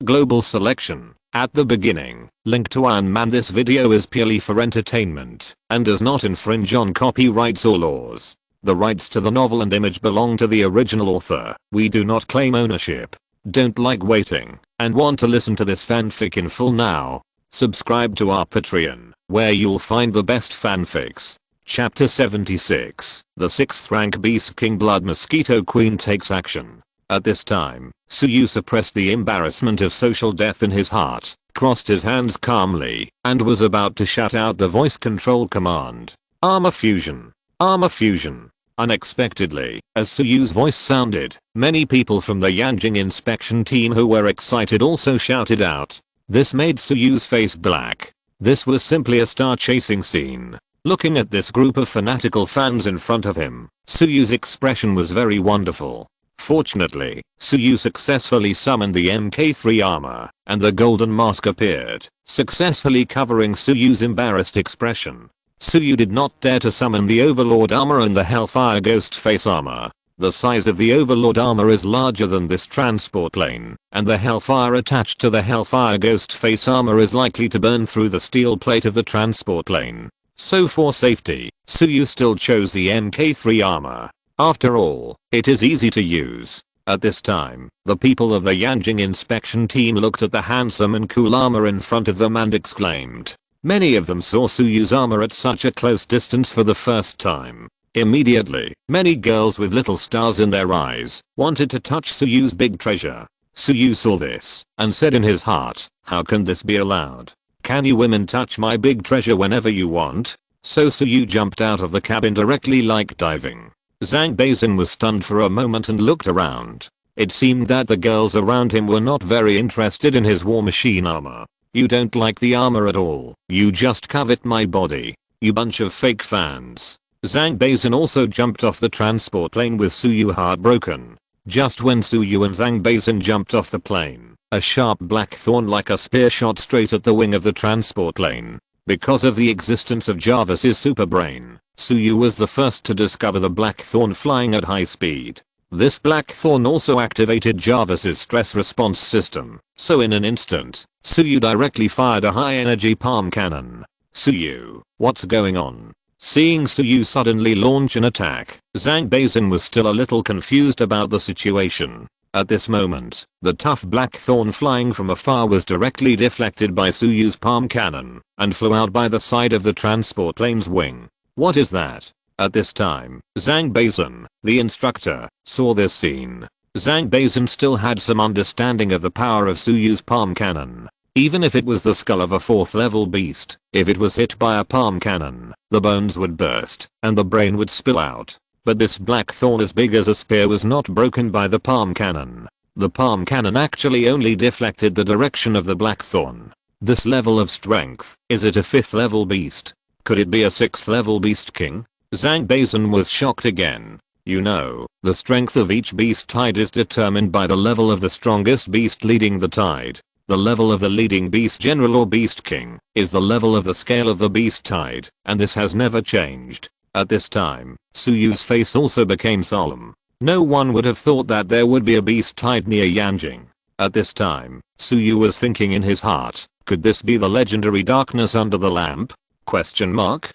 Global selection. At the beginning, link to Iron Man. This video is purely for entertainment and does not infringe on copyrights or laws. The rights to the novel and image belong to the original author. We do not claim ownership. Don't like waiting and want to listen to this fanfic in full now? Subscribe to our Patreon, where you'll find the best fanfics. Chapter 76. The 6th rank Beast King Blood Mosquito Queen takes action. At this time, Suyu suppressed the embarrassment of social death in his heart, crossed his hands calmly, and was about to shout out the voice control command. Armor fusion. Armor fusion. Unexpectedly, as Suyu's voice sounded, many people from the Yanjing inspection team who were excited also shouted out. This made Suyu's face black. This was simply a star-chasing scene. Looking at this group of fanatical fans in front of him, Suyu's expression was very wonderful. Fortunately, Suyu successfully summoned the MK3 armor, and the golden mask appeared, successfully covering Suyu's embarrassed expression. Suyu did not dare to summon the Overlord armor and the Hellfire Ghost face armor. The size of the Overlord armor is larger than this transport plane, and the Hellfire attached to the Hellfire Ghost face armor is likely to burn through the steel plate of the transport plane. So for safety, Suyu still chose the MK3 armor. After all, it is easy to use. At this time, the people of the Yanjing inspection team looked at the handsome and cool armor in front of them and exclaimed. Many of them saw Suyu's armor at such a close distance for the first time. Immediately, many girls with little stars in their eyes wanted to touch Suyu's big treasure. Suyu saw this and said in his heart, how can this be allowed? Can you women touch my big treasure whenever you want? So Suyu jumped out of the cabin directly like diving. Zhang Beizhen was stunned for a moment and looked around. It seemed that the girls around him were not very interested in his war machine armor. You don't like the armor at all. You just covet my body. You bunch of fake fans. Zhang Beizhen also jumped off the transport plane with Suyu heartbroken. Just when Suyu and Zhang Beizhen jumped off the plane, a sharp black thorn like a spear shot straight at the wing of the transport plane. Because of the existence of Jarvis's super brain, Suyu was the first to discover the black thorn flying at high speed. This black thorn also activated Jarvis's stress response system, so in an instant, Suyu directly fired a high-energy palm cannon. Suyu, what's going on? Seeing Suyu suddenly launch an attack, Zhang Beizhen was still a little confused about the situation. At this moment, the tough black thorn flying from afar was directly deflected by Suyu's palm cannon, and flew out by the side of the transport plane's wing. What is that? At this time, Zhang Beizhen, the instructor, saw this scene. Zhang Beizhen still had some understanding of the power of Suyu's palm cannon. Even if it was the skull of a 4th level beast, if it was hit by a palm cannon, the bones would burst, and the brain would spill out. But this black thorn as big as a spear was not broken by the palm cannon. The palm cannon actually only deflected the direction of the black thorn. This level of strength, is it a 5th level beast? Could it be a 6th level beast king? Zhang Beizhen was shocked again. You know, the strength of each beast tide is determined by the level of the strongest beast leading the tide. The level of the leading beast general or beast king is the level of the scale of the beast tide, and this has never changed. At this time, Suyu's face also became solemn. No one would have thought that there would be a beast tide near Yanjing. At this time, Suyu was thinking in his heart, could this be the legendary darkness under the lamp? Question mark?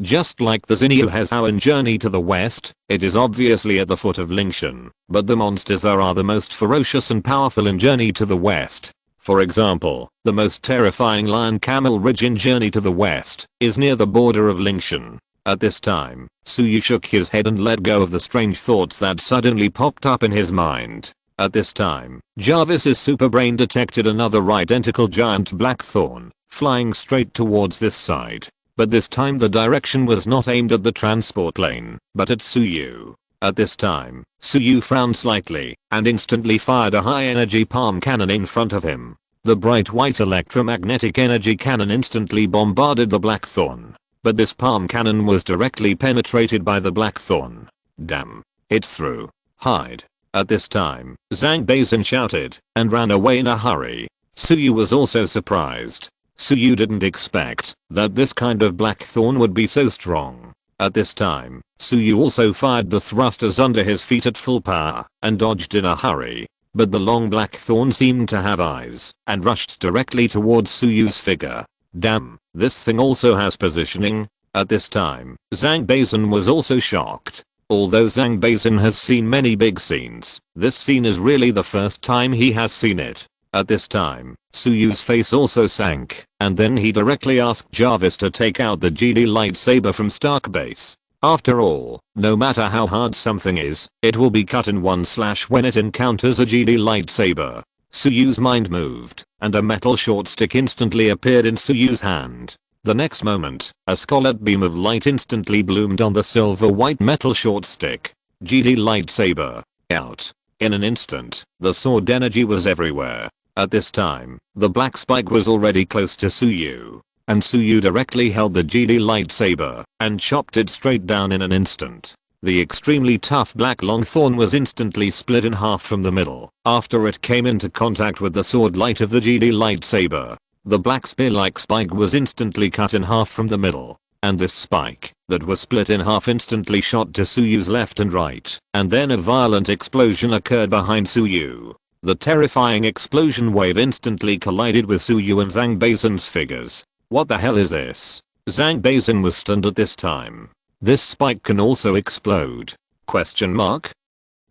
Just like the Zinyu has our journey to the west, it is obviously at the foot of Lanxing, but the monsters are the most ferocious and powerful in Journey to the West. For example, the most terrifying lion camel ridge in Journey to the West is near the border of Lanxing. At this time, Suyu shook his head and let go of the strange thoughts that suddenly popped up in his mind. At this time, Jarvis's super brain detected another identical giant black thorn, flying straight towards this side. But this time the direction was not aimed at the transport plane, but at Suyu. At this time, Suyu frowned slightly, and instantly fired a high-energy palm cannon in front of him. The bright white electromagnetic energy cannon instantly bombarded the black thorn. But this palm cannon was directly penetrated by the black thorn. Damn. It's through. Hide. At this time, Zhang Beizhen shouted, and ran away in a hurry. Suyu was also surprised. Suyu didn't expect that this kind of black thorn would be so strong. At this time, Suyu also fired the thrusters under his feet at full power and dodged in a hurry. but the long black thorn seemed to have eyes and rushed directly towards Suyu's figure. Damn, this thing also has positioning. At this time, Zhang Baizhen was also shocked. Although Zhang Baizhen has seen many big scenes, this scene is really the first time he has seen it. At this time, Suyu's face also sank, and then he directly asked Jarvis to take out the GD lightsaber from Stark Base. After all, no matter how hard something is, it will be cut in one slash when it encounters a GD lightsaber. Suyu's mind moved, and a metal short stick instantly appeared in Suyu's hand. The next moment, a scarlet beam of light instantly bloomed on the silver-white metal short stick. GD lightsaber. Out. In an instant, the sword energy was everywhere. At this time, the black spike was already close to Suyu, and Suyu directly held the GD lightsaber and chopped it straight down in an instant. The extremely tough black long thorn was instantly split in half from the middle after it came into contact with the sword light of the GD lightsaber. The black spear-like spike was instantly cut in half from the middle, and this spike, that was split in half, instantly shot to Suyu's left and right, and then a violent explosion occurred behind Suyu. The terrifying explosion wave instantly collided with Suyu and Zhang Baizhen's figures. What the hell is this? Zhang Baizhen was stunned at this time. This spike can also explode? Question mark?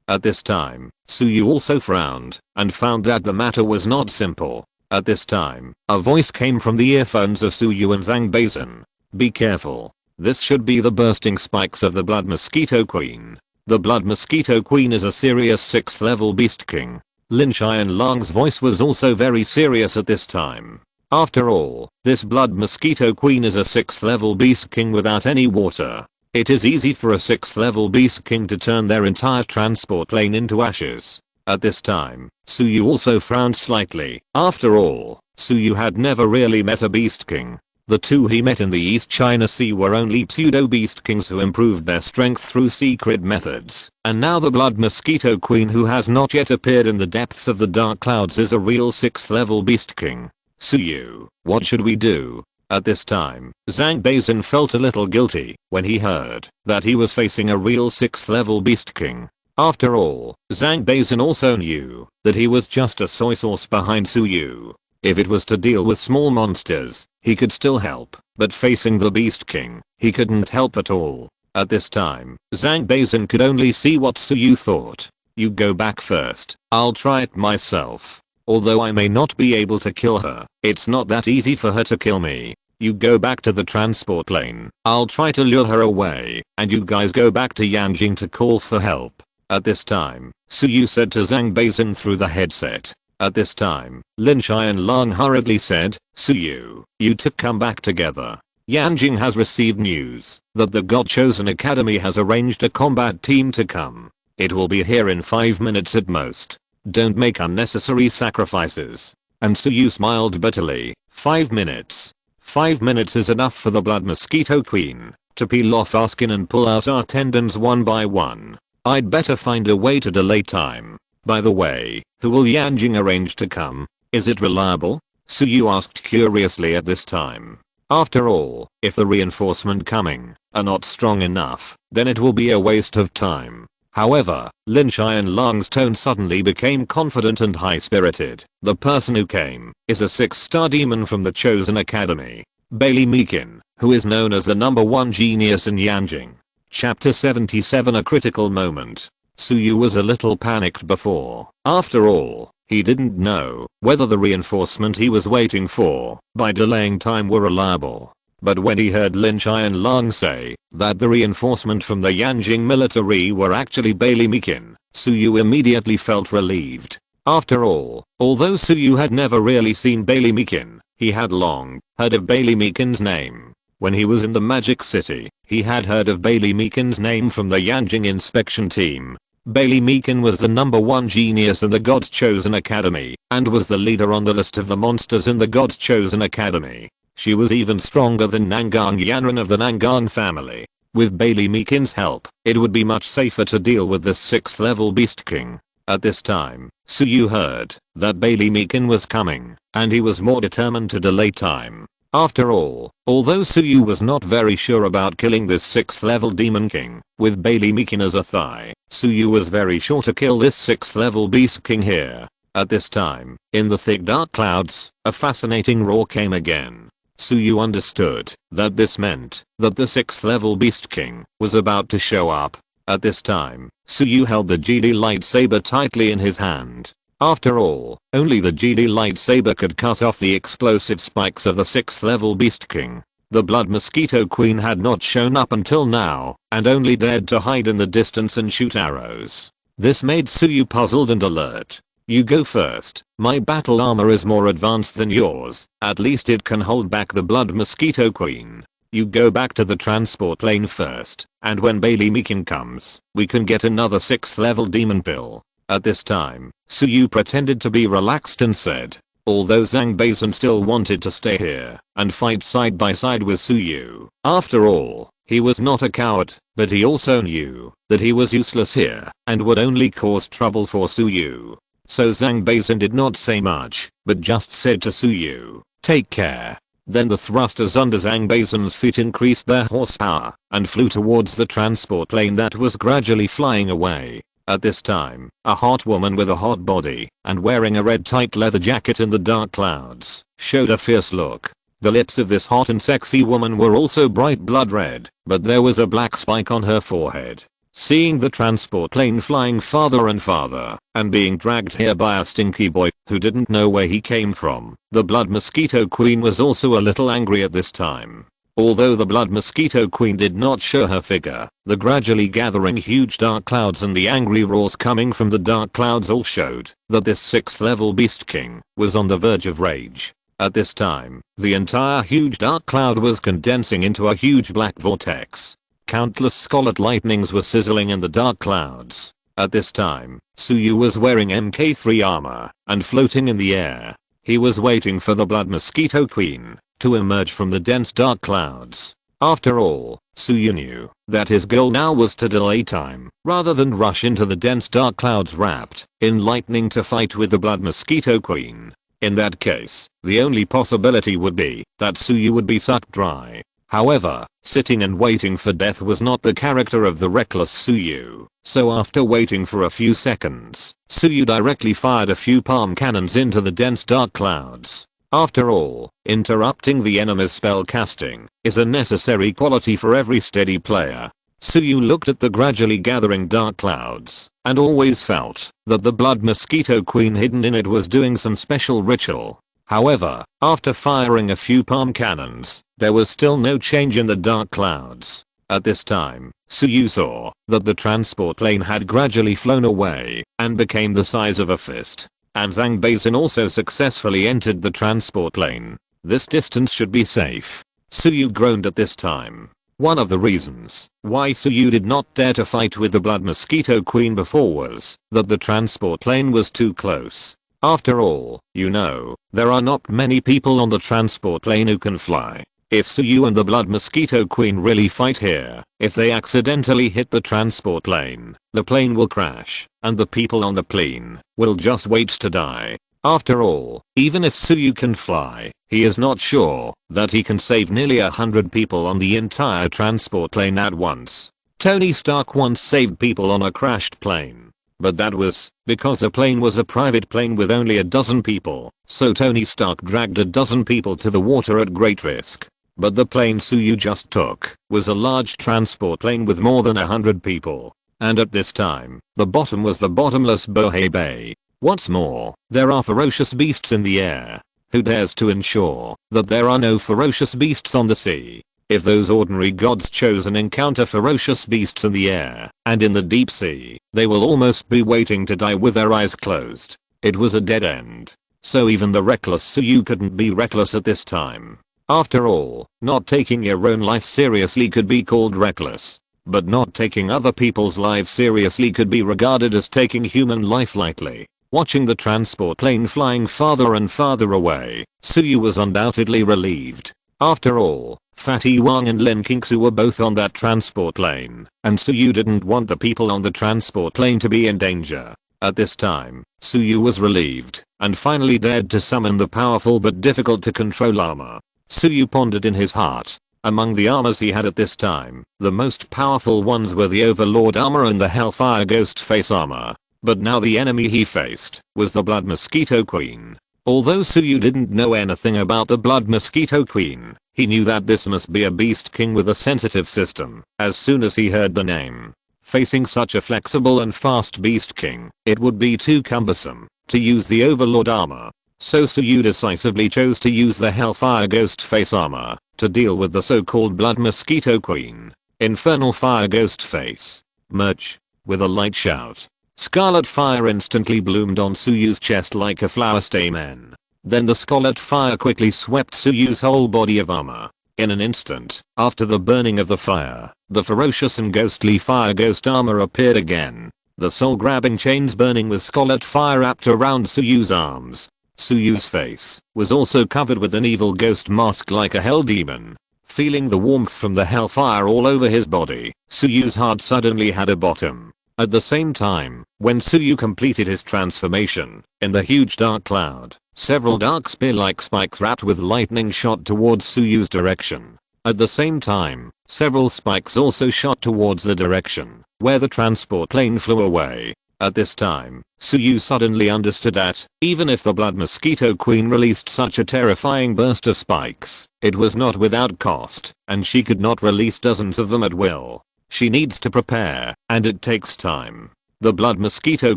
At this time, Suyu also frowned, and found that the matter was not simple. At this time, a voice came from the earphones of Suyu and Zhang Baizhen. Be careful. This should be the bursting spikes of the Blood Mosquito Queen. The Blood Mosquito Queen is a serious 6th level Beast King. Lin Qianlong's voice was also very serious at this time. After all, this Blood Mosquito Queen is a 6th level Beast King without any water. It is easy for a 6th level Beast King to turn their entire transport lane into ashes. At this time, Suyu also frowned slightly. After all, Suyu had never really met a Beast King. The two he met in the East China Sea were only pseudo-Beast Kings who improved their strength through secret methods. And now the Blood Mosquito Queen, who has not yet appeared in the depths of the Dark Clouds, is a real 6th level Beast King. Suyu, what should we do? At this time, Zhang Baizhen felt a little guilty when he heard that he was facing a real 6th level Beast King. After all, Zhang Baizhen also knew that he was just a soy sauce behind Suyu. If it was to deal with small monsters, he could still help, but facing the Beast King, he couldn't help at all. At this time, Zhang Baizhen could only see what Suyu thought. You go back first, I'll try it myself. Although I may not be able to kill her, it's not that easy for her to kill me. You go back to the transport lane, I'll try to lure her away, and you guys go back to Yanjing to call for help. At this time, Suyu said to Zhang Baizhen through the headset. At this time, Lin Qianlong hurriedly said, Suyu, you two come back together. Yanjing has received news that the God-chosen Academy has arranged a combat team to come. It will be here in 5 minutes at most. Don't make unnecessary sacrifices. And Suyu smiled bitterly. 5 minutes. 5 minutes is enough for the Blood Mosquito Queen to peel off our skin and pull out our tendons one by one. I'd better find a way to delay time. By the way, who will Yanjing arrange to come? Is it reliable? Suyu asked curiously at this time. After all, if the reinforcement coming are not strong enough, then it will be a waste of time. However, Lin Qianlong's tone suddenly became confident and high-spirited. The person who came is a 6-star demon from the Chosen Academy, Bailey Meakin, who is known as the #1 genius in Yanjing. Chapter 77, a critical moment. Suyu was a little panicked before. After all, he didn't know whether the reinforcement he was waiting for by delaying time were reliable. But when he heard Lin Qianlong say that the reinforcement from the Yanjing military were actually Bailey Meakin, Suyu immediately felt relieved. After all, although Suyu had never really seen Bailey Meakin, he had long heard of Bailey Meakin's name. When he was in the Magic City, he had heard of Bailey Meakin's name from the Yanjing inspection team. Bailey Meakin was the #1 genius in the God's Chosen Academy, and was the leader on the list of the monsters in the God's Chosen Academy. She was even stronger than Nangang Yanran of the Nangang family. With Bailey Meakin's help, it would be much safer to deal with this 6th level Beast King. At this time, Suyu heard that Bailey Meakin was coming, and he was more determined to delay time. After all, although Suyu was not very sure about killing this 6th level Demon King, with Bailey Mikin as a thigh, Suyu was very sure to kill this 6th level Beast King here. At this time, in the thick dark clouds, a fascinating roar came again. Suyu understood that this meant that the 6th level Beast King was about to show up. At this time, Suyu held the GD lightsaber tightly in his hand. After all, only the GD lightsaber could cut off the explosive spikes of the 6th level Beast King. The Blood Mosquito Queen had not shown up until now, and only dared to hide in the distance and shoot arrows. This made Suyu puzzled and alert. You go first. My battle armor is more advanced than yours. At least it can hold back the Blood Mosquito Queen. You go back to the transport plane first, and when Bailey Mikin comes, we can get another 6th level demon pill. At this time, Suyu pretended to be relaxed and said, although Zhang Baizhen still wanted to stay here and fight side by side with Suyu. After all, he was not a coward, but he also knew that he was useless here and would only cause trouble for Suyu. So Zhang Baizhen did not say much, but just said to Suyu, take care. Then the thrusters under Zhang Baizhen's feet increased their horsepower and flew towards the transport plane that was gradually flying away. At this time, a hot woman with a hot body and wearing a red tight leather jacket in the dark clouds showed a fierce look. The lips of this hot and sexy woman were also bright blood red, but there was a black spike on her forehead. Seeing the transport plane flying farther and farther and being dragged here by a stinky boy who didn't know where he came from, the Blood Mosquito Queen was also a little angry at this time. Although the Blood Mosquito Queen did not show her figure, the gradually gathering huge dark clouds and the angry roars coming from the dark clouds all showed that this 6th level Beast King was on the verge of rage. At this time, the entire huge dark cloud was condensing into a huge black vortex. Countless scarlet lightnings were sizzling in the dark clouds. At this time, Suyu was wearing MK3 armor and floating in the air. He was waiting for the Blood Mosquito Queen to emerge from the dense dark clouds. After all, Suyu knew that his goal now was to delay time rather than rush into the dense dark clouds wrapped in lightning to fight with the Blood Mosquito Queen. In that case, the only possibility would be that Suyu would be sucked dry. However, sitting and waiting for death was not the character of the reckless Suyu. So after waiting for a few seconds, Suyu directly fired a few palm cannons into the dense dark clouds. After all, interrupting the enemy's spell casting is a necessary quality for every steady player. Suyu looked at the gradually gathering dark clouds and always felt that the Blood Mosquito Queen hidden in it was doing some special ritual. However, after firing a few palm cannons, there was still no change in the dark clouds. At this time, Suyu saw that the transport plane had gradually flown away and became the size of a fist. And Zhang Baizhen also successfully entered the transport plane. This distance should be safe. Suyu groaned at this time. One of the reasons why Suyu did not dare to fight with the Blood Mosquito Queen before was that the transport plane was too close. After all, you know, there are not many people on the transport plane who can fly. If Suyu and the Blood Mosquito Queen really fight here, if they accidentally hit the transport plane, the plane will crash, and the people on the plane will just wait to die. After all, even if Suyu can fly, he is not sure that he can save nearly 100 people on the entire transport plane at once. Tony Stark once saved people on a crashed plane. But that was because the plane was a private plane with only a dozen people, so Tony Stark dragged a dozen people to the water at great risk. But the plane Suyu just took was a large transport plane with more than 100 people. And at this time, the bottom was the bottomless Bohai Bay. What's more, there are ferocious beasts in the air. Who dares to ensure that there are no ferocious beasts on the sea? If those ordinary gods chose and encounter ferocious beasts in the air and in the deep sea, they will almost be waiting to die with their eyes closed. It was a dead end. So even the reckless Suyu couldn't be reckless at this time. After all, not taking your own life seriously could be called reckless. But not taking other people's lives seriously could be regarded as taking human life lightly. Watching the transport plane flying farther and farther away, Suyu was undoubtedly relieved. After all, Fatty Wang and Lin Kingsu were both on that transport plane, and Suyu didn't want the people on the transport plane to be in danger. At this time, Suyu was relieved and finally dared to summon the powerful but difficult to control armor. Suyu pondered in his heart. Among the armors he had at this time, the most powerful ones were the Overlord armor and the Hellfire Ghost face armor. But now the enemy he faced was the Blood Mosquito Queen. Although Suyu didn't know anything about the Blood Mosquito Queen, he knew that this must be a beast king with a sensitive system as soon as he heard the name. Facing such a flexible and fast beast king, it would be too cumbersome to use the Overlord armor. So Suyu decisively chose to use the Hellfire Ghost face armor to deal with the so-called Blood Mosquito Queen. Infernal Fire Ghost Face. Merge. With a light shout, scarlet fire instantly bloomed on Suyu's chest like a flower stamen. Then the scarlet fire quickly swept Suyu's whole body of armor. In an instant, after the burning of the fire, the ferocious and ghostly fire ghost armor appeared again. The soul-grabbing chains burning with scarlet fire wrapped around Suyu's arms. Suyu's face was also covered with an evil ghost mask like a hell demon. Feeling the warmth from the hellfire all over his body, Suyu's heart suddenly had a bottom. At the same time, when Suyu completed his transformation, in the huge dark cloud, several dark spear-like spikes wrapped with lightning shot towards Suyu's direction. At the same time, several spikes also shot towards the direction where the transport plane flew away. At this time, Suyu suddenly understood that, even if the Blood Mosquito Queen released such a terrifying burst of spikes, it was not without cost, and she could not release dozens of them at will. She needs to prepare, and it takes time. The Blood Mosquito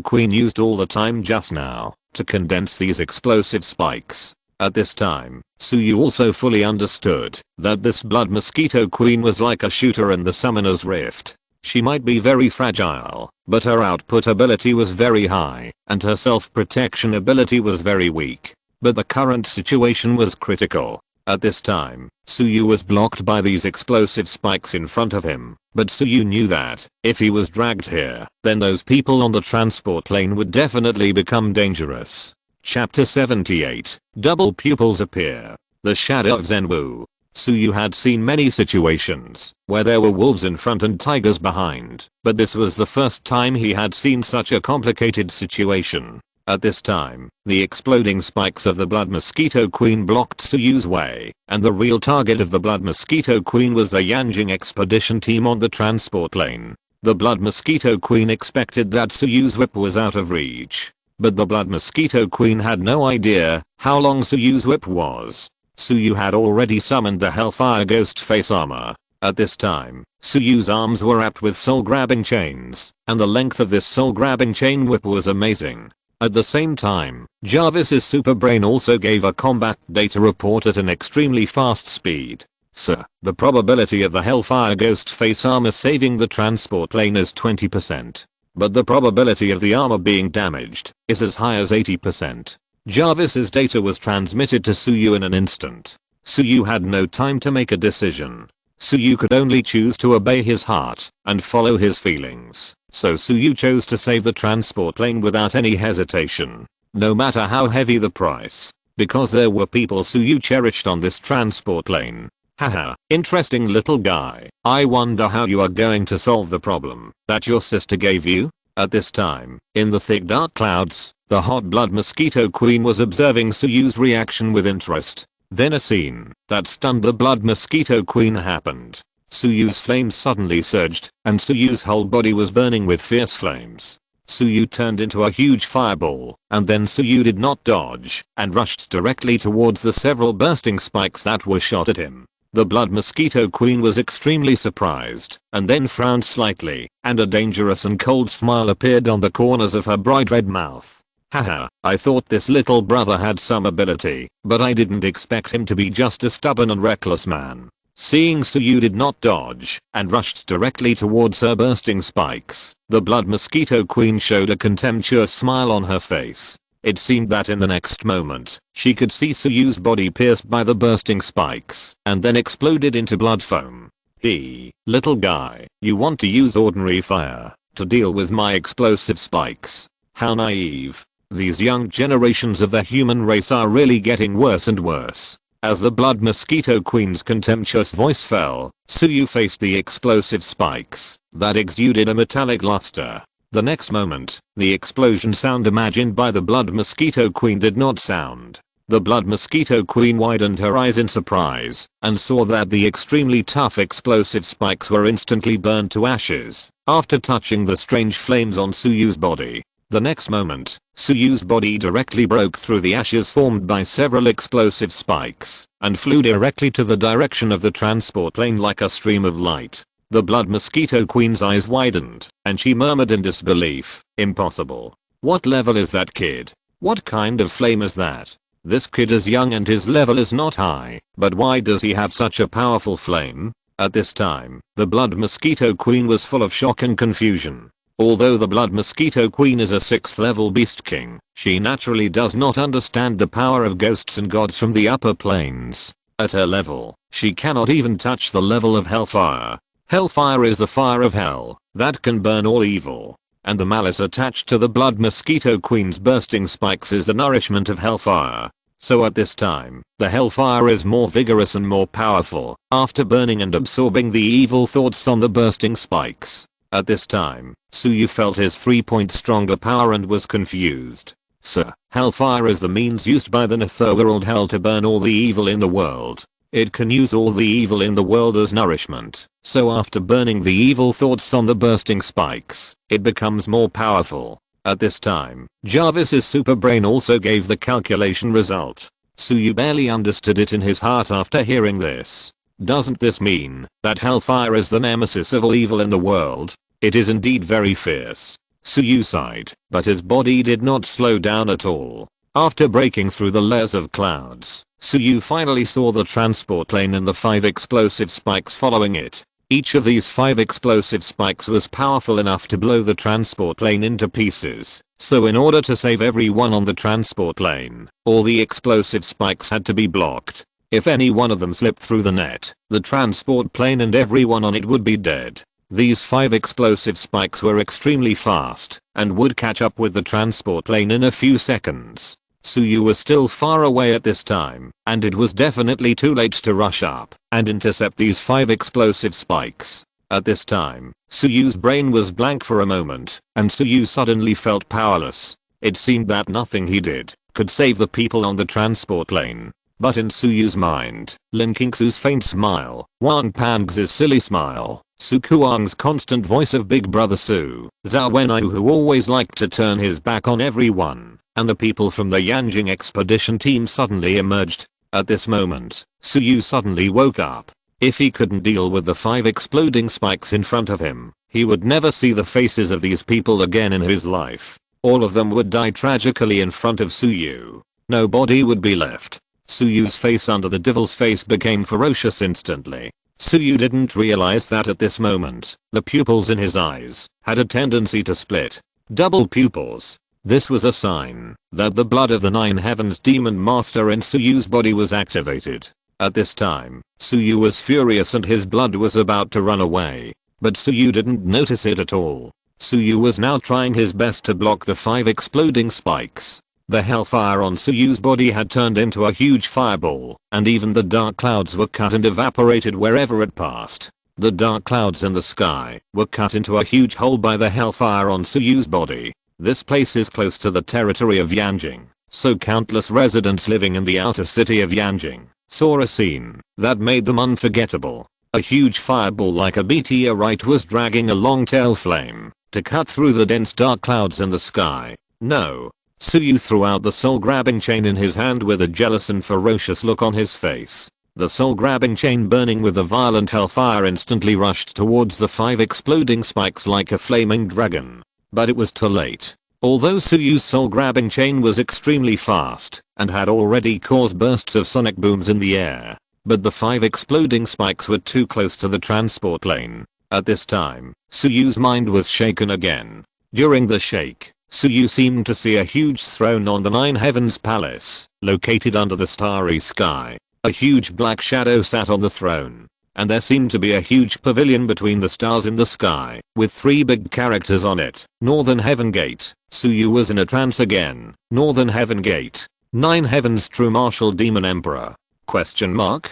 Queen used all the time just now to condense these explosive spikes. At this time, Suyu also fully understood that this Blood Mosquito Queen was like a shooter in the Summoner's Rift. She might be very fragile, but her output ability was very high, and her self-protection ability was very weak. But the current situation was critical. At this time, Suyu was blocked by these explosive spikes in front of him, but Suyu knew that, if he was dragged here, then those people on the transport plane would definitely become dangerous. Chapter 78. Double Pupils Appear. The Shadow of Zenwu. Suyu had seen many situations where there were wolves in front and tigers behind, but this was the first time he had seen such a complicated situation. At this time, the exploding spikes of the Blood Mosquito Queen blocked Suyu's way, and the real target of the Blood Mosquito Queen was the Yanjing expedition team on the transport plane. The Blood Mosquito Queen expected that Suyu's whip was out of reach, but the Blood Mosquito Queen had no idea how long Suyu's whip was. Suyu had already summoned the Hellfire Ghost face armor. At this time, Suyu's arms were wrapped with soul-grabbing chains, and the length of this soul-grabbing chain whip was amazing. At the same time, Jarvis's super brain also gave a combat data report at an extremely fast speed. Sir, the probability of the Hellfire Ghost face armor saving the transport plane is 20%. But the probability of the armor being damaged is as high as 80%. Jarvis's data was transmitted to Suyu in an instant. Suyu had no time to make a decision. Suyu could only choose to obey his heart and follow his feelings. So Suyu chose to save the transport plane without any hesitation, no matter how heavy the price, because there were people Suyu cherished on this transport plane. Haha, interesting little guy. I wonder how you are going to solve the problem that your sister gave you? At this time, in the thick dark clouds, the hot Blood Mosquito Queen was observing Suyu's reaction with interest. Then a scene that stunned the Blood Mosquito Queen happened. Suyu's flames suddenly surged, and Suyu's whole body was burning with fierce flames. Suyu turned into a huge fireball, and then Suyu did not dodge, and rushed directly towards the several bursting spikes that were shot at him. The Blood Mosquito Queen was extremely surprised, and then frowned slightly, and a dangerous and cold smile appeared on the corners of her bright red mouth. Haha, I thought this little brother had some ability, but I didn't expect him to be just a stubborn and reckless man. Seeing Suyu did not dodge, and rushed directly towards her bursting spikes, the Blood Mosquito Queen showed a contemptuous smile on her face. It seemed that in the next moment, she could see Suyu's body pierced by the bursting spikes, and then exploded into blood foam. Hey, little guy, you want to use ordinary fire to deal with my explosive spikes? How naive. These young generations of the human race are really getting worse and worse. As the Blood Mosquito Queen's contemptuous voice fell, Suyu faced the explosive spikes that exuded a metallic luster. The next moment, the explosion sound imagined by the Blood Mosquito Queen did not sound. The blood mosquito queen widened her eyes in surprise and saw that the extremely tough explosive spikes were instantly burned to ashes after touching the strange flames on Suyu's body. The next moment, Suyu's body directly broke through the ashes formed by several explosive spikes and flew directly to the direction of the transport plane like a stream of light. The blood mosquito queen's eyes widened and she murmured in disbelief, "Impossible. What level is that kid? What kind of flame is that? This kid is young and his level is not high, but why does he have such a powerful flame?" At this time, the blood mosquito queen was full of shock and confusion. Although the blood mosquito queen is a 6th level beast king, she naturally does not understand the power of ghosts and gods from the upper planes. At her level, she cannot even touch the level of hellfire. Hellfire is the fire of hell that can burn all evil, and the malice attached to the blood mosquito queen's bursting spikes is the nourishment of hellfire. So at this time, the hellfire is more vigorous and more powerful after burning and absorbing the evil thoughts on the bursting spikes. At this time, Suyu felt his 3-point stronger power and was confused. Sir, hellfire is the means used by the netherworld hell to burn all the evil in the world. It can use all the evil in the world as nourishment, so after burning the evil thoughts on the bursting spikes, it becomes more powerful. At this time, Jarvis's super brain also gave the calculation result. Suyu barely understood it in his heart after hearing this. Doesn't this mean that hellfire is the nemesis of all evil in the world? It is indeed very fierce. Suyu sighed, but his body did not slow down at all. After breaking through the layers of clouds, Suyu finally saw the transport plane and the 5 explosive spikes following it. Each of these 5 explosive spikes was powerful enough to blow the transport plane into pieces, so in order to save everyone on the transport plane, all the explosive spikes had to be blocked. If any one of them slipped through the net, the transport plane and everyone on it would be dead. These 5 explosive spikes were extremely fast and would catch up with the transport plane in a few seconds. Suyu was still far away at this time, and it was definitely too late to rush up and intercept these 5 explosive spikes. At this time, Suyu's brain was blank for a moment, and Suyu suddenly felt powerless. It seemed that nothing he did could save the people on the transport plane. But in Suyu's mind, Lin Qingsu's faint smile, Wang Pang's silly smile, Su Kuang's constant voice of Big Brother Su, Zhao Wenyu who always liked to turn his back on everyone, and the people from the Yanjing expedition team suddenly emerged. At this moment, Suyu suddenly woke up. If he couldn't deal with the 5 exploding spikes in front of him, he would never see the faces of these people again in his life. All of them would die tragically in front of Suyu. No body would be left. Suyu's face under the devil's face became ferocious instantly. Suyu didn't realize that at this moment, the pupils in his eyes had a tendency to split. Double pupils. This was a sign that the blood of the 9 heavens demon master in Suyu's body was activated. At this time, Suyu was furious and his blood was about to run away. But Suyu didn't notice it at all. Suyu was now trying his best to block the 5 exploding spikes. The hellfire on Suyu's body had turned into a huge fireball, and even the dark clouds were cut and evaporated wherever it passed. The dark clouds in the sky were cut into a huge hole by the hellfire on Suyu's body. This place is close to the territory of Yanjing, so countless residents living in the outer city of Yanjing saw a scene that made them unforgettable. A huge fireball like a meteorite was dragging a long tail flame to cut through the dense dark clouds in the sky. No. Suyu threw out the soul-grabbing chain in his hand with a jealous and ferocious look on his face. The soul-grabbing chain burning with a violent hellfire instantly rushed towards the 5 exploding spikes like a flaming dragon. But it was too late. Although Suyu's soul-grabbing chain was extremely fast and had already caused bursts of sonic booms in the air, but the 5 exploding spikes were too close to the transport plane. At this time, Suyu's mind was shaken again. During the shake, Suyu seemed to see a huge throne on the 9 heavens palace, located under the starry sky. A huge black shadow sat on the throne, and there seemed to be a huge pavilion between the stars in the sky, with 3 big characters on it. Northern Heaven Gate. Suyu was in a trance again. Northern Heaven Gate. 9 heavens true martial demon emperor. Question mark?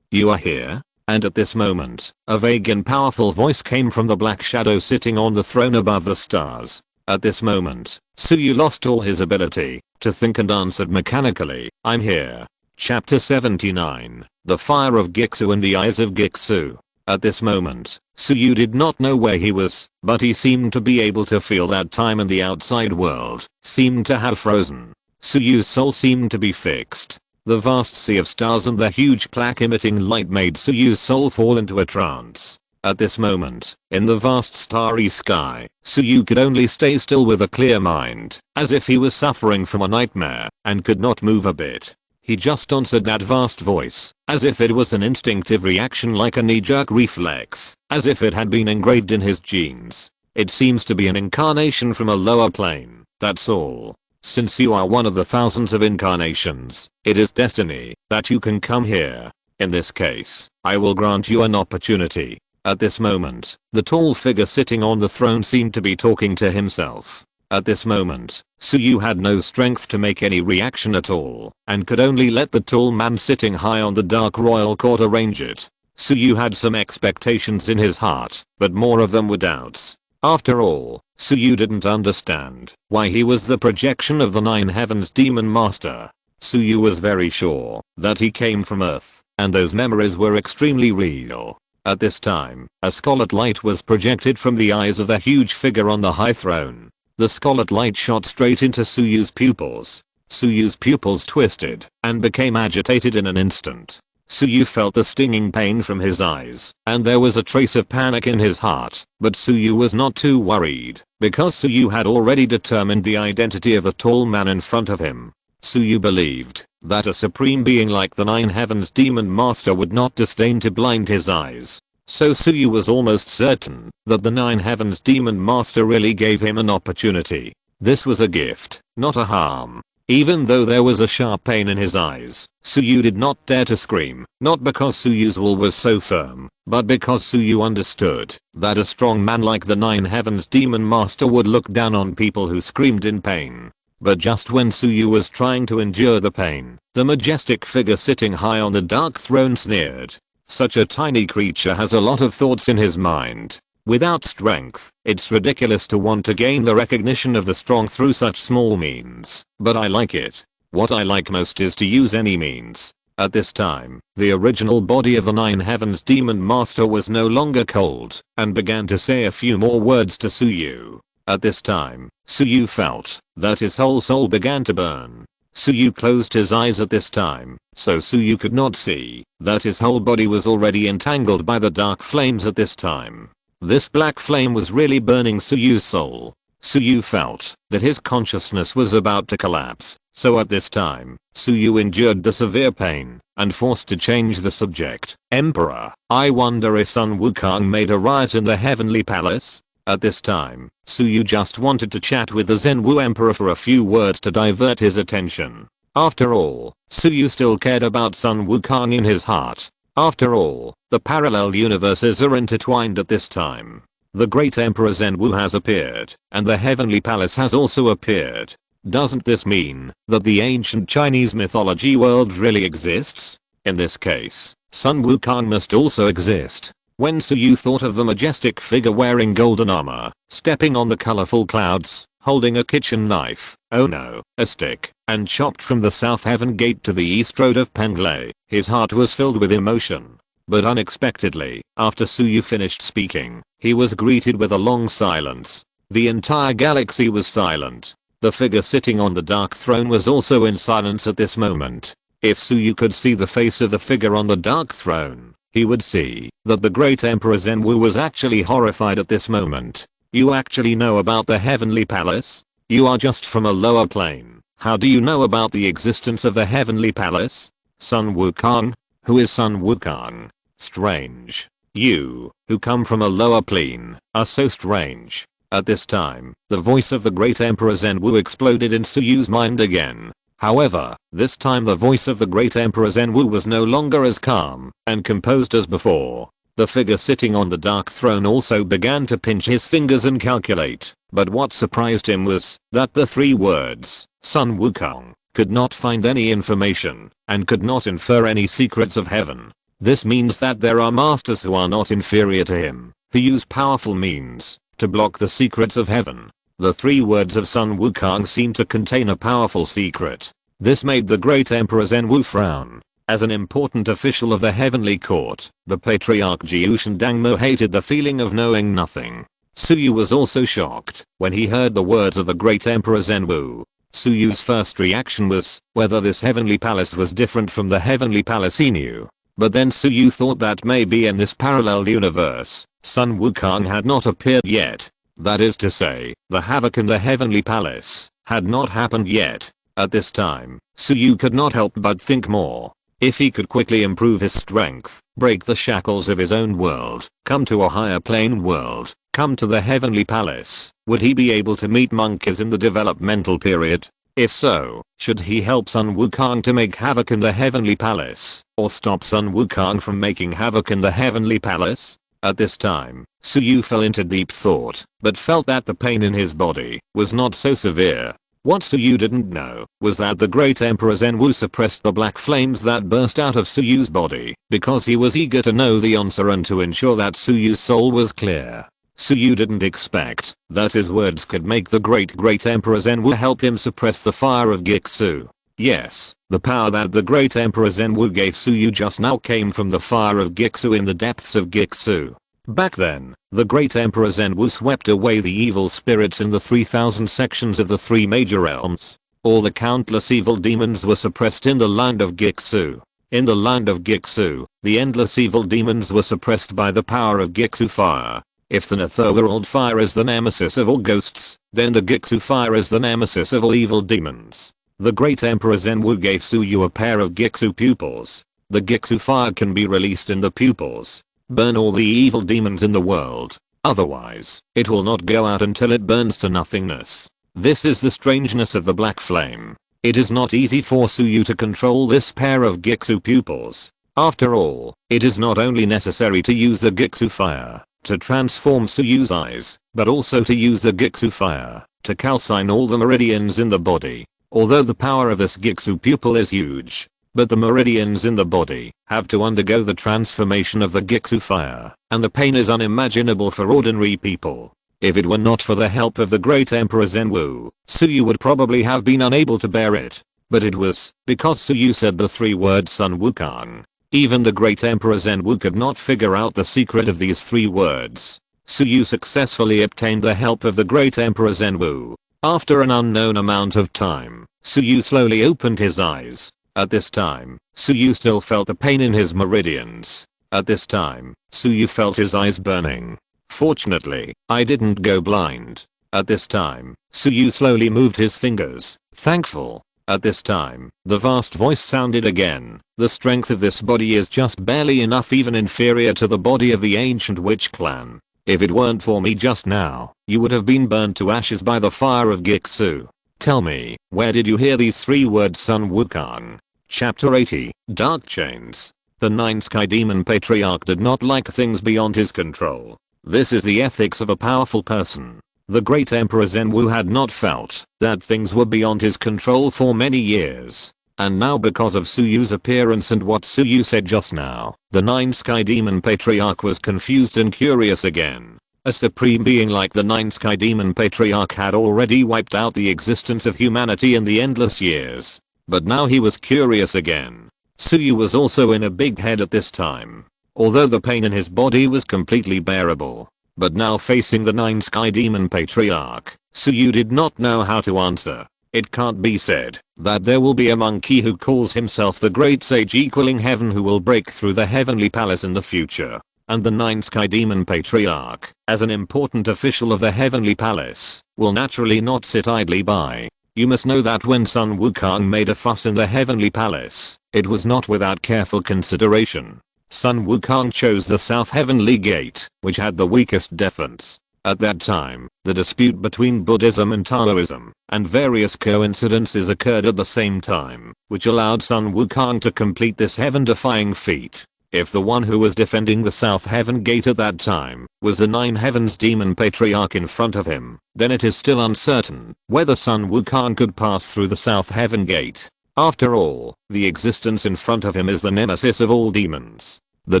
You are here? And at this moment, a vague and powerful voice came from the black shadow sitting on the throne above the stars. At this moment, Suyu lost all his ability to think and answered mechanically, "I'm here." Chapter 79. The Fire of Giksu and the Eyes of Giksu. At this moment, Suyu did not know where he was, but he seemed to be able to feel that time and the outside world seemed to have frozen. Suyu's soul seemed to be fixed. The vast sea of stars and the huge plaque emitting light made Suyu's soul fall into a trance. At this moment, in the vast starry sky, Suyu could only stay still with a clear mind, as if he was suffering from a nightmare, and could not move a bit. He just answered that vast voice, as if it was an instinctive reaction like a knee-jerk reflex, as if it had been engraved in his genes. It seems to be an incarnation from a lower plane, that's all. Since you are one of the thousands of incarnations, it is destiny that you can come here. In this case, I will grant you an opportunity. At this moment, the tall figure sitting on the throne seemed to be talking to himself. At this moment, Suyu had no strength to make any reaction at all, and could only let the tall man sitting high on the dark royal court arrange it. Suyu had some expectations in his heart, but more of them were doubts. After all, Suyu didn't understand why he was the projection of the Nine Heavens Demon Master. Suyu was very sure that he came from Earth, and those memories were extremely real. At this time, a scarlet light was projected from the eyes of the huge figure on the high throne. The scarlet light shot straight into Suyu's pupils. Suyu's pupils twisted and became agitated in an instant. Suyu felt the stinging pain from his eyes, and there was a trace of panic in his heart, but Suyu was not too worried, because Suyu had already determined the identity of the tall man in front of him. Suyu believed that a supreme being like the Nine Heavens Demon Master would not disdain to blind his eyes. So Suyu was almost certain that the Nine Heavens Demon Master really gave him an opportunity. This was a gift, not a harm. Even though there was a sharp pain in his eyes, Suyu did not dare to scream, not because Suyu's will was so firm, but because Suyu understood that a strong man like the Nine Heavens Demon Master would look down on people who screamed in pain. But just when Suyu was trying to endure the pain, the majestic figure sitting high on the dark throne sneered. Such a tiny creature has a lot of thoughts in his mind. Without strength, it's ridiculous to want to gain the recognition of the strong through such small means, but I like it. What I like most is to use any means. At this time, the original body of the Nine Heavens Demon Master was no longer cold, and began to say a few more words to Suyu. At this time, Suyu felt that his whole soul began to burn. Suyu closed his eyes at this time, so Suyu could not see that his whole body was already entangled by the dark flames at this time. This black flame was really burning Suyu's soul. Suyu felt that his consciousness was about to collapse, so at this time, Suyu endured the severe pain and forced to change the subject. Emperor, I wonder if Sun Wukong made a riot in the Heavenly Palace? At this time, Suyu just wanted to chat with the Zenwu Emperor for a few words to divert his attention. After all, Suyu still cared about Sun Wukong in his heart. After all, the parallel universes are intertwined at this time. The great Emperor Zenwu has appeared, and the Heavenly Palace has also appeared. Doesn't this mean that the ancient Chinese mythology world really exists? In this case, Sun Wukong must also exist. When Suyu thought of the majestic figure wearing golden armor, stepping on the colorful clouds, holding a kitchen knife, oh no, a stick, and chopped from the south heaven gate to the east road of Penglai, his heart was filled with emotion. But unexpectedly, after Suyu finished speaking, he was greeted with a long silence. The entire galaxy was silent. The figure sitting on the dark throne was also in silence at this moment. If Suyu could see the face of the figure on the dark throne, he would see that the great Emperor Zenwu was actually horrified at this moment. You actually know about the Heavenly Palace? You are just from a lower plane. How do you know about the existence of the Heavenly Palace? Sun Wukong? Who is Sun Wukong? Strange. You, who come from a lower plane, are so strange. At this time, the voice of the great Emperor Zenwu exploded in Suyu's mind again. However, this time the voice of the great Emperor Zenwu was no longer as calm and composed as before. The figure sitting on the dark throne also began to pinch his fingers and calculate, but what surprised him was that the three words, Sun Wukong, could not find any information and could not infer any secrets of heaven. This means that there are masters who are not inferior to him, who use powerful means to block the secrets of heaven. The 3 words of Sun Wukong seemed to contain a powerful secret. This made the great Emperor Zhenwu frown. As an important official of the Heavenly Court, the Patriarch Jiushan Dangmo hated the feeling of knowing nothing. Suyu was also shocked when he heard the words of the great Emperor Zhenwu. Suyu's first reaction was whether this heavenly palace was different from the heavenly palace he knew. But then Suyu thought that maybe in this parallel universe, Sun Wukong had not appeared yet. That is to say, the havoc in the heavenly palace had not happened yet. At this time, Suyu could not help but think more. If he could quickly improve his strength, break the shackles of his own world, come to a higher plane world, come to the heavenly palace, would he be able to meet monkeys in the developmental period? If so, should he help Sun Wukong to make havoc in the heavenly palace, or stop Sun Wukong from making havoc in the heavenly palace? At this time, Suyu fell into deep thought, but felt that the pain in his body was not so severe. What Suyu didn't know was that the great Emperor Zhenwu suppressed the black flames that burst out of Suyu's body because he was eager to know the answer and to ensure that Suyu's soul was clear. Suyu didn't expect that his words could make the great Emperor Zhenwu help him suppress the fire of Gixu. Yes, the power that the great Emperor Zhenwu gave Suyu just now came from the fire of Gixu in the depths of Gixu. Back then, the great Emperor Zhenwu swept away the evil spirits in the 3000 sections of the 3 major realms. All the countless evil demons were suppressed in the land of Gixu. In the land of Gixu, the endless evil demons were suppressed by the power of Gixu fire. If the netherworld fire is the nemesis of all ghosts, then the Gixu fire is the nemesis of all evil demons. The great Emperor Zhenwu gave Suyu a pair of Gixu pupils. The Gixu fire can be released in the pupils. Burn all the evil demons in the world. Otherwise, it will not go out until it burns to nothingness. This is the strangeness of the black flame. It is not easy for Suyu to control this pair of Gixu pupils. After all, it is not only necessary to use the Gixu fire to transform Suyu's eyes, but also to use the Gixu fire to calcine all the meridians in the body. Although the power of this Gixu pupil is huge, but the meridians in the body have to undergo the transformation of the Gixu fire, and the pain is unimaginable for ordinary people. If it were not for the help of the great Emperor Zhenwu, Suyu would probably have been unable to bear it. But it was because Suyu said the 3 words Sun Wukong. Even the great Emperor Zhenwu could not figure out the secret of these 3 words. Suyu successfully obtained the help of the great Emperor Zhenwu. After an unknown amount of time, Suyu slowly opened his eyes. At this time, Suyu still felt the pain in his meridians. At this time, Suyu felt his eyes burning. Fortunately, I didn't go blind. At this time, Suyu slowly moved his fingers, thankful. At this time, the vast voice sounded again. The strength of this body is just barely enough, even inferior to the body of the ancient witch clan. If it weren't for me just now, you would have been burned to ashes by the fire of Gixu. Tell me, where did you hear these 3 words Sun Wukong? Chapter 80, Dark Chains. The 9 Sky Demon Patriarch did not like things beyond his control. This is the ethics of a powerful person. The great Emperor Zhenwu had not felt that things were beyond his control for many years. And now, because of Suyu's appearance and what Suyu said just now, the 9 Sky Demon Patriarch was confused and curious again. A supreme being like the 9 Sky Demon Patriarch had already wiped out the existence of humanity in the endless years. But now he was curious again. Suyu was also in a big head at this time. Although the pain in his body was completely bearable. But now, facing the 9 Sky Demon Patriarch, Suyu did not know how to answer. It can't be said that there will be a monkey who calls himself the Great Sage equaling heaven who will break through the heavenly palace in the future. And the 9 Sky Demon Patriarch, as an important official of the heavenly palace, will naturally not sit idly by. You must know that when Sun Wukong made a fuss in the heavenly palace, it was not without careful consideration. Sun Wukong chose the South Heavenly Gate, which had the weakest defense. At that time, the dispute between Buddhism and Taoism, and various coincidences occurred at the same time, which allowed Sun Wukong to complete this heaven-defying feat. If the one who was defending the South Heaven Gate at that time was the 9 Heavens Demon Patriarch in front of him, then it is still uncertain whether Sun Wukong could pass through the South Heaven Gate. After all, the existence in front of him is the nemesis of all demons. The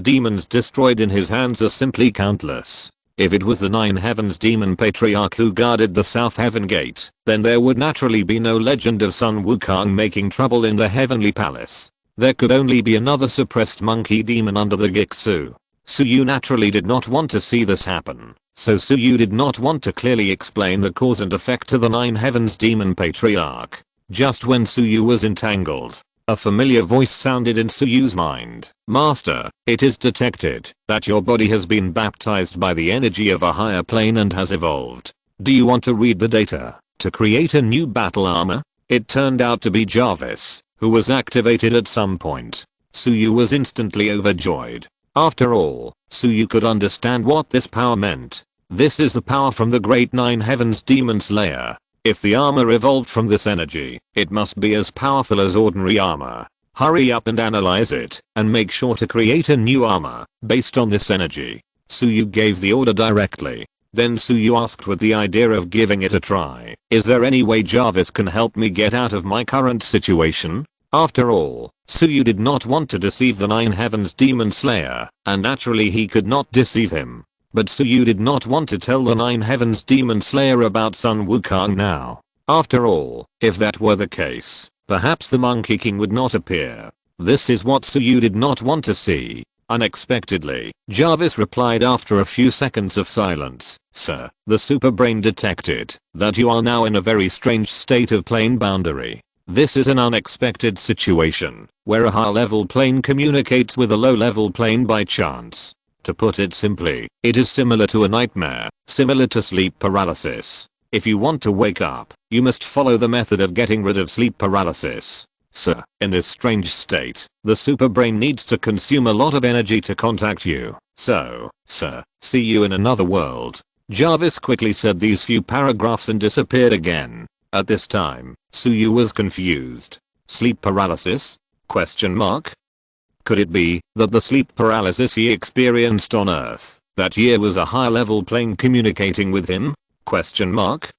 demons destroyed in his hands are simply countless. If it was the 9 Heavens Demon Patriarch who guarded the South Heaven Gate, then there would naturally be no legend of Sun Wukong making trouble in the Heavenly Palace. There could only be another suppressed monkey demon under the Giksu. Suyu naturally did not want to see this happen, so Suyu did not want to clearly explain the cause and effect to the 9 Heavens Demon Patriarch. Just when Suyu was entangled, a familiar voice sounded in Suyu's mind. Master, it is detected that your body has been baptized by the energy of a higher plane and has evolved. Do you want to read the data to create a new battle armor? It turned out to be Jarvis, who was activated at some point. Suyu was instantly overjoyed. After all, Suyu could understand what this power meant. This is the power from the great 9 Heavens Demon Slayer. If the armor evolved from this energy, it must be as powerful as ordinary armor. Hurry up and analyze it, and make sure to create a new armor based on this energy. Suyu gave the order directly. Then Suyu asked with the idea of giving it a try. Is there any way Jarvis can help me get out of my current situation? After all, Suyu did not want to deceive the 9 Heavens Demon Slayer, and naturally he could not deceive him. But Suyu did not want to tell the 9 Heavens Demon Slayer about Sun Wukong now. After all, if that were the case, perhaps the Monkey King would not appear. This is what Suyu did not want to see. Unexpectedly, Jarvis replied after a few seconds of silence, Sir, the super brain detected that you are now in a very strange state of plane boundary. This is an unexpected situation, where a high-level plane communicates with a low-level plane by chance. To put it simply, it is similar to a nightmare, similar to sleep paralysis. If you want to wake up, you must follow the method of getting rid of sleep paralysis. Sir, in this strange state, the super brain needs to consume a lot of energy to contact you. So, sir, see you in another world. Jarvis quickly said these few paragraphs and disappeared again. At this time, Suyu was confused. Sleep paralysis? Question mark? Could it be that the sleep paralysis he experienced on Earth that year was a high-level plane communicating with him? Question mark?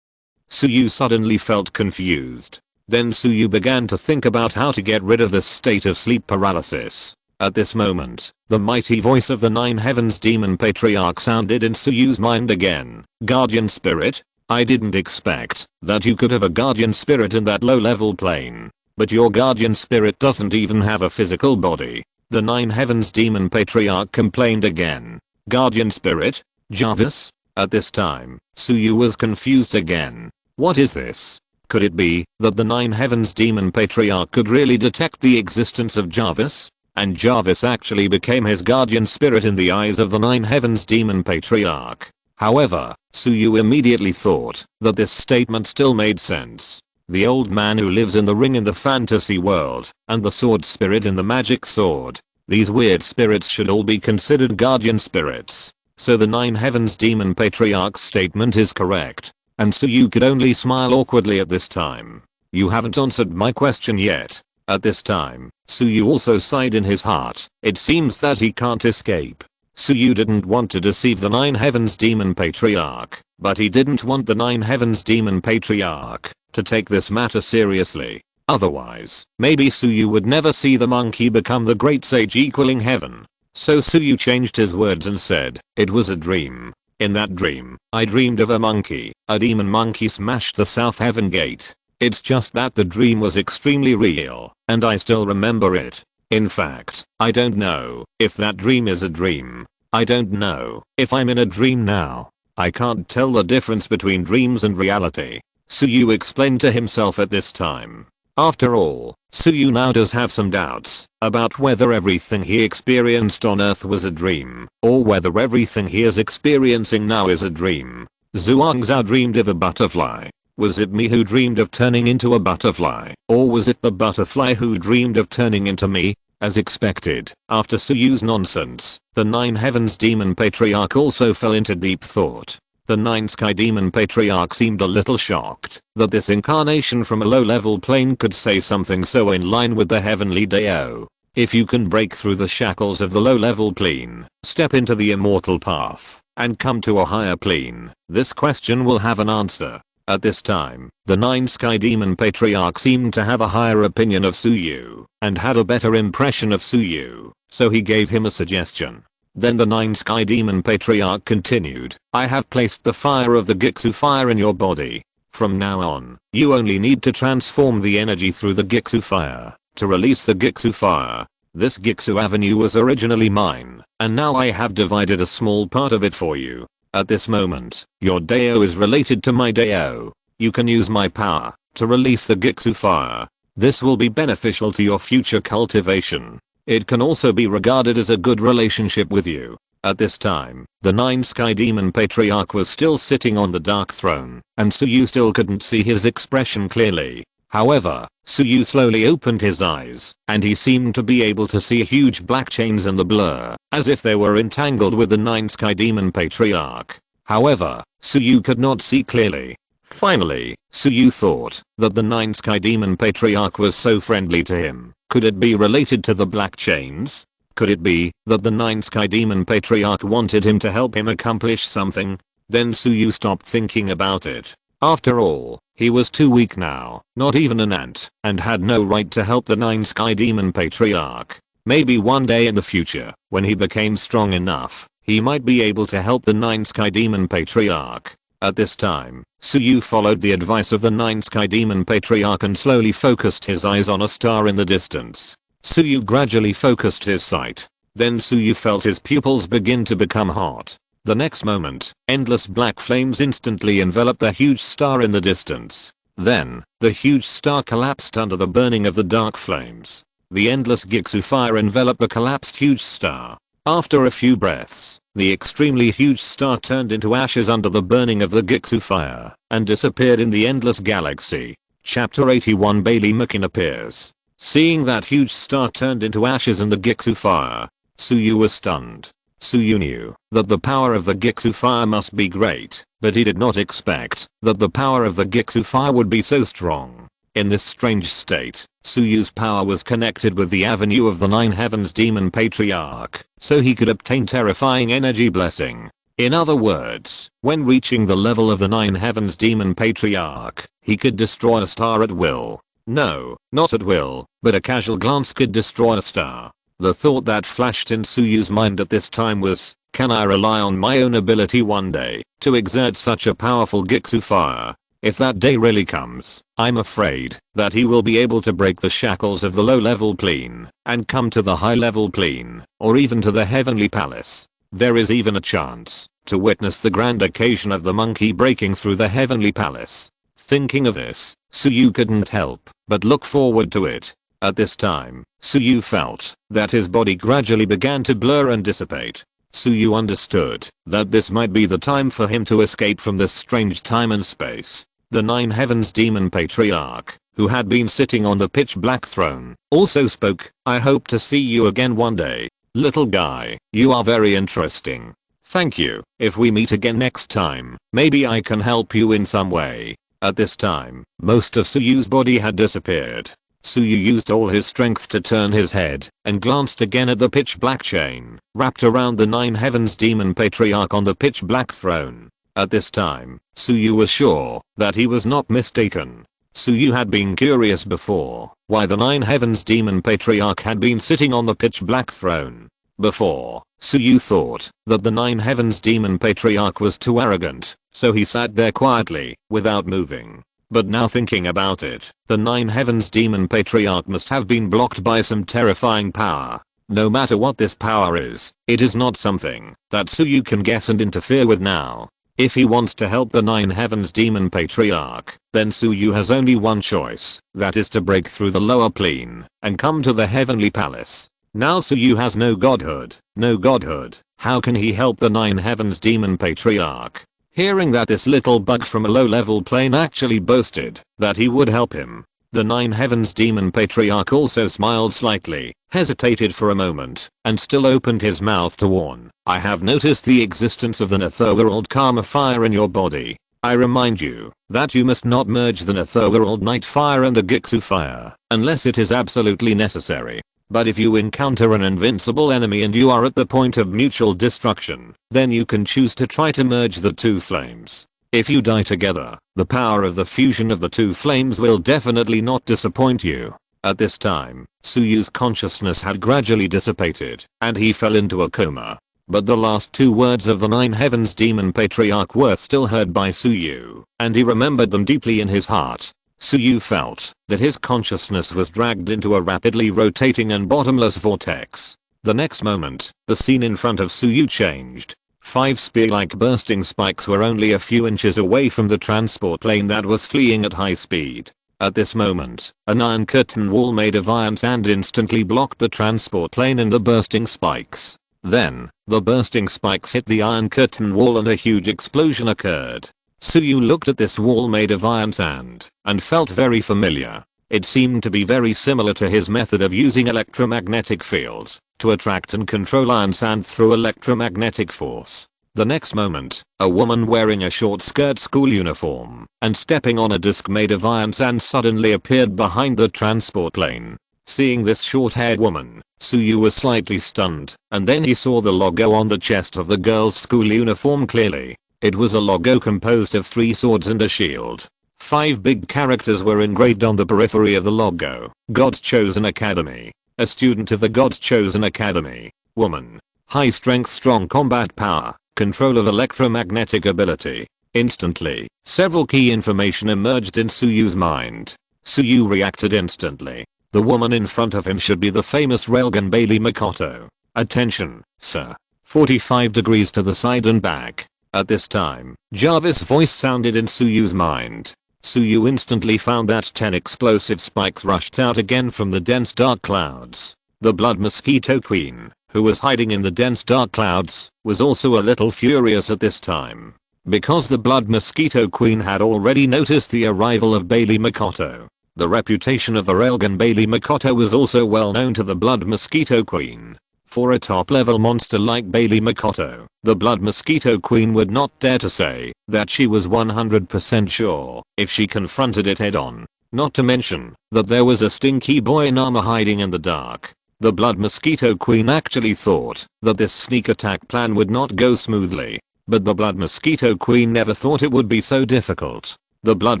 Suyu suddenly felt confused. Then Suyu began to think about how to get rid of this state of sleep paralysis. At this moment, the mighty voice of the 9 Heavens Demon Patriarch sounded in Suyu's mind again. Guardian Spirit? I didn't expect that you could have a guardian spirit in that low-level plane. But your guardian spirit doesn't even have a physical body. The 9 Heavens Demon Patriarch complained again. Guardian spirit? Jarvis? At this time, Suyu was confused again. What is this? Could it be that the 9 Heavens Demon Patriarch could really detect the existence of Jarvis? And Jarvis actually became his guardian spirit in the eyes of the 9 Heavens Demon Patriarch. However, Suyu immediately thought that this statement still made sense. The old man who lives in the ring in the fantasy world, and the sword spirit in the magic sword. These weird spirits should all be considered guardian spirits. So the 9 Heavens Demon Patriarch's statement is correct. And Suyu could only smile awkwardly at this time. You haven't answered my question yet. At this time, Suyu also sighed in his heart. It seems that he can't escape. Suyu didn't want to deceive the 9 Heavens Demon Patriarch, but he didn't want the 9 Heavens Demon Patriarch to take this matter seriously. Otherwise, maybe Suyu would never see the monkey become the great sage equaling heaven. So Suyu changed his words and said, it was a dream. In that dream, I dreamed of a monkey. A demon monkey smashed the South Heaven Gate. It's just that the dream was extremely real, and I still remember it. In fact, I don't know if that dream is a dream. I don't know if I'm in a dream now. I can't tell the difference between dreams and reality. Suyu explained to himself at this time. After all, Suyu now does have some doubts about whether everything he experienced on Earth was a dream, or whether everything he is experiencing now is a dream. Zhuangzhou dreamed of a butterfly. Was it me who dreamed of turning into a butterfly, or was it the butterfly who dreamed of turning into me? As expected, after Suyu's nonsense, the 9 Heavens Demon Patriarch also fell into deep thought. The 9 Sky Demon Patriarch seemed a little shocked that this incarnation from a low-level plane could say something so in line with the heavenly Dao. If you can break through the shackles of the low-level plane, step into the immortal path, and come to a higher plane, this question will have an answer. At this time, the 9 Sky Demon Patriarch seemed to have a higher opinion of Suyu, and had a better impression of Suyu, so he gave him a suggestion. Then the 9 Sky Demon Patriarch continued, I have placed the fire of the Gixu fire in your body. From now on, you only need to transform the energy through the Gixu fire to release the Gixu fire. This Gixu avenue was originally mine, and now I have divided a small part of it for you. At this moment, your Deo is related to my Deo. You can use my power to release the Gixu fire. This will be beneficial to your future cultivation. It can also be regarded as a good relationship with you. At this time, the 9 Sky Demon Patriarch was still sitting on the dark throne, and Suyu still couldn't see his expression clearly. However, Suyu slowly opened his eyes, and he seemed to be able to see huge black chains in the blur, as if they were entangled with the 9 Sky Demon Patriarch. However, Suyu could not see clearly. Finally, Suyu thought that the 9 Sky Demon Patriarch was so friendly to him. Could it be related to the black chains? Could it be that the 9 Sky Demon Patriarch wanted him to help him accomplish something? Then Suyu stopped thinking about it. After all, he was too weak now, not even an ant, and had no right to help the 9 Sky Demon Patriarch. Maybe one day in the future, when he became strong enough, he might be able to help the 9 Sky Demon Patriarch. At this time, Suyu followed the advice of the 9 Sky Demon Patriarch and slowly focused his eyes on a star in the distance. Suyu gradually focused his sight. Then Suyu felt his pupils begin to become hot. The next moment, endless black flames instantly enveloped the huge star in the distance. Then, the huge star collapsed under the burning of the dark flames. The endless Gixu fire enveloped the collapsed huge star. After a few breaths, the extremely huge star turned into ashes under the burning of the Gixu fire, and disappeared in the endless galaxy. Chapter 81 Bailey Makin appears. Seeing that huge star turned into ashes in the Gixu fire, Suyu was stunned. Suyu knew that the power of the Gixu fire must be great, but he did not expect that the power of the Gixu fire would be so strong. In this strange state, Suyu's power was connected with the avenue of the 9 Heavens Demon Patriarch, so he could obtain terrifying energy blessing. In other words, when reaching the level of the 9 Heavens Demon Patriarch, he could destroy a star at will. No, not at will, but a casual glance could destroy a star. The thought that flashed in Suyu's mind at this time was, can I rely on my own ability one day to exert such a powerful Gixu fire? If that day really comes, I'm afraid that he will be able to break the shackles of the low-level plane and come to the high-level plane, or even to the heavenly palace. There is even a chance to witness the grand occasion of the monkey breaking through the heavenly palace. Thinking of this, Suyu couldn't help but look forward to it. At this time, Suyu felt that his body gradually began to blur and dissipate. Suyu understood that this might be the time for him to escape from this strange time and space. The 9 Heavens Demon Patriarch, who had been sitting on the pitch black throne, also spoke, I hope to see you again one day. Little guy, you are very interesting. Thank you. If we meet again next time, maybe I can help you in some way. At this time, most of Suyu's body had disappeared. Suyu used all his strength to turn his head and glanced again at the pitch black chain wrapped around the 9 Heavens Demon Patriarch on the pitch black throne. At this time, Suyu was sure that he was not mistaken. Suyu had been curious before why the 9 Heavens Demon Patriarch had been sitting on the pitch black throne. Before, Suyu thought that the 9 Heavens Demon Patriarch was too arrogant, so he sat there quietly, without moving. But now thinking about it, the 9 Heavens Demon Patriarch must have been blocked by some terrifying power. No matter what this power is, it is not something that Suyu can guess and interfere with now. If he wants to help the 9 Heavens Demon Patriarch, then Suyu has only one choice, that is to break through the lower plane and come to the Heavenly Palace. Now Suyu has no godhood. No godhood. How can he help the 9 Heavens Demon Patriarch? Hearing that this little bug from a low-level plane actually boasted that he would help him, the 9 Heavens Demon Patriarch also smiled slightly, hesitated for a moment, and still opened his mouth to warn. I have noticed the existence of the Netherworld Karma fire in your body. I remind you that you must not merge the Netherworld Night fire and the Gixu fire, unless it is absolutely necessary. But if you encounter an invincible enemy and you are at the point of mutual destruction, then you can choose to try to merge the two flames. If you die together, the power of the fusion of the two flames will definitely not disappoint you. At this time, Suyu's consciousness had gradually dissipated, and he fell into a coma. but the last two words of the Nine Heavens Demon Patriarch were still heard by Suyu, and he remembered them deeply in his heart. Suyu felt that his consciousness was dragged into a rapidly rotating and bottomless vortex. The next moment, the scene in front of Suyu changed. 5 spear-like bursting spikes were only a few inches away from the transport plane that was fleeing at high speed. At this moment, an iron curtain wall made of iron sand instantly blocked the transport plane and the bursting spikes. Then, the bursting spikes hit the iron curtain wall and a huge explosion occurred. Suyu looked at this wall made of iron sand and felt very familiar. It seemed to be very similar to his method of using electromagnetic fields to attract and control iron sand through electromagnetic force. The next moment, a woman wearing a short skirt school uniform and stepping on a disc made of iron sand suddenly appeared behind the transport plane. Seeing this short-haired woman, Suyu was slightly stunned, and then he saw the logo on the chest of the girl's school uniform clearly. It was a logo composed of 3 swords and a shield. 5 big characters were engraved on the periphery of the logo. God's Chosen Academy. A student of the God's Chosen Academy. Woman. High strength, strong combat power, control of electromagnetic ability. Instantly, several key information emerged in Suyu's mind. Suyu reacted instantly. The woman in front of him should be the famous railgun Bailey Makoto. Attention, sir. 45 degrees to the side and back. At this time, Jarvis' voice sounded in Suyu's mind. Suyu instantly found that 10 explosive spikes rushed out again from the dense dark clouds. The Blood Mosquito Queen, who was hiding in the dense dark clouds, was also a little furious at this time. Because the Blood Mosquito Queen had already noticed the arrival of Bailey Makoto. The reputation of the railgun Bailey Makoto was also well known to the Blood Mosquito Queen. For a top-level monster like Bailey Makoto, the Blood Mosquito Queen would not dare to say that she was 100% sure if she confronted it head-on. Not to mention that there was a stinky boy in armor hiding in the dark. The Blood Mosquito Queen actually thought that this sneak attack plan would not go smoothly, but the Blood Mosquito Queen never thought it would be so difficult. The Blood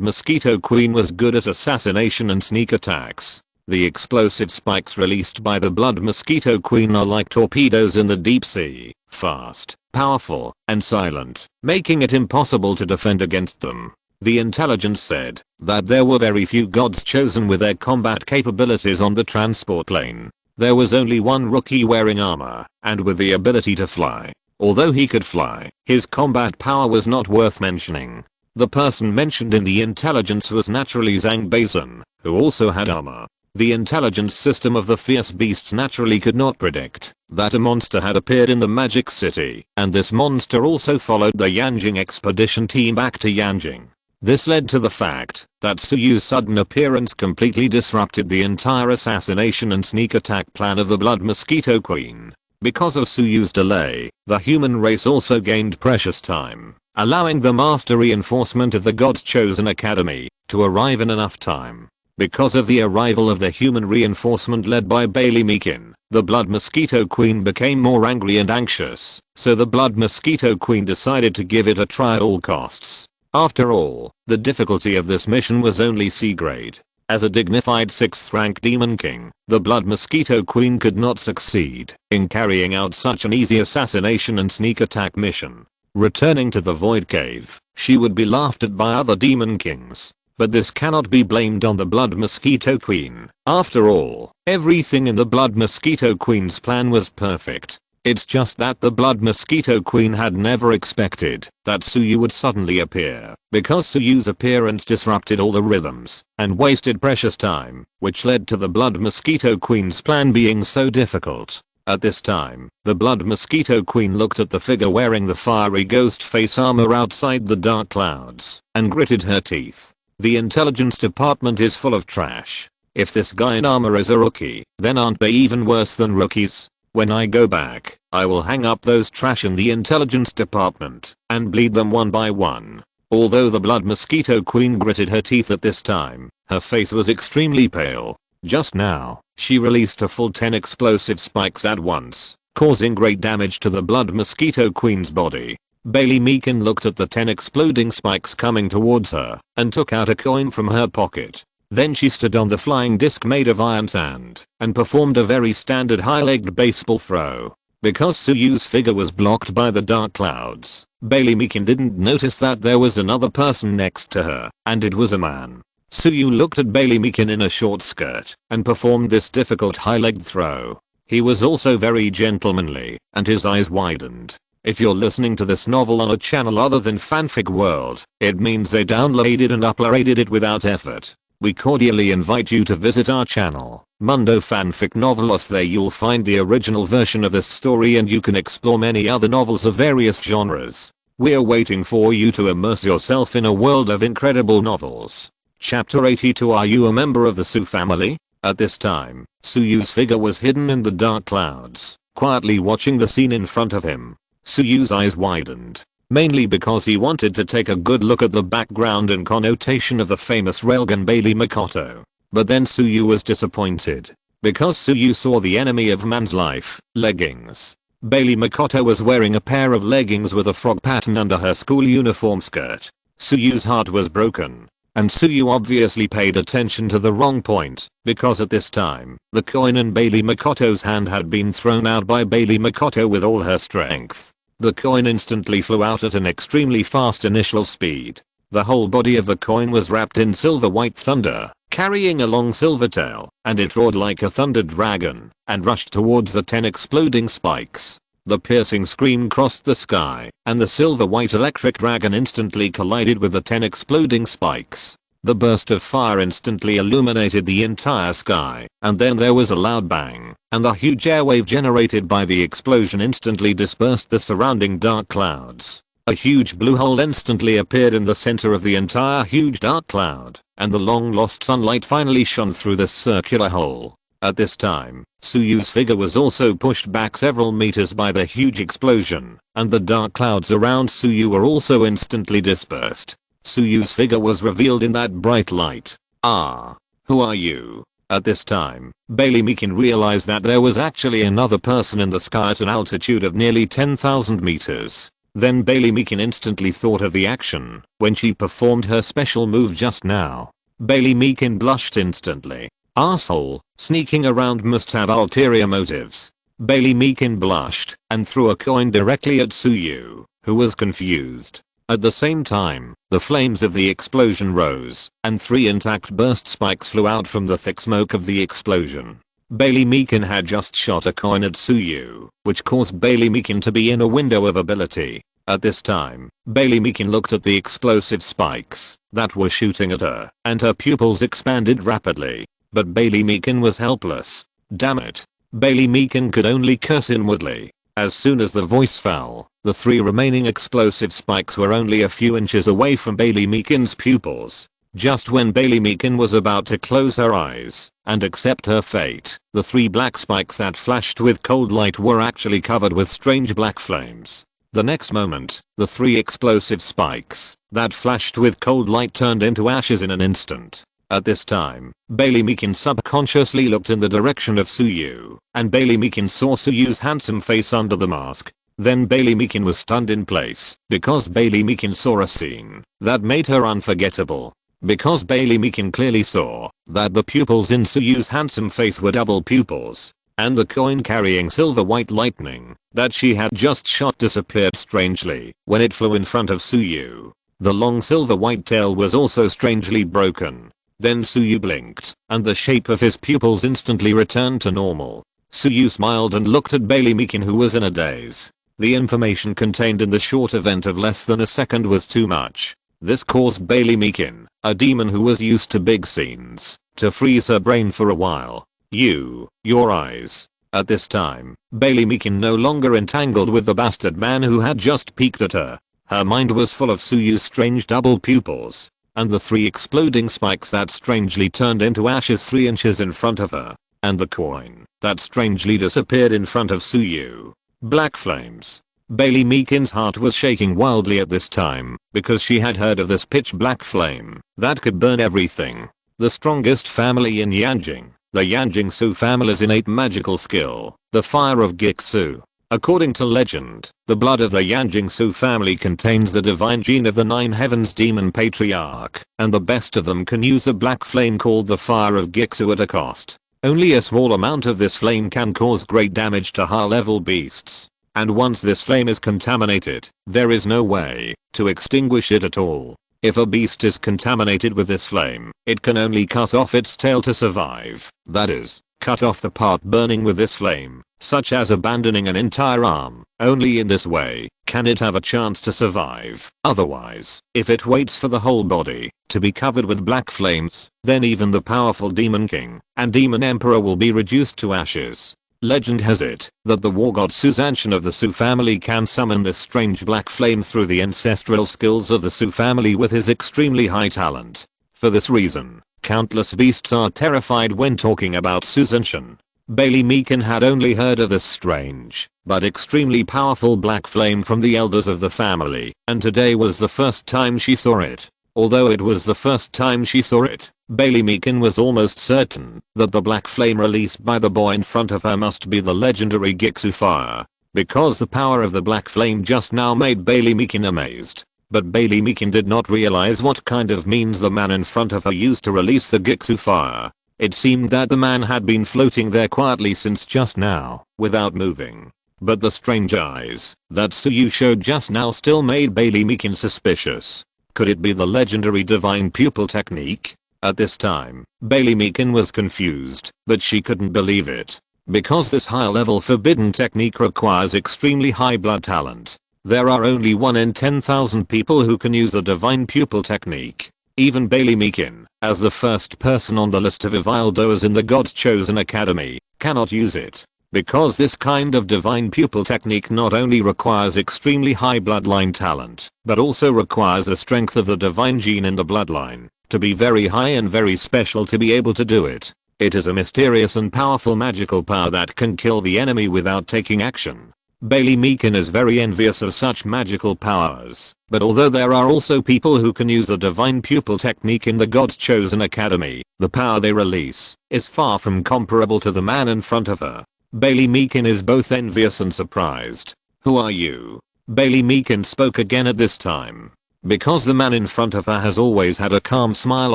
Mosquito Queen was good at assassination and sneak attacks. The explosive spikes released by the Blood Mosquito Queen are like torpedoes in the deep sea, fast, powerful, and silent, making it impossible to defend against them. The intelligence said that there were very few gods chosen with their combat capabilities on the transport plane. There was only one rookie wearing armor and with the ability to fly. Although he could fly, his combat power was not worth mentioning. The person mentioned in the intelligence was naturally Zhang Basin, who also had armor. The intelligence system of the fierce beasts naturally could not predict that a monster had appeared in the Magic City, and this monster also followed the Yanjing expedition team back to Yanjing. This led to the fact that Suyu's sudden appearance completely disrupted the entire assassination and sneak attack plan of the Blood Mosquito Queen. Because of Suyu's delay, the human race also gained precious time, allowing the master reinforcement of the God's Chosen Academy to arrive in enough time. Because of the arrival of the human reinforcement led by Bailey Meakin, the Blood Mosquito Queen became more angry and anxious, so the Blood Mosquito Queen decided to give it a try at all costs. After all, the difficulty of this mission was only C grade. As a dignified 6th rank Demon King, the Blood Mosquito Queen could not succeed in carrying out such an easy assassination and sneak attack mission. Returning to the Void Cave, she would be laughed at by other Demon Kings. But this cannot be blamed on the Blood Mosquito Queen. After all, everything in the Blood Mosquito Queen's plan was perfect. It's just that the Blood Mosquito Queen had never expected that Suyu would suddenly appear, because Suyu's appearance disrupted all the rhythms and wasted precious time, which led to the Blood Mosquito Queen's plan being so difficult. At this time, the Blood Mosquito Queen looked at the figure wearing the fiery ghost face armor outside the dark clouds and gritted her teeth. The intelligence department is full of trash. If this guy in armor is a rookie, then aren't they even worse than rookies? When I go back, I will hang up those trash in the intelligence department and bleed them one by one. Although the Blood Mosquito Queen gritted her teeth at this time, her face was extremely pale. Just now, she released a full 10 explosive spikes at once, causing great damage to the Blood Mosquito Queen's body. Bailey Meakin looked at the 10 exploding spikes coming towards her and took out a coin from her pocket. Then she stood on the flying disc made of iron sand and performed a very standard high-legged baseball throw. Because Suyu's figure was blocked by the dark clouds, Bailey Meekin didn't notice that there was another person next to her, and it was a man. Suyu looked at Bailey Meekin in a short skirt and performed this difficult high-legged throw. He was also very gentlemanly, and his eyes widened. If you're listening to this novel on a channel other than Fanfic World, it means they downloaded and uploaded it without effort. We cordially invite you to visit our channel, Mundo Fanfic Novelos. There you'll find the original version of this story and you can explore many other novels of various genres. We're waiting for you to immerse yourself in a world of incredible novels. Chapter 82. Are you a member of the Su family? At this time, Suyu's figure was hidden in the dark clouds, quietly watching the scene in front of him. Suyu's eyes widened, mainly because he wanted to take a good look at the background and connotation of the famous railgun Bailey Makoto. But then Suyu was disappointed, because Suyu saw the enemy of man's life, leggings. Bailey Makoto was wearing a pair of leggings with a frog pattern under her school uniform skirt. Suyu's heart was broken. And Suyu obviously paid attention to the wrong point, because at this time, the coin in Bailey Makoto's hand had been thrown out by Bailey Makoto with all her strength. The coin instantly flew out at an extremely fast initial speed. The whole body of the coin was wrapped in silver white thunder, carrying a long silver tail, and it roared like a thunder dragon, and rushed towards the 10 exploding spikes. The piercing scream crossed the sky, and the silver white electric dragon instantly collided with the 10 exploding spikes. The burst of fire instantly illuminated the entire sky, and then there was a loud bang, and the huge airwave generated by the explosion instantly dispersed the surrounding dark clouds. A huge blue hole instantly appeared in the center of the entire huge dark cloud, and the long-lost sunlight finally shone through this circular hole. At this time, Suyu's figure was also pushed back several meters by the huge explosion, and the dark clouds around Suyu were also instantly dispersed. Suyu's figure was revealed in that bright light. Ah, who are you? At this time, Bailey Meekin realized that there was actually another person in the sky at an altitude of nearly 10,000 meters. Then Bailey Meekin instantly thought of the action when she performed her special move just now. Bailey Meekin blushed instantly. Asshole, sneaking around must have ulterior motives. Bailey Meekin blushed and threw a coin directly at Suyu, who was confused. At the same time, the flames of the explosion rose, and 3 intact burst spikes flew out from the thick smoke of the explosion. Bailey Meekin had just shot a coin at Suyu, which caused Bailey Meekin to be in a window of ability. At this time, Bailey Meekin looked at the explosive spikes that were shooting at her, and her pupils expanded rapidly. But Bailey Meekin was helpless. Damn it. Bailey Meekin could only curse inwardly. As soon as the voice fell, the 3 remaining explosive spikes were only a few inches away from Bailey Meekin's pupils. Just when Bailey Meekin was about to close her eyes and accept her fate, the 3 black spikes that flashed with cold light were actually covered with strange black flames. The next moment, the 3 explosive spikes that flashed with cold light turned into ashes in an instant. At this time, Bailey Meekin subconsciously looked in the direction of Suyu, and Bailey Meekin saw Suyu's handsome face under the mask. Then Bailey Meekin was stunned in place because Bailey Meekin saw a scene that made her unforgettable. Because Bailey Meekin clearly saw that the pupils in Suyu's handsome face were double pupils, and the coin carrying silver white lightning that she had just shot disappeared strangely when it flew in front of Suyu. The long silver white tail was also strangely broken. Then Suyu blinked, and the shape of his pupils instantly returned to normal. Suyu smiled and looked at Bailey Meekin, who was in a daze. The information contained in the short event of less than a second was too much. This caused Bailey Meekin, a demon who was used to big scenes, to freeze her brain for a while. Your eyes. At this time, Bailey Meekin no longer entangled with the bastard man who had just peeked at her. Her mind was full of Suyu's strange double pupils, and the 3 exploding spikes that strangely turned into ashes 3 inches in front of her, and the coin that strangely disappeared in front of Suyu. Black flames. Bailey Meekin's heart was shaking wildly at this time, because she had heard of this pitch black flame that could burn everything. The strongest family in Yanjing, the Yanjing Su family's innate magical skill, the fire of Giksu. According to legend, the blood of the Yanjing Su family contains the divine gene of the 9 heavens demon patriarch, and the best of them can use a black flame called the fire of Giksu at a cost. Only a small amount of this flame can cause great damage to high level beasts. And once this flame is contaminated, there is no way to extinguish it at all. If a beast is contaminated with this flame, it can only cut off its tail to survive. That is, cut off the part burning with this flame, such as abandoning an entire arm. Only in this way can it have a chance to survive. Otherwise, if it waits for the whole body to be covered with black flames, then even the powerful Demon King and Demon Emperor will be reduced to ashes. Legend has it that the war god Suzanshan of the Su family can summon this strange black flame through the ancestral skills of the Su family with his extremely high talent. For this reason, countless beasts are terrified when talking about Suzanshan. Bailey Meakin had only heard of this strange but extremely powerful black flame from the elders of the family, and today was the first time she saw it. Although it was the first time she saw it, Bailey Meakin was almost certain that the black flame released by the boy in front of her must be the legendary Gixu fire, because the power of the black flame just now made Bailey Meakin amazed. But Bailey Meakin did not realize what kind of means the man in front of her used to release the Gixu fire. It seemed that the man had been floating there quietly since just now, without moving. But the strange eyes that Suyu showed just now still made Bailey Meakin suspicious. Could it be the legendary divine pupil technique? At this time, Bailey Meakin was confused, but she couldn't believe it. Because this high-level forbidden technique requires extremely high blood talent. There are only 1 in 10,000 people who can use the divine pupil technique. Even Bailey Meakin, as the first person on the list of Evildoers in the God's Chosen Academy, cannot use it. Because this kind of divine pupil technique not only requires extremely high bloodline talent, but also requires the strength of the divine gene in the bloodline to be very high and very special to be able to do it. It is a mysterious and powerful magical power that can kill the enemy without taking action. Bailey Meakin is very envious of such magical powers, but although there are also people who can use the divine pupil technique in the God's Chosen Academy, the power they release is far from comparable to the man in front of her. Bailey Meakin is both envious and surprised. "Who are you?" Bailey Meakin spoke again at this time. Because the man in front of her has always had a calm smile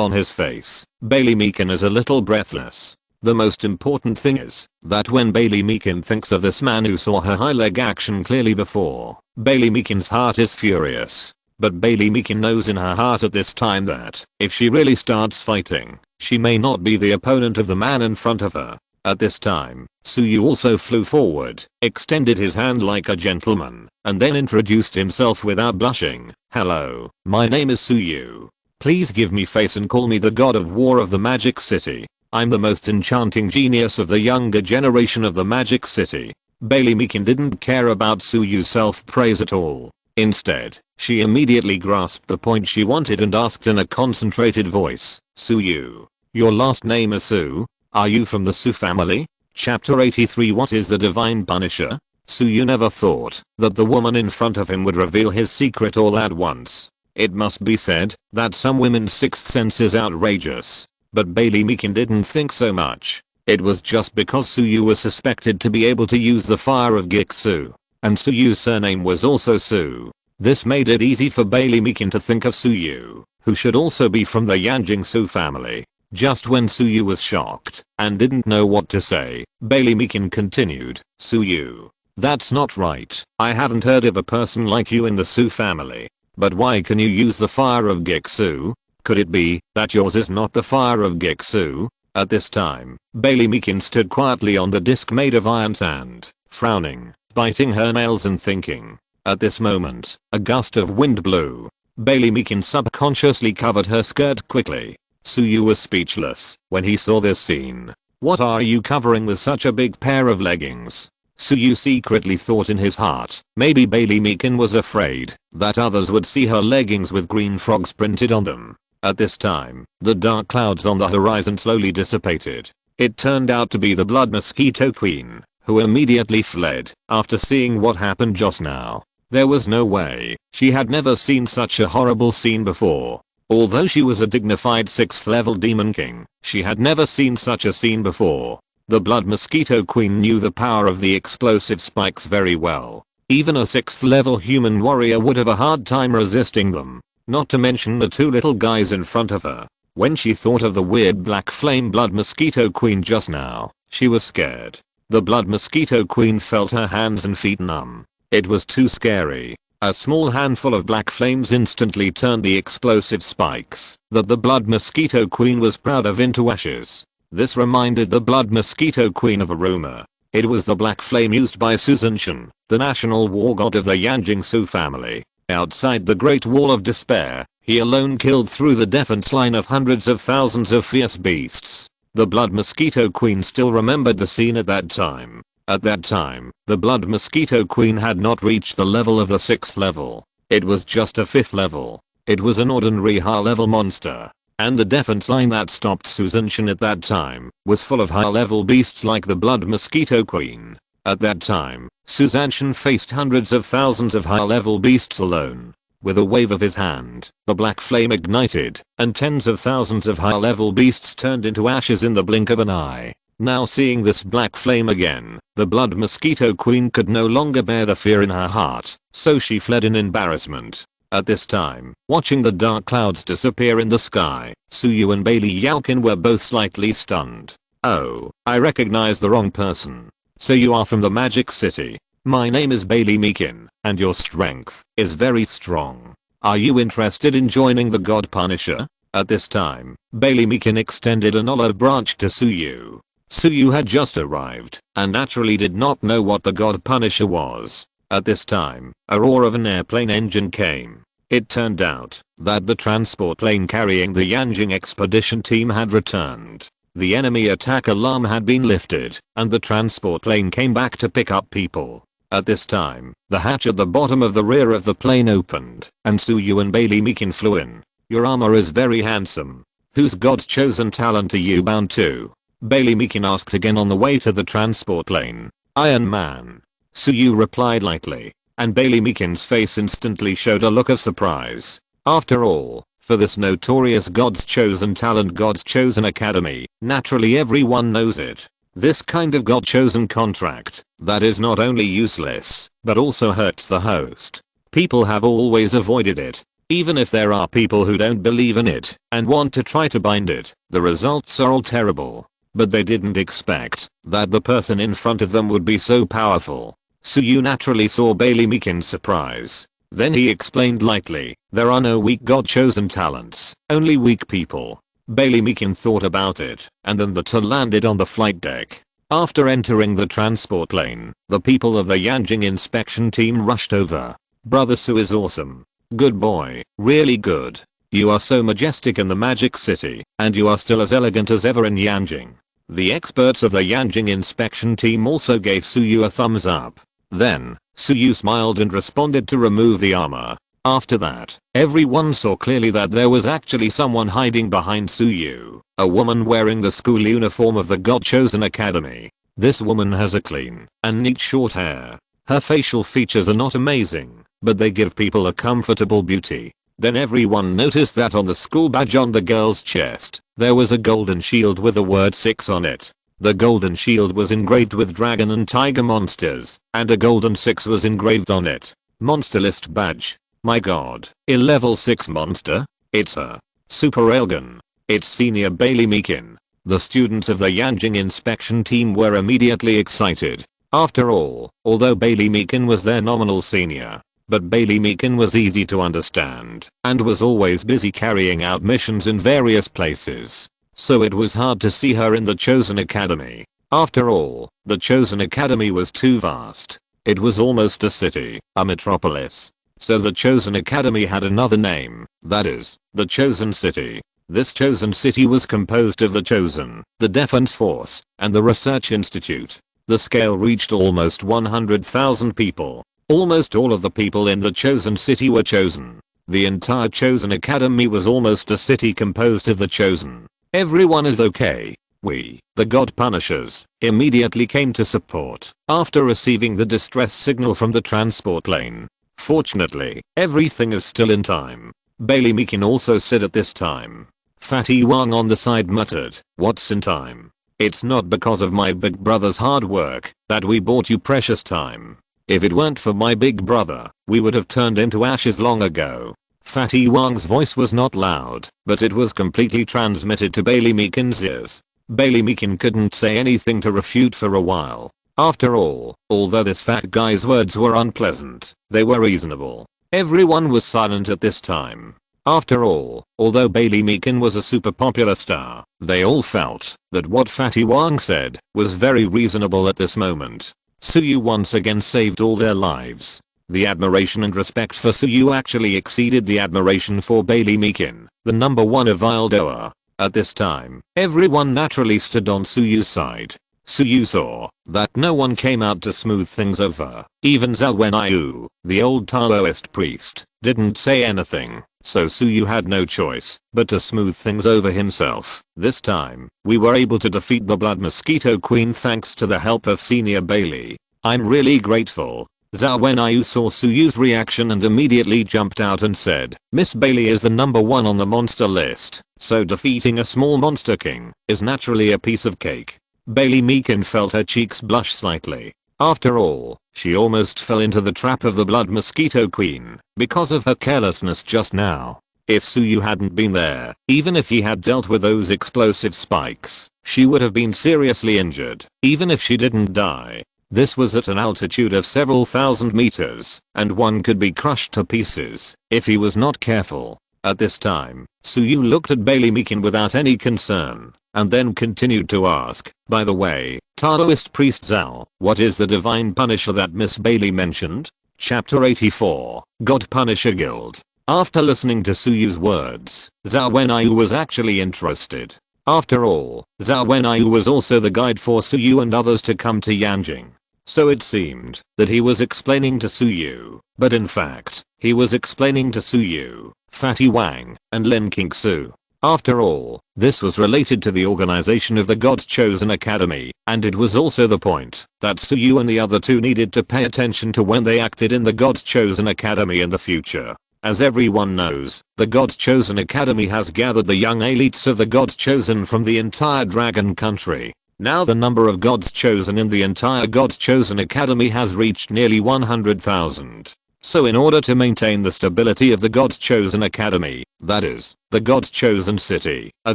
on his face, Bailey Meakin is a little breathless. The most important thing is that when Bailey Meakin thinks of this man who saw her high leg action clearly before, Bailey Meakin's heart is furious. But Bailey Meakin knows in her heart at this time that if she really starts fighting, she may not be the opponent of the man in front of her. At this time, Suyu also flew forward, extended his hand like a gentleman, and then introduced himself without blushing. "Hello, my name is Suyu. Please give me face and call me the god of war of the Magic City. I'm the most enchanting genius of the younger generation of the Magic City." Bailey Meakin didn't care about Suyu's self-praise at all. Instead, she immediately grasped the point she wanted and asked in a concentrated voice, "Suyu, your last name is Su? Are you from the Su family?" Chapter 83 What is the Divine Punisher? Suyu never thought that the woman in front of him would reveal his secret all at once. It must be said that some women's sixth sense is outrageous. But Bailey Meakin didn't think so much. It was just because Suyu was suspected to be able to use the fire of Gixu. And Suyu's surname was also Su. This made it easy for Bailey Meakin to think of Suyu, who should also be from the Yanjing Su family. Just when Suyu was shocked and didn't know what to say, Bailey Meakin continued, "Suyu, that's not right. I haven't heard of a person like you in the Su family. But why can you use the fire of Gixu? Could it be that yours is not the fire of Gixu?" At this time, Bailey Meakin stood quietly on the disc made of iron sand, frowning, biting her nails and thinking. At this moment, a gust of wind blew. Bailey Meakin subconsciously covered her skirt quickly. Suyu was speechless when he saw this scene. "What are you covering with such a big pair of leggings?" Suyu secretly thought in his heart. Maybe Bailey Meakin was afraid that others would see her leggings with green frogs printed on them. At this time, the dark clouds on the horizon slowly dissipated. It turned out to be the Blood Mosquito Queen, who immediately fled after seeing what happened just now. There was no way. She had never seen such a horrible scene before. Although she was a dignified 6th level Demon King, she had never seen such a scene before. The Blood Mosquito Queen knew the power of the explosive spikes very well. Even a 6th level human warrior would have a hard time resisting them. Not to mention the two little guys in front of her. When she thought of the weird black flame blood mosquito queen just now, she was scared. The blood mosquito queen felt her hands and feet numb. It was too scary. A small handful of black flames instantly turned the explosive spikes that the blood mosquito queen was proud of into ashes. This reminded the blood mosquito queen of a rumor. It was the black flame used by Suzanshan, the national war god of the Yanjing Su family. Outside the Great Wall of Despair, he alone killed through the defense line of hundreds of thousands of fierce beasts. The blood mosquito queen still remembered the scene at that time. At that time, the blood mosquito queen had not reached the level of the 6th level. It was just a 5th level. It was an ordinary high level monster. And the defense line that stopped Suzanshan at that time was full of high level beasts like the blood mosquito queen. At that time, Suzanshan faced hundreds of thousands of high level beasts alone. With a wave of his hand, the black flame ignited, and tens of thousands of high level beasts turned into ashes in the blink of an eye. Now seeing this black flame again, the blood mosquito queen could no longer bear the fear in her heart, so she fled in embarrassment. At this time, watching the dark clouds disappear in the sky, Suyu and Bailey Yalkin were both slightly stunned. Oh, I recognize the wrong person. So you are from the Magic City. My name is Bailey Meekin, and your strength is very strong. Are you interested in joining the God Punisher? At this time, Bailey Meekin extended an olive branch to Suyu. Suyu had just arrived, and naturally did not know what the God Punisher was. At this time, a roar of an airplane engine came. It turned out that the transport plane carrying the Yanjing expedition team had returned. The enemy attack alarm had been lifted, and the transport plane came back to pick up people. At this time, the hatch at the bottom of the rear of the plane opened, and Suyu and Bailey Meekin flew in. Your armor is very handsome. Whose God's chosen talent are you bound to? Bailey Meekin asked again on the way to the transport plane. Iron Man. Suyu replied lightly, and Bailey Meekin's face instantly showed a look of surprise. After all, for this notorious God's chosen talent, God's chosen academy, naturally everyone knows it. This kind of God chosen contract, that is not only useless, but also hurts the host. People have always avoided it. Even if there are people who don't believe in it and want to try to bind it, the results are all terrible. But they didn't expect that the person in front of them would be so powerful. Suyu naturally saw Bailey Meekin's surprise. Then he explained lightly, there are no weak God-chosen talents, only weak people. Bailey Meekin thought about it, and then the two landed on the flight deck. After entering the transport plane, the people of the Yanjing inspection team rushed over. Brother Su is awesome. Good boy, really good. You are so majestic in the Magic City, and you are still as elegant as ever in Yanjing. The experts of the Yanjing inspection team also gave Suyu a thumbs up. Then, Suyu smiled and responded to remove the armor. After that, everyone saw clearly that there was actually someone hiding behind Suyu, a woman wearing the school uniform of the God-chosen academy. This woman has a clean and neat short hair. Her facial features are not amazing, but they give people a comfortable beauty. Then everyone noticed that on the school badge on the girl's chest, there was a golden shield with the word 6 on it. The golden shield was engraved with dragon and tiger monsters, and a golden 6 was engraved on it. Monster list badge. My god, a level 6 monster? It's her. Super Elgin. It's Senior Bailey Meekin. The students of the Yanjing inspection team were immediately excited. After all, although Bailey Meekin was their nominal senior, but Bailey Meekin was easy to understand and was always busy carrying out missions in various places. So it was hard to see her in the Chosen Academy. After all, the Chosen Academy was too vast. It was almost a city, a metropolis. So the Chosen Academy had another name, that is, the Chosen City. This Chosen City was composed of the Chosen, the Defense Force, and the Research Institute. The scale reached almost 100,000 people. Almost all of the people in the Chosen City were chosen. The entire Chosen Academy was almost a city composed of the Chosen. Everyone is okay. We, the God Punishers, immediately came to support after receiving the distress signal from the transport plane. Fortunately, everything is still in time. Bailey Meekin also said at this time. Fatty Wang on the side muttered, what's in time? It's not because of my big brother's hard work that we bought you precious time. If it weren't for my big brother, we would have turned into ashes long ago. Fatty Wang's voice was not loud, but it was completely transmitted to Bailey Meekin's ears. Bailey Meekin couldn't say anything to refute for a while. After all, although this fat guy's words were unpleasant, they were reasonable. Everyone was silent at this time. After all, although Bailey Meekin was a super popular star, they all felt that what Fatty Wang said was very reasonable at this moment. Suyu once again saved all their lives. The admiration and respect for Suyu actually exceeded the admiration for Bailey Meekin, the number one of Ildoa. At this time, everyone naturally stood on Suyu's side. Suyu saw that no one came out to smooth things over. Even Zhao Wenyu, the old Taoist priest, didn't say anything, so Suyu had no choice but to smooth things over himself. This time, we were able to defeat the Blood Mosquito Queen thanks to the help of Senior Bailey. I'm really grateful. Zhao Wenyu saw Suyu's reaction and immediately jumped out and said, Miss Bailey is the number one on the monster list, so defeating a small monster king is naturally a piece of cake. Bailey Meekin felt her cheeks blush slightly. After all, she almost fell into the trap of the Blood Mosquito Queen because of her carelessness just now. If Suyu hadn't been there, even if he had dealt with those explosive spikes, she would have been seriously injured, even if she didn't die. This was at an altitude of several thousand meters, and one could be crushed to pieces if he was not careful. At this time, Suyu looked at Bailey Meekin without any concern, and then continued to ask, by the way, Taoist priest Zhao, what is the divine punisher that Miss Bailey mentioned? Chapter 84, God Punisher Guild. After listening to Suyu's words, Zhao Wenyu was actually interested. After all, Zhao Wenyu was also the guide for Suyu and others to come to Yanjing. So it seemed that he was explaining to Suyu, but in fact, he was explaining to Suyu, Fatty Wang, and Lanxing Su. After all, this was related to the organization of the God's Chosen Academy, and it was also the point that Suyu and the other two needed to pay attention to when they acted in the God's Chosen Academy in the future. As everyone knows, the God's Chosen Academy has gathered the young elites of the God's Chosen from the entire Dragon Country. Now the number of God's Chosen in the entire God's Chosen Academy has reached nearly 100,000. So in order to maintain the stability of the God's Chosen Academy, that is, the God's Chosen City, a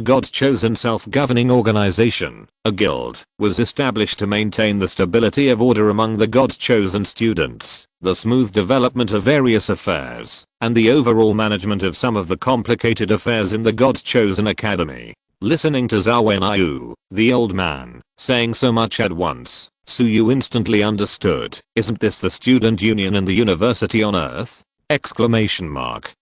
God's Chosen self-governing organization, a guild, was established to maintain the stability of order among the God's Chosen students, the smooth development of various affairs, and the overall management of some of the complicated affairs in the God's Chosen Academy. Listening to Zhao Wenyu, the old man, saying so much at once, Suyu instantly understood. Isn't this the student union in the university on Earth? Exclamation mark.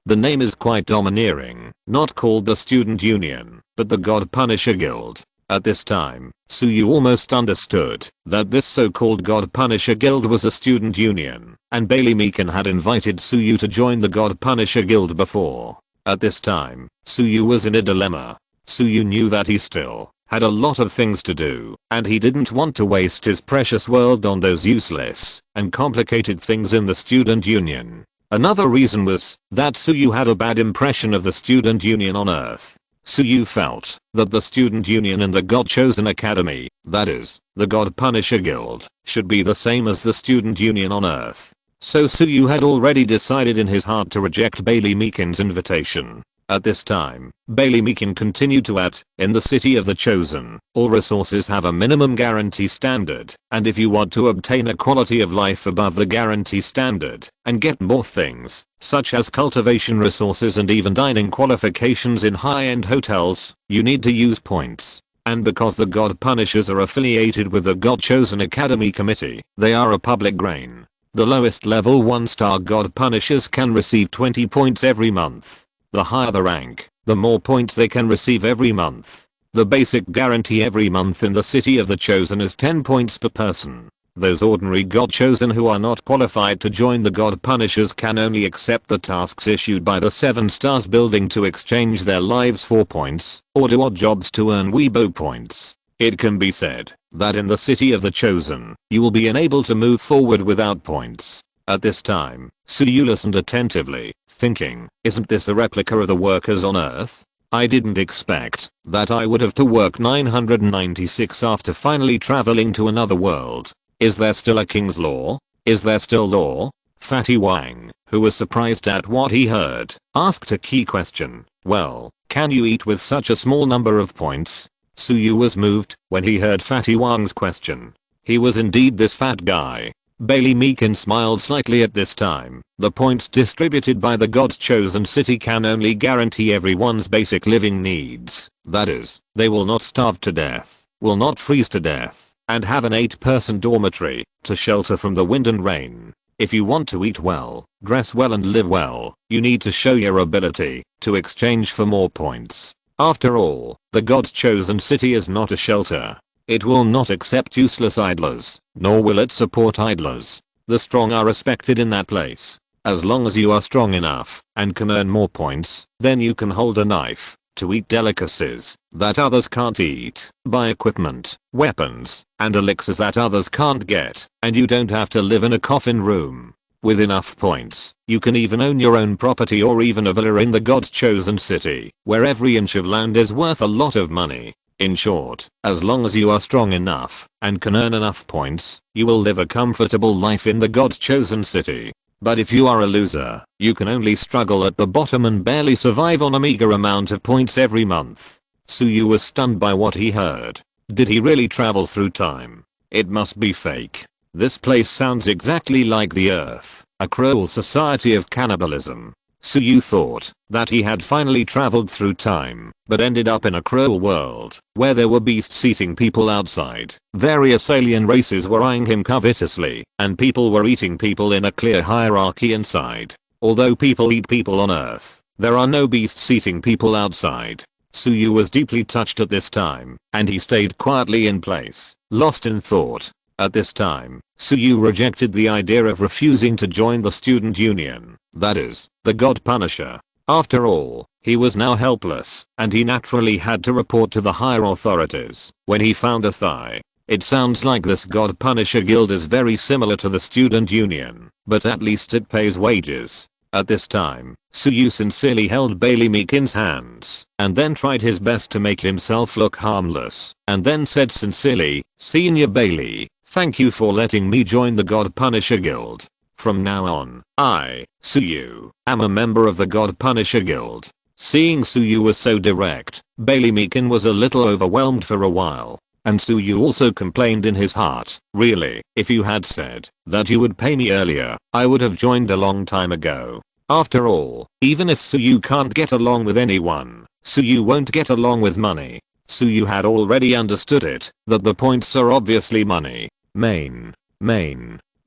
The name is quite domineering, not called the student union, but the God Punisher Guild. At this time, Suyu almost understood that this so-called God Punisher Guild was a student union, and Bailey Meekin had invited Suyu to join the God Punisher Guild before. At this time, Suyu was in a dilemma. Suyu knew that he still had a lot of things to do, and he didn't want to waste his precious world on those useless and complicated things in the student union. Another reason was that Suyu had a bad impression of the student union on Earth. Suyu felt that the student union in the God Chosen Academy, that is, the God Punisher Guild, should be the same as the student union on Earth. So Suyu had already decided in his heart to reject Bailey Meekin's invitation. At this time, Bailey Meekin continued to add, in the city of the Chosen, all resources have a minimum guarantee standard, and if you want to obtain a quality of life above the guarantee standard, and get more things, such as cultivation resources and even dining qualifications in high-end hotels, you need to use points. And because the God Punishers are affiliated with the God Chosen Academy Committee, they are a public grain. The lowest level 1-star God Punishers can receive 20 points every month. The higher the rank, the more points they can receive every month. The basic guarantee every month in the City of the Chosen is 10 points per person. Those ordinary God Chosen who are not qualified to join the God Punishers can only accept the tasks issued by the 7 stars building to exchange their lives for points, or do odd jobs to earn Weibo points. It can be said that in the City of the Chosen, you will be unable to move forward without points. At this time, Suyu listened attentively, thinking, isn't this a replica of the workers on Earth? I didn't expect that I would have to work 996 after finally traveling to another world. Is there still a king's law? Is there still law? Fatty Wang, who was surprised at what he heard, asked a key question. Well, can you eat with such a small number of points? Suyu was moved when he heard Fatty Wang's question. He was indeed this fat guy. Bailey Meakin smiled slightly at this time. The points distributed by the God's chosen city can only guarantee everyone's basic living needs. That is, they will not starve to death, will not freeze to death, and have an 8-person dormitory to shelter from the wind and rain. If you want to eat well, dress well and live well, you need to show your ability to exchange for more points. After all, the God's chosen city is not a shelter. It will not accept useless idlers, nor will it support idlers. The strong are respected in that place. As long as you are strong enough and can earn more points, then you can hold a knife to eat delicacies that others can't eat, buy equipment, weapons, and elixirs that others can't get, and you don't have to live in a coffin room. With enough points, you can even own your own property or even a villa in the God's chosen city, where every inch of land is worth a lot of money. In short, as long as you are strong enough and can earn enough points, you will live a comfortable life in the God's chosen city. But if you are a loser, you can only struggle at the bottom and barely survive on a meager amount of points every month. Suyu was stunned by what he heard. Did he really travel through time? It must be fake. This place sounds exactly like the Earth, a cruel society of cannibalism. Suyu thought that he had finally traveled through time, but ended up in a cruel world where there were beasts eating people outside. Various alien races were eyeing him covetously, and people were eating people in a clear hierarchy inside. Although people eat people on Earth, there are no beasts eating people outside. Suyu was deeply touched at this time, and he stayed quietly in place, lost in thought. At this time, Suyu rejected the idea of refusing to join the student union, that is, the God Punisher. After all, he was now helpless, and he naturally had to report to the higher authorities. When he found a thigh, it sounds like this God Punisher guild is very similar to the student union, but at least it pays wages. At this time, Suyu sincerely held Bailey Meakin's hands, and then tried his best to make himself look harmless, and then said sincerely, "Senior Bailey, thank you for letting me join the God Punisher Guild. From now on, I, Suyu, am a member of the God Punisher Guild." Seeing Suyu was so direct, Bailey Meakin was a little overwhelmed for a while. And Suyu also complained in his heart, "Really, if you had said that you would pay me earlier, I would have joined a long time ago." After all, even if Suyu can't get along with anyone, Suyu won't get along with money. Suyu had already understood it, that the points are obviously money. Main.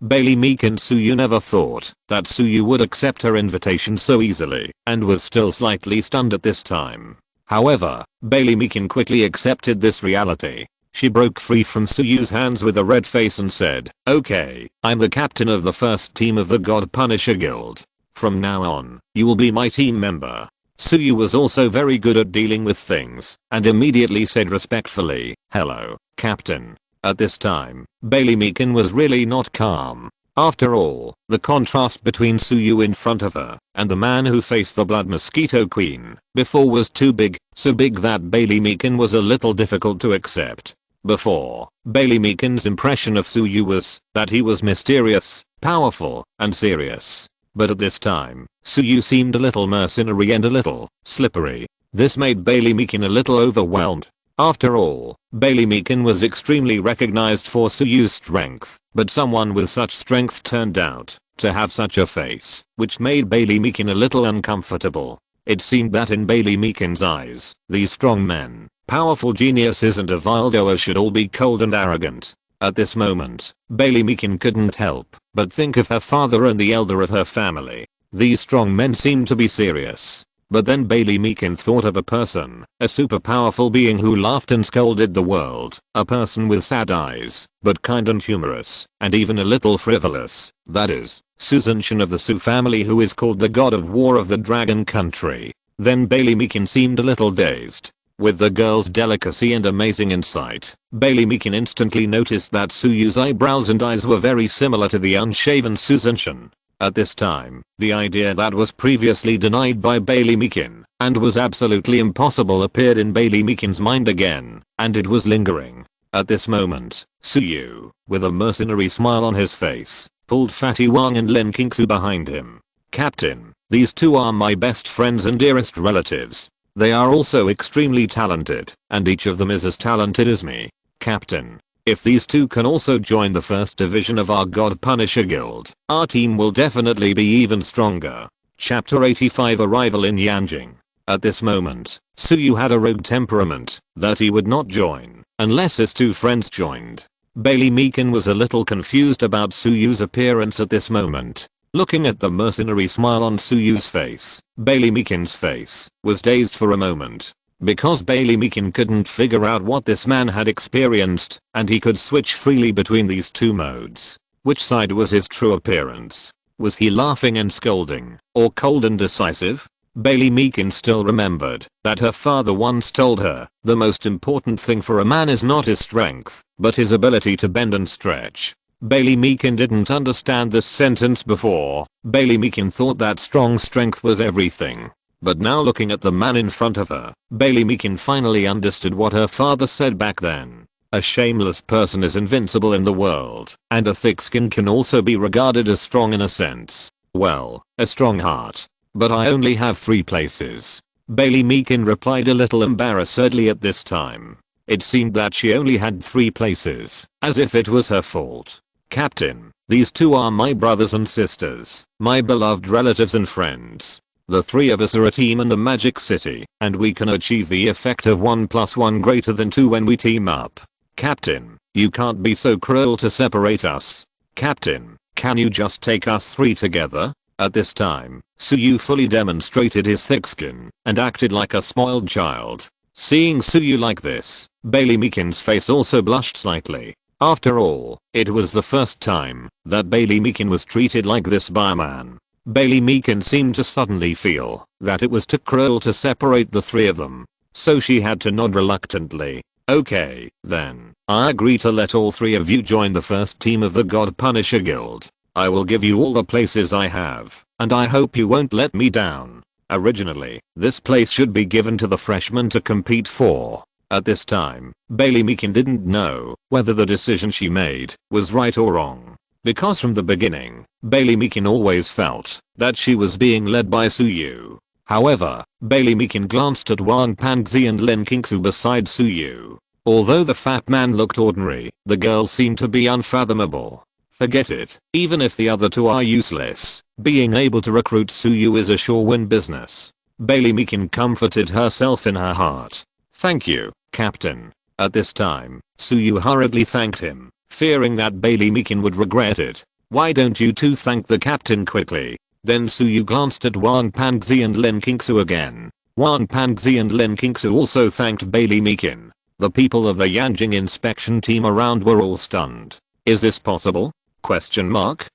Bailey Meakin Suyu never thought that Suyu would accept her invitation so easily, and was still slightly stunned at this time. However, Bailey Meakin quickly accepted this reality. She broke free from Suyu's hands with a red face and said, "Okay, I'm the captain of the first team of the God Punisher Guild. From now on, you will be my team member." Suyu was also very good at dealing with things, and immediately said respectfully, "Hello, Captain." At this time, Bailey Meakin was really not calm. After all, the contrast between Suyu in front of her and the man who faced the Blood Mosquito Queen before was too big, so big that Bailey Meakin was a little difficult to accept. Before, Bailey Meakin's impression of Suyu was that he was mysterious, powerful, and serious. But at this time, Suyu seemed a little mercenary and a little slippery. This made Bailey Meakin a little overwhelmed. After all, Bailey Meakin was extremely recognized for Suyu's strength, but someone with such strength turned out to have such a face, which made Bailey Meakin a little uncomfortable. It seemed that in Bailey Meakin's eyes, these strong men, powerful geniuses and evildoers should all be cold and arrogant. At this moment, Bailey Meakin couldn't help but think of her father and the elder of her family. These strong men seemed to be serious. But then Bailey Meakin thought of a person, a super powerful being who laughed and scolded the world, a person with sad eyes, but kind and humorous, and even a little frivolous. That is, Suzanshin of the Su family, who is called the god of war of the dragon country. Then Bailey Meakin seemed a little dazed. With the girl's delicacy and amazing insight, Bailey Meakin instantly noticed that Suyu's eyebrows and eyes were very similar to the unshaven Suzanshin. At this time, the idea that was previously denied by Bailey Meakin and was absolutely impossible appeared in Bailey Meakin's mind again, and it was lingering. At this moment, Suyu, with a mercenary smile on his face, pulled Fatty Wang and Lin Qingsu behind him. Captain, these two are my best friends and dearest relatives. They are also extremely talented, and each of them is as talented as me. Captain, if these two can also join the first division of our God Punisher Guild, our team will definitely be even stronger. Chapter 85 Arrival in Yanjing. At this moment, Suyu had a rogue temperament that he would not join unless his two friends joined. Bailey Meekin was a little confused about Suyu's appearance at this moment. Looking at the mercenary smile on Suyu's face, Bailey Meekin's face was dazed for a moment. Because Bailey Meekin couldn't figure out what this man had experienced, and he could switch freely between these two modes. Which side was his true appearance? Was he laughing and scolding, or cold and decisive? Bailey Meekin still remembered that her father once told her, the most important thing for a man is not his strength, but his ability to bend and stretch. Bailey Meekin didn't understand this sentence before. Bailey Meekin thought that strong strength was everything. But now looking at the man in front of her, Bailey Meekin finally understood what her father said back then. A shameless person is invincible in the world, and a thick skin can also be regarded as strong in a sense. Well, a strong heart. But I only have 3 places. Bailey Meekin replied a little embarrassedly at this time. It seemed that she only had 3 places, as if it was her fault. Captain, these two are my brothers and sisters, my beloved relatives and friends. The 3 of us are a team in the Magic City, and we can achieve the effect of 1 + 1 greater than 2 when we team up. Captain, you can't be so cruel to separate us. Captain, can you just take us 3 together? At this time, Suyu fully demonstrated his thick skin and acted like a spoiled child. Seeing Suyu like this, Bailey Meekin's face also blushed slightly. After all, it was the first time that Bailey Meekin was treated like this by a man. Bailey Meekin seemed to suddenly feel that it was too cruel to separate the 3 of them, so she had to nod reluctantly. Okay, then, I agree to let all 3 of you join the first team of the God Punisher Guild. I will give you all the places I have, and I hope you won't let me down. Originally, this place should be given to the freshmen to compete for. At this time, Bailey Meekin didn't know whether the decision she made was right or wrong. Because from the beginning, Bailey Meekin always felt that she was being led by Suyu. However, Bailey Meekin glanced at Wang Pangzi and Lin Qingsu beside Suyu. Although the fat man looked ordinary, the girl seemed to be unfathomable. Forget it, even if the other 2 are useless, being able to recruit Suyu is a sure win business. Bailey Meekin comforted herself in her heart. Thank you, Captain. At this time, Suyu hurriedly thanked him, fearing that Bailey Meekin would regret it. Why don't you 2 thank the captain quickly? Then Suyu glanced at Wang Pangzi and Lin Qingsu again. Wang Pangzi and Lin Qingsu also thanked Bailey Meekin. The people of the Yanjing inspection team around were all stunned. Is this possible? Question mark.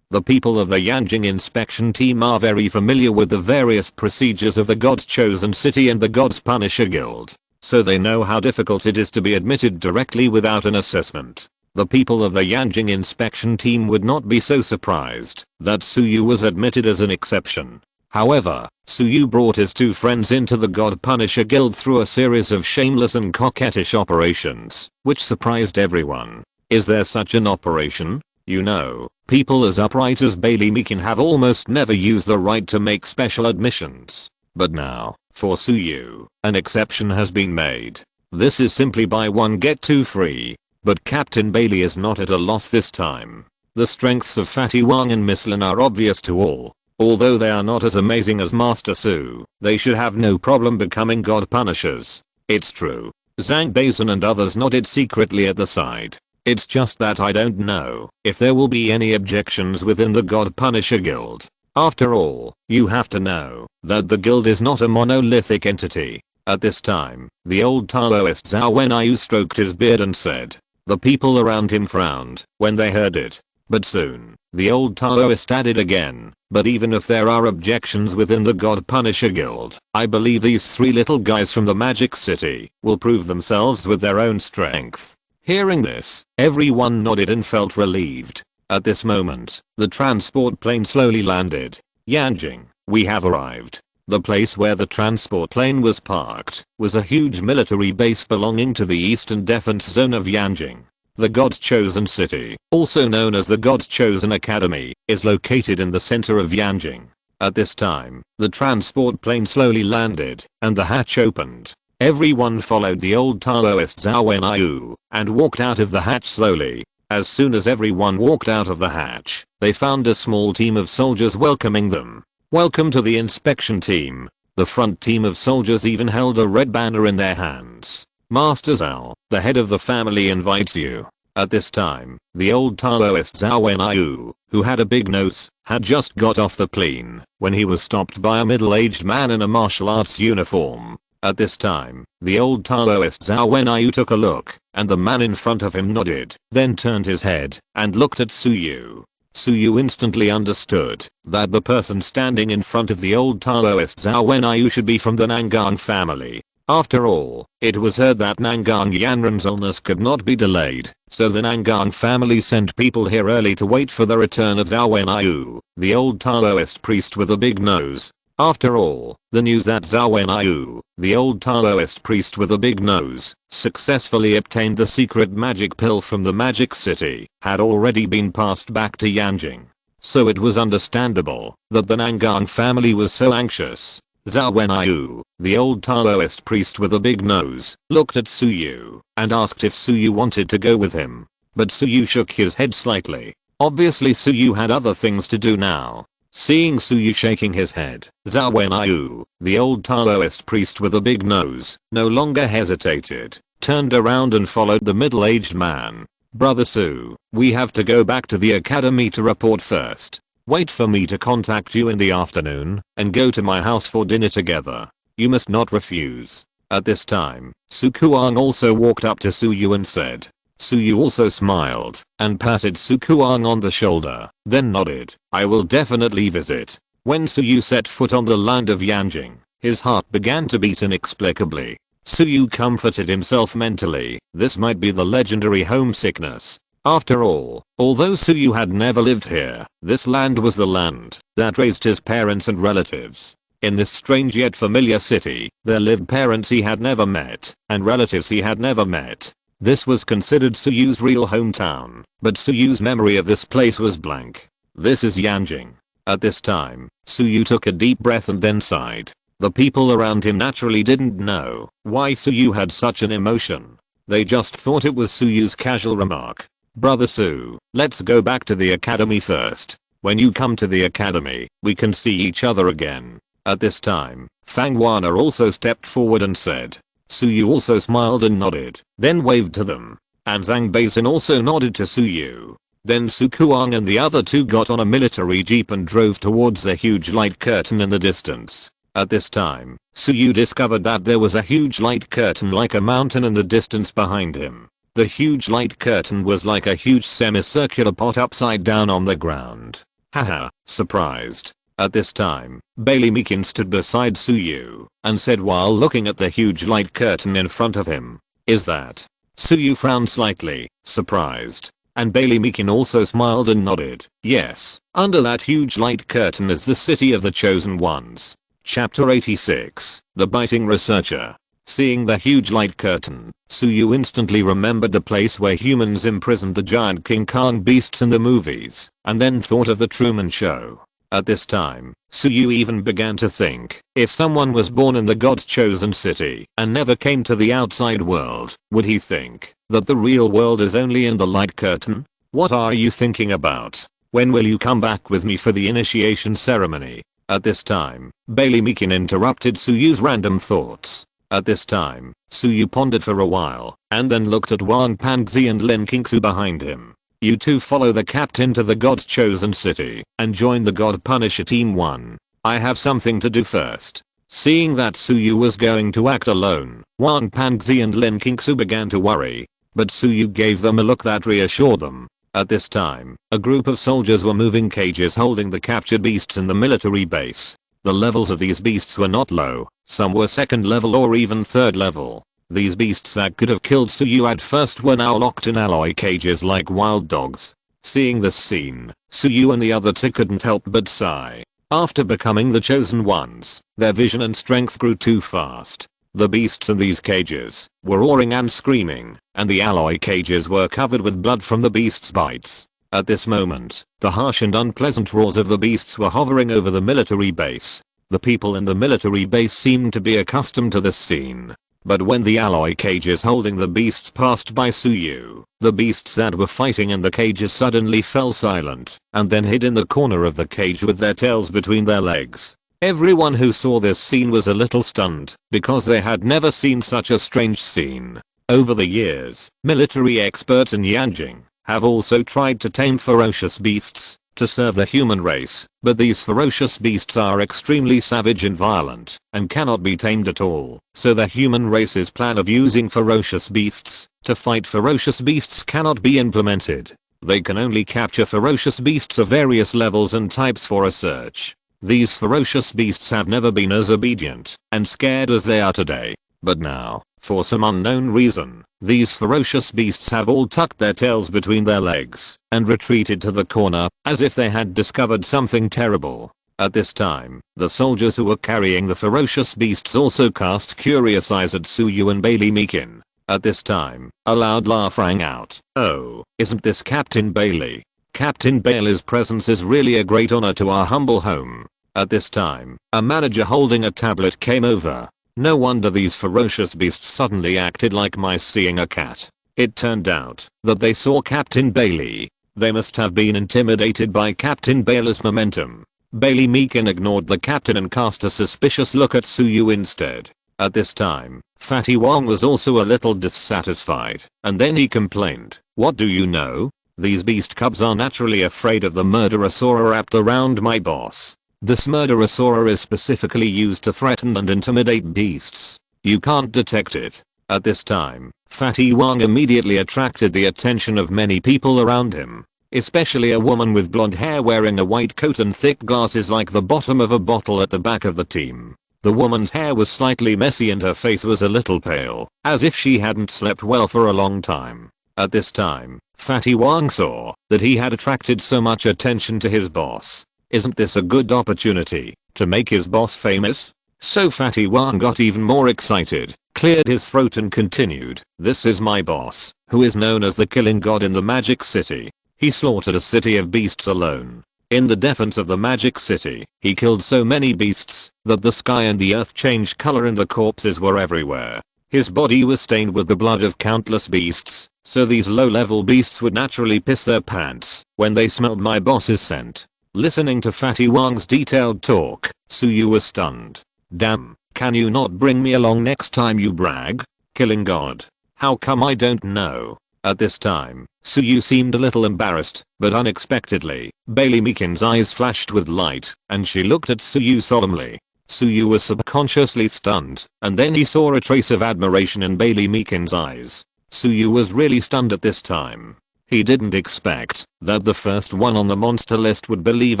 The people of the Yanjing inspection team are very familiar with the various procedures of the God's Chosen City and the God's Punisher Guild, so they know how difficult it is to be admitted directly without an assessment. The people of the Yanjing inspection team would not be so surprised that Suyu was admitted as an exception. However, Suyu brought his 2 friends into the God Punisher Guild through a series of shameless and coquettish operations, which surprised everyone. Is there such an operation? You know, people as upright as Bailey Meekin have almost never used the right to make special admissions. But now, for Suyu, an exception has been made. This is simply buy 1 get 2 free. But Captain Bailey is not at a loss this time. The strengths of Fatty Wang and Miss Lin are obvious to all. Although they are not as amazing as Master Su, they should have no problem becoming God Punishers. It's true. Zhang Bazin and others nodded secretly at the side. It's just that I don't know if there will be any objections within the God Punisher Guild. After all, you have to know that the guild is not a monolithic entity. At this time, the old Taoist Zhao Wenyu stroked his beard and said. The people around him frowned when they heard it. But soon, the old Taoist added again, but even if there are objections within the God Punisher Guild, I believe these 3 little guys from the Magic City will prove themselves with their own strength. Hearing this, everyone nodded and felt relieved. At this moment, the transport plane slowly landed. Yanjing, we have arrived. The place where the transport plane was parked was a huge military base belonging to the Eastern Defense Zone of Yanjing. The God's Chosen City, also known as the God's Chosen Academy, is located in the center of Yanjing. At this time, the transport plane slowly landed, and the hatch opened. Everyone followed the old Taoist Zhaowenyu, and walked out of the hatch slowly. As soon as everyone walked out of the hatch, they found a small team of soldiers welcoming them. Welcome to the inspection team. The front team of soldiers even held a red banner in their hands. Master Zhao, the head of the family invites you. At this time, the old Taoist Zhaowenyu, who had a big nose, had just got off the plane when he was stopped by a middle-aged man in a martial arts uniform. At this time, the old Taoist Zhaowenyu took a look, and the man in front of him nodded, then turned his head and looked at Suyu. Suyu instantly understood that the person standing in front of the old Taoist Zhaowenyu should be from the Nangang family. After all, it was heard that Nangang Yanran's illness could not be delayed, so the Nangang family sent people here early to wait for the return of Zhaowenyu, the old Taoist priest with a big nose. After all, the news that Zhaowenyu, the old Taoist priest with a big nose, successfully obtained the secret magic pill from the magic city, had already been passed back to Yanjing. So it was understandable that the Nangang family was so anxious. Zhaowenyu, the old Taoist priest with a big nose, looked at Suyu and asked if Suyu wanted to go with him. But Suyu shook his head slightly. Obviously Suyu had other things to do now. Seeing Suyu shaking his head, Zhaowenyu, the old Taoist priest with a big nose, no longer hesitated, turned around and followed the middle-aged man. Brother Su, we have to go back to the academy to report first. Wait for me to contact you in the afternoon, and go to my house for dinner together. You must not refuse. At this time, Su Kuang also walked up to Suyu and said. Suyu also smiled, and patted Su Kuang on the shoulder, then nodded. I will definitely visit. When Suyu set foot on the land of Yanjing, his heart began to beat inexplicably. Suyu comforted himself mentally, this might be the legendary homesickness. After all, although Suyu had never lived here, this land was the land that raised his parents and relatives. In this strange yet familiar city, there lived parents he had never met, and relatives he had never met. This was considered Suyu's real hometown, but Suyu's memory of this place was blank. This is Yanjing. At this time, Suyu took a deep breath and then sighed. The people around him naturally didn't know why Suyu had such an emotion. They just thought it was Suyu's casual remark. Brother Su, let's go back to the academy first. When you come to the academy, we can see each other again. At this time, Fang Wana also stepped forward and said. Suyu also smiled and nodded, then waved to them. And Zhang Basin also nodded to Suyu. Then Su Kuang and the other two got on a military jeep and drove towards the huge light curtain in the distance. At this time, Suyu discovered that there was a huge light curtain like a mountain in the distance behind him. The huge light curtain was like a huge semicircular pot upside down on the ground. Haha, surprised. At this time, Bailey Meekin stood beside Suyu and said while looking at the huge light curtain in front of him, is that? Suyu frowned slightly, surprised. And Bailey Meekin also smiled and nodded, yes, under that huge light curtain is the city of the chosen ones. Chapter 86, The Biting Researcher. Seeing the huge light curtain, Suyu instantly remembered the place where humans imprisoned the giant King Kong beasts in the movies, and then thought of the Truman Show. At this time, Suyu even began to think, if someone was born in the God's chosen city and never came to the outside world, would he think that the real world is only in the light curtain? What are you thinking about? When will you come back with me for the initiation ceremony? At this time, Bailey Meekin interrupted Suyu's random thoughts. At this time, Suyu pondered for a while, and then looked at Wang Pangzi and Lin Qingsu behind him. You two follow the captain to the God's chosen city, and join the God Punisher Team 1. I have something to do first. Seeing that Suyu was going to act alone, Wang Pangzi and Lin Qingsu began to worry. But Suyu gave them a look that reassured them. At this time, a group of soldiers were moving cages holding the captured beasts in the military base. The levels of these beasts were not low, some were second level or even third level. These beasts that could have killed Suyu at first were now locked in alloy cages like wild dogs. Seeing this scene, Suyu and the other two couldn't help but sigh. After becoming the chosen ones, their vision and strength grew too fast. The beasts in these cages were roaring and screaming, and the alloy cages were covered with blood from the beasts' bites. At this moment, the harsh and unpleasant roars of the beasts were hovering over the military base. The people in the military base seemed to be accustomed to this scene. But when the alloy cages holding the beasts passed by Suyu, the beasts that were fighting in the cages suddenly fell silent, and then hid in the corner of the cage with their tails between their legs. Everyone who saw this scene was a little stunned, because they had never seen such a strange scene. Over the years, military experts in Yanjing have also tried to tame ferocious beasts to serve the human race, but these ferocious beasts are extremely savage and violent, and cannot be tamed at all, so the human race's plan of using ferocious beasts to fight ferocious beasts cannot be implemented. They can only capture ferocious beasts of various levels and types for research. These ferocious beasts have never been as obedient and scared as they are today, but now, for some unknown reason, these ferocious beasts have all tucked their tails between their legs and retreated to the corner, as if they had discovered something terrible. At this time, the soldiers who were carrying the ferocious beasts also cast curious eyes at Suyu and Bailey Meekin. At this time, a loud laugh rang out. "Oh, isn't this Captain Bailey? Captain Bailey's presence is really a great honor to our humble home." At this time, a manager holding a tablet came over. No wonder these ferocious beasts suddenly acted like mice seeing a cat. It turned out that they saw Captain Bailey. They must have been intimidated by Captain Bailey's momentum. Bailey Meekin ignored the captain and cast a suspicious look at Suyu instead. At this time, Fatty Wong was also a little dissatisfied, and then he complained, "What do you know? These beast cubs are naturally afraid of the murderosaur wrapped around my boss. This murderosaur is specifically used to threaten and intimidate beasts. You can't detect it." At this time, Fatty Wong immediately attracted the attention of many people around him, especially a woman with blonde hair wearing a white coat and thick glasses like the bottom of a bottle at the back of the team. The woman's hair was slightly messy and her face was a little pale, as if she hadn't slept well for a long time. At this time, Fatty Wong saw that he had attracted so much attention to his boss. Isn't this a good opportunity to make his boss famous? So Fatty Wong got even more excited, cleared his throat and continued, "This is my boss, who is known as the killing god in the Magic City. He slaughtered a city of beasts alone. In the defense of the Magic City, he killed so many beasts that the sky and the earth changed color and the corpses were everywhere. His body was stained with the blood of countless beasts, so these low-level beasts would naturally piss their pants when they smelled my boss's scent." Listening to Fatty Wong's detailed talk, Suyu was stunned. "Damn, can you not bring me along next time you brag? Killing god. How come I don't know?" At this time, Suyu seemed a little embarrassed, but unexpectedly, Bailey Meekin's eyes flashed with light, and she looked at Suyu solemnly. Suyu was subconsciously stunned, and then he saw a trace of admiration in Bailey Meekin's eyes. Suyu was really stunned at this time. He didn't expect that the first one on the monster list would believe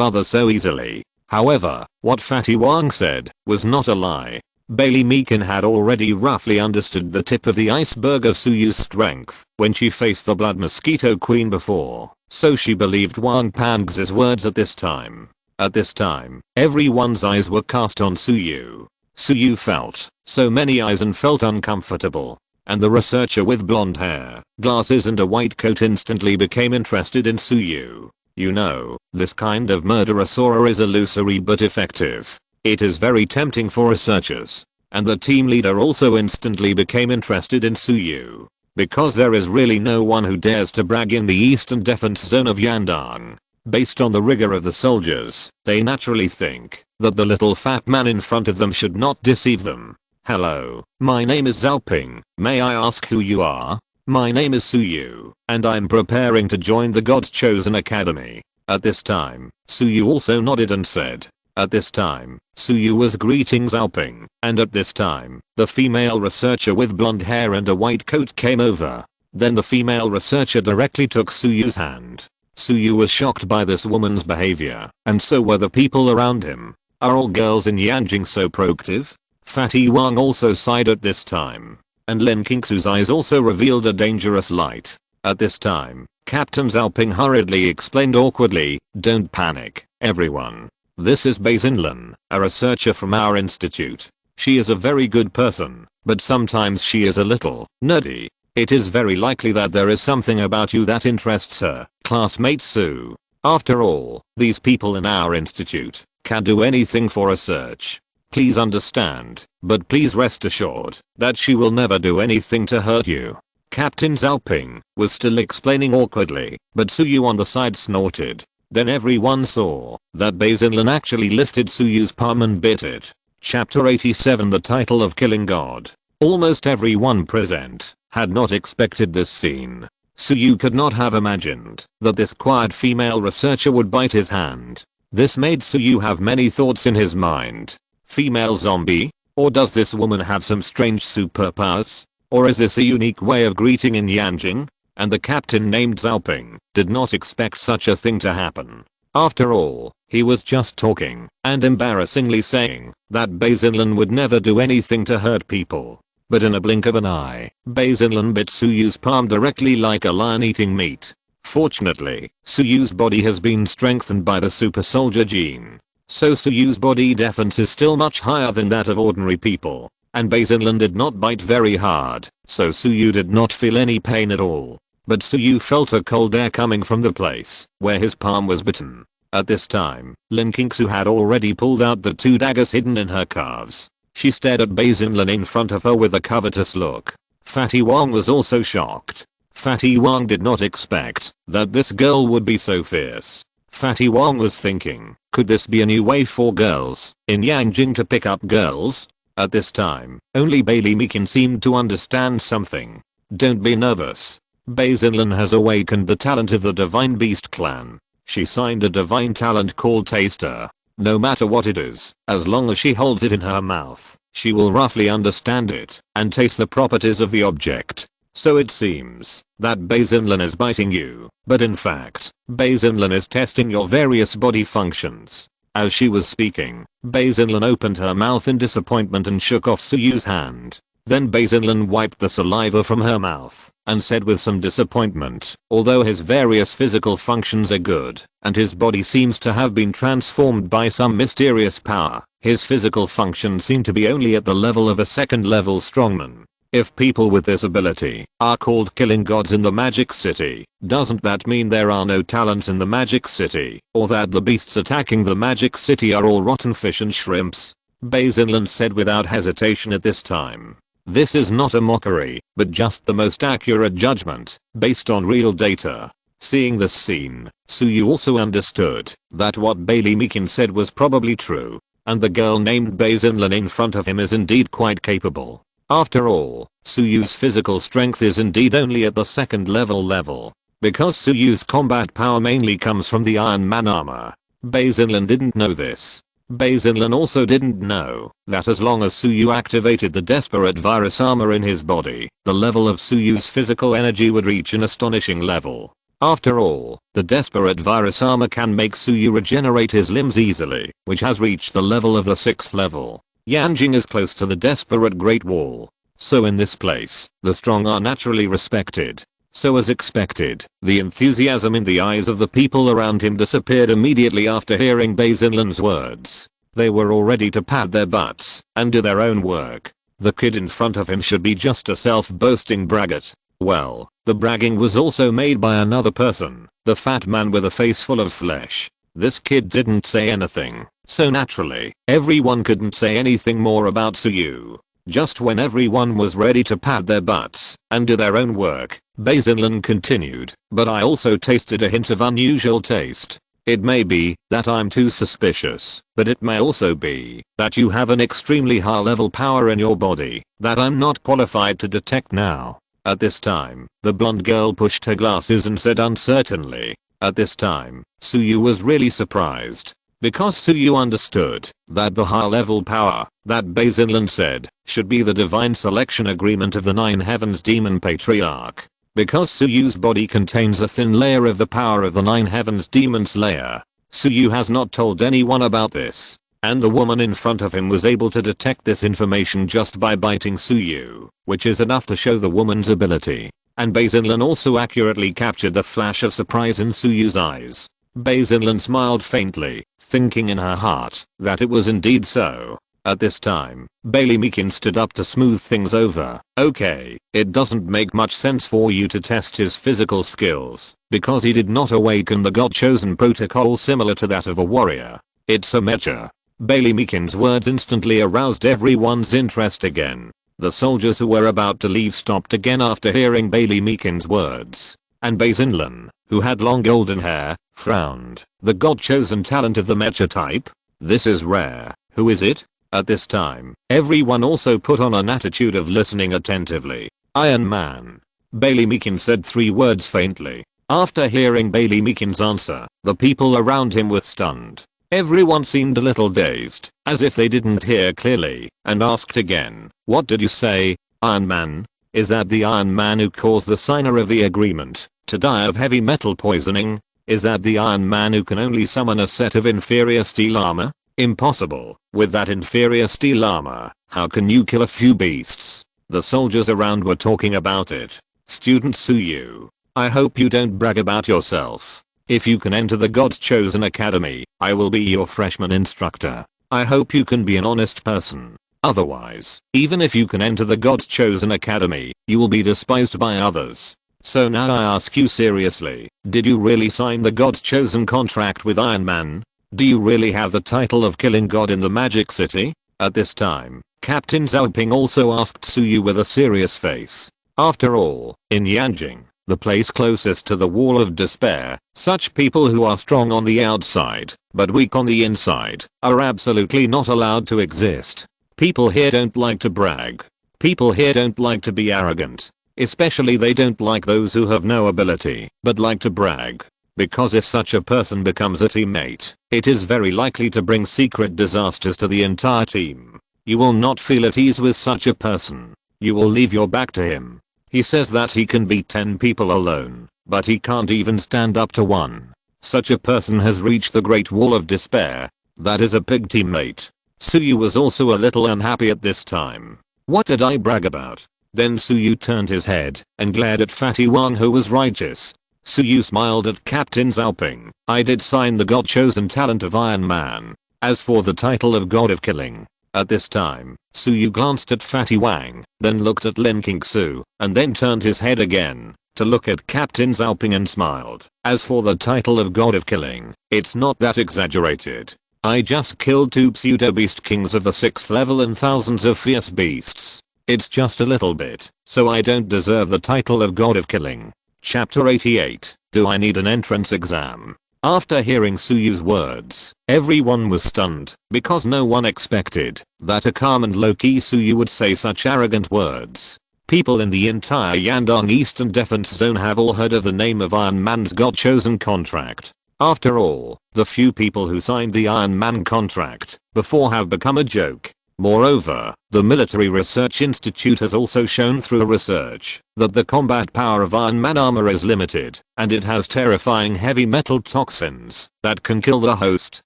others so easily. However, what Fatty Wong said was not a lie. Bailey Meekin had already roughly understood the tip of the iceberg of Suyu's strength when she faced the Blood Mosquito Queen before, so she believed Wang Pang's words at this time. At this time, everyone's eyes were cast on Suyu. Suyu felt so many eyes and felt uncomfortable. And the researcher with blonde hair, glasses and a white coat instantly became interested in Suyu. "You know, this kind of murderosaur is illusory but effective. It is very tempting for researchers." And the team leader also instantly became interested in Suyu. Because there is really no one who dares to brag in the eastern defense zone of Yandang. Based on the rigor of the soldiers, they naturally think that the little fat man in front of them should not deceive them. "Hello, my name is Xiaoping. May I ask who you are?" "My name is Suyu, and I'm preparing to join the God's Chosen Academy." At this time, Suyu also nodded and said. At this time, Suyu was greeting Xiaoping, and at this time, the female researcher with blonde hair and a white coat came over. Then the female researcher directly took Suyu's hand. Suyu was shocked by this woman's behavior, and so were the people around him. Are all girls in Yanjing so proactive? Fatty Wang also sighed at this time, and Lin Kingsu's eyes also revealed a dangerous light. At this time, Captain Xiaoping hurriedly explained awkwardly, "Don't panic, everyone. This is Bei Xinlin, a researcher from our institute. She is a very good person, but sometimes she is a little nerdy. It is very likely that there is something about you that interests her, classmate Sue. After all, these people in our institute can do anything for a search. Please understand, but please rest assured that she will never do anything to hurt you. Captain Zalping was still explaining awkwardly, but Suyu on the side snorted. Then everyone saw that Bazinlan actually lifted Suyu's palm and bit it. Chapter 87, the title of Killing God. Almost everyone present had not expected this scene. Suyu could not have imagined that this quiet female researcher would bite his hand. This made Suyu have many thoughts in his mind. Female zombie? Or does this woman have some strange superpowers? Or is this a unique way of greeting in Yanjing? And the captain named Zalping did not expect such a thing to happen. After all, he was just talking and embarrassingly saying that Bazinlan would never do anything to hurt people. But in a blink of an eye, Bazinlan bit Suyu's palm directly like a lion eating meat. Fortunately, Suyu's body has been strengthened by the super soldier gene. So Suyu's body defense is still much higher than that of ordinary people. And Bazinlan did not bite very hard, so Suyu did not feel any pain at all. But Suyu felt a cold air coming from the place where his palm was bitten. At this time, Linkingsu had already pulled out the 2 daggers hidden in her calves. She stared at Bazinlan in front of her with a covetous look. Fatty Wang was also shocked. Fatty Wang did not expect that this girl would be so fierce. Fatty Wang was thinking, could this be a new way for girls in Yanjing to pick up girls? At this time, only Bailey Meekin seemed to understand something. Don't be nervous. Bazinlan has awakened the talent of the Divine Beast clan. She signed a divine talent called Taster. No matter what it is, as long as she holds it in her mouth, she will roughly understand it and taste the properties of the object. So it seems that Bazinlan is biting you, but in fact, Bazinlan is testing your various body functions. As she was speaking, Bazinlan opened her mouth in disappointment and shook off Suyu's hand. Then Bazinlan wiped the saliva from her mouth and said with some disappointment, although his various physical functions are good and his body seems to have been transformed by some mysterious power, his physical functions seem to be only at the level of a second level strongman. If people with this ability are called killing gods in the Magic City, doesn't that mean there are no talents in the Magic City, or that the beasts attacking the Magic City are all rotten fish and shrimps? Bazinlan said without hesitation at this time. This is not a mockery, but just the most accurate judgment, based on real data. Seeing this scene, Suyu also understood that what Bailey Meekin said was probably true, and the girl named Bazinlan in front of him is indeed quite capable. After all, Suyu's physical strength is indeed only at the second level. Because Suyu's combat power mainly comes from the Iron Man armor. Bazinlan didn't know this. Bazinlan also didn't know that as long as Suyu activated the desperate virus armor in his body, the level of Suyu's physical energy would reach an astonishing level. After all, the desperate virus armor can make Suyu regenerate his limbs easily, which has reached the level of the 6th level. Yanjing is close to the desperate Great Wall. So in this place, the strong are naturally respected. So as expected, the enthusiasm in the eyes of the people around him disappeared immediately after hearing Bazinlan's words. They were all ready to pat their butts and do their own work. The kid in front of him should be just a self-boasting braggart. Well, the bragging was also made by another person, the fat man with a face full of flesh. This kid didn't say anything, so naturally, everyone couldn't say anything more about Suyu. Just when everyone was ready to pat their butts and do their own work, Bazinlan continued, but I also tasted a hint of unusual taste. It may be that I'm too suspicious, but it may also be that you have an extremely high level power in your body that I'm not qualified to detect now. At this time, the blonde girl pushed her glasses and said uncertainly. At this time, Suyu was really surprised. Because Suyu understood that the high level power that Bazinlan said should be the divine selection agreement of the 9 heavens demon patriarch. Because Suyu's body contains a thin layer of the power of the 9 heavens demon slayer, Suyu has not told anyone about this. And the woman in front of him was able to detect this information just by biting Suyu, which is enough to show the woman's ability. And Bazinlan also accurately captured the flash of surprise in Suyu's eyes. Bazinlan smiled faintly, thinking in her heart that it was indeed so. At this time, Bailey Meakin stood up to smooth things over. Okay, it doesn't make much sense for you to test his physical skills, because he did not awaken the God-chosen protocol similar to that of a warrior. It's a mecha. Bailey Meakin's words instantly aroused everyone's interest again. The soldiers who were about to leave stopped again after hearing Bailey Meakin's words. And Basinlan, who had long golden hair, frowned. The God-chosen talent of the mecha type? This is rare. Who is it? At this time, everyone also put on an attitude of listening attentively. Iron Man. Bailey Meakin said 3 words faintly. After hearing Bailey Meakin's answer, the people around him were stunned. Everyone seemed a little dazed, as if they didn't hear clearly, and asked again, "What did you say, Iron Man? Is that the Iron Man who caused the signer of the agreement to die of heavy metal poisoning? Is that the Iron Man who can only summon a set of inferior steel armor? Impossible. With that inferior steel armor, how can you kill a few beasts?" The soldiers around were talking about it. "Student Suyu, I hope you don't brag about yourself. If you can enter the God's Chosen Academy, I will be your freshman instructor. I hope you can be an honest person. Otherwise, even if you can enter the God's Chosen Academy, you will be despised by others. So now I ask you seriously, did you really sign the God's Chosen contract with Iron Man? Do you really have the title of Killing God in the Magic City?" At this time, Captain Zhao Ping also asked Suyu with a serious face. After all, in Yanjing, the place closest to the Wall of Despair, such people who are strong on the outside, but weak on the inside, are absolutely not allowed to exist. People here don't like to brag. People here don't like to be arrogant. Especially they don't like those who have no ability, but like to brag. Because if such a person becomes a teammate, it is very likely to bring secret disasters to the entire team. You will not feel at ease with such a person. You will leave your back to him. He says that he can beat 10 people alone, but he can't even stand up to one. Such a person has reached the Great Wall of Despair. That is a pig teammate. Suyu was also a little unhappy at this time. What did I brag about? Then Suyu turned his head and glared at Fatty Wang, who was righteous. Suyu smiled at Captain Zhao Ping. "I did sign the God-chosen talent of Iron Man. As for the title of God of Killing." At this time, Suyu glanced at Fatty Wang, then looked at Lanxing Su, and then turned his head again to look at Captain Zhao Ping and smiled. "As for the title of God of Killing, it's not that exaggerated. I just killed 2 pseudo-beast kings of the 6th level and thousands of fierce beasts. It's just a little bit, so I don't deserve the title of God of Killing." Chapter 88. Do I need an entrance exam? After hearing Suyu's words, everyone was stunned, because no one expected that a calm and low-key Suyu would say such arrogant words. People in the entire Yandong Eastern Defense Zone have all heard of the name of Iron Man's God-chosen contract. After all, the few people who signed the Iron Man contract before have become a joke. Moreover, the Military Research Institute has also shown through research that the combat power of Iron Man armor is limited, and it has terrifying heavy metal toxins that can kill the host.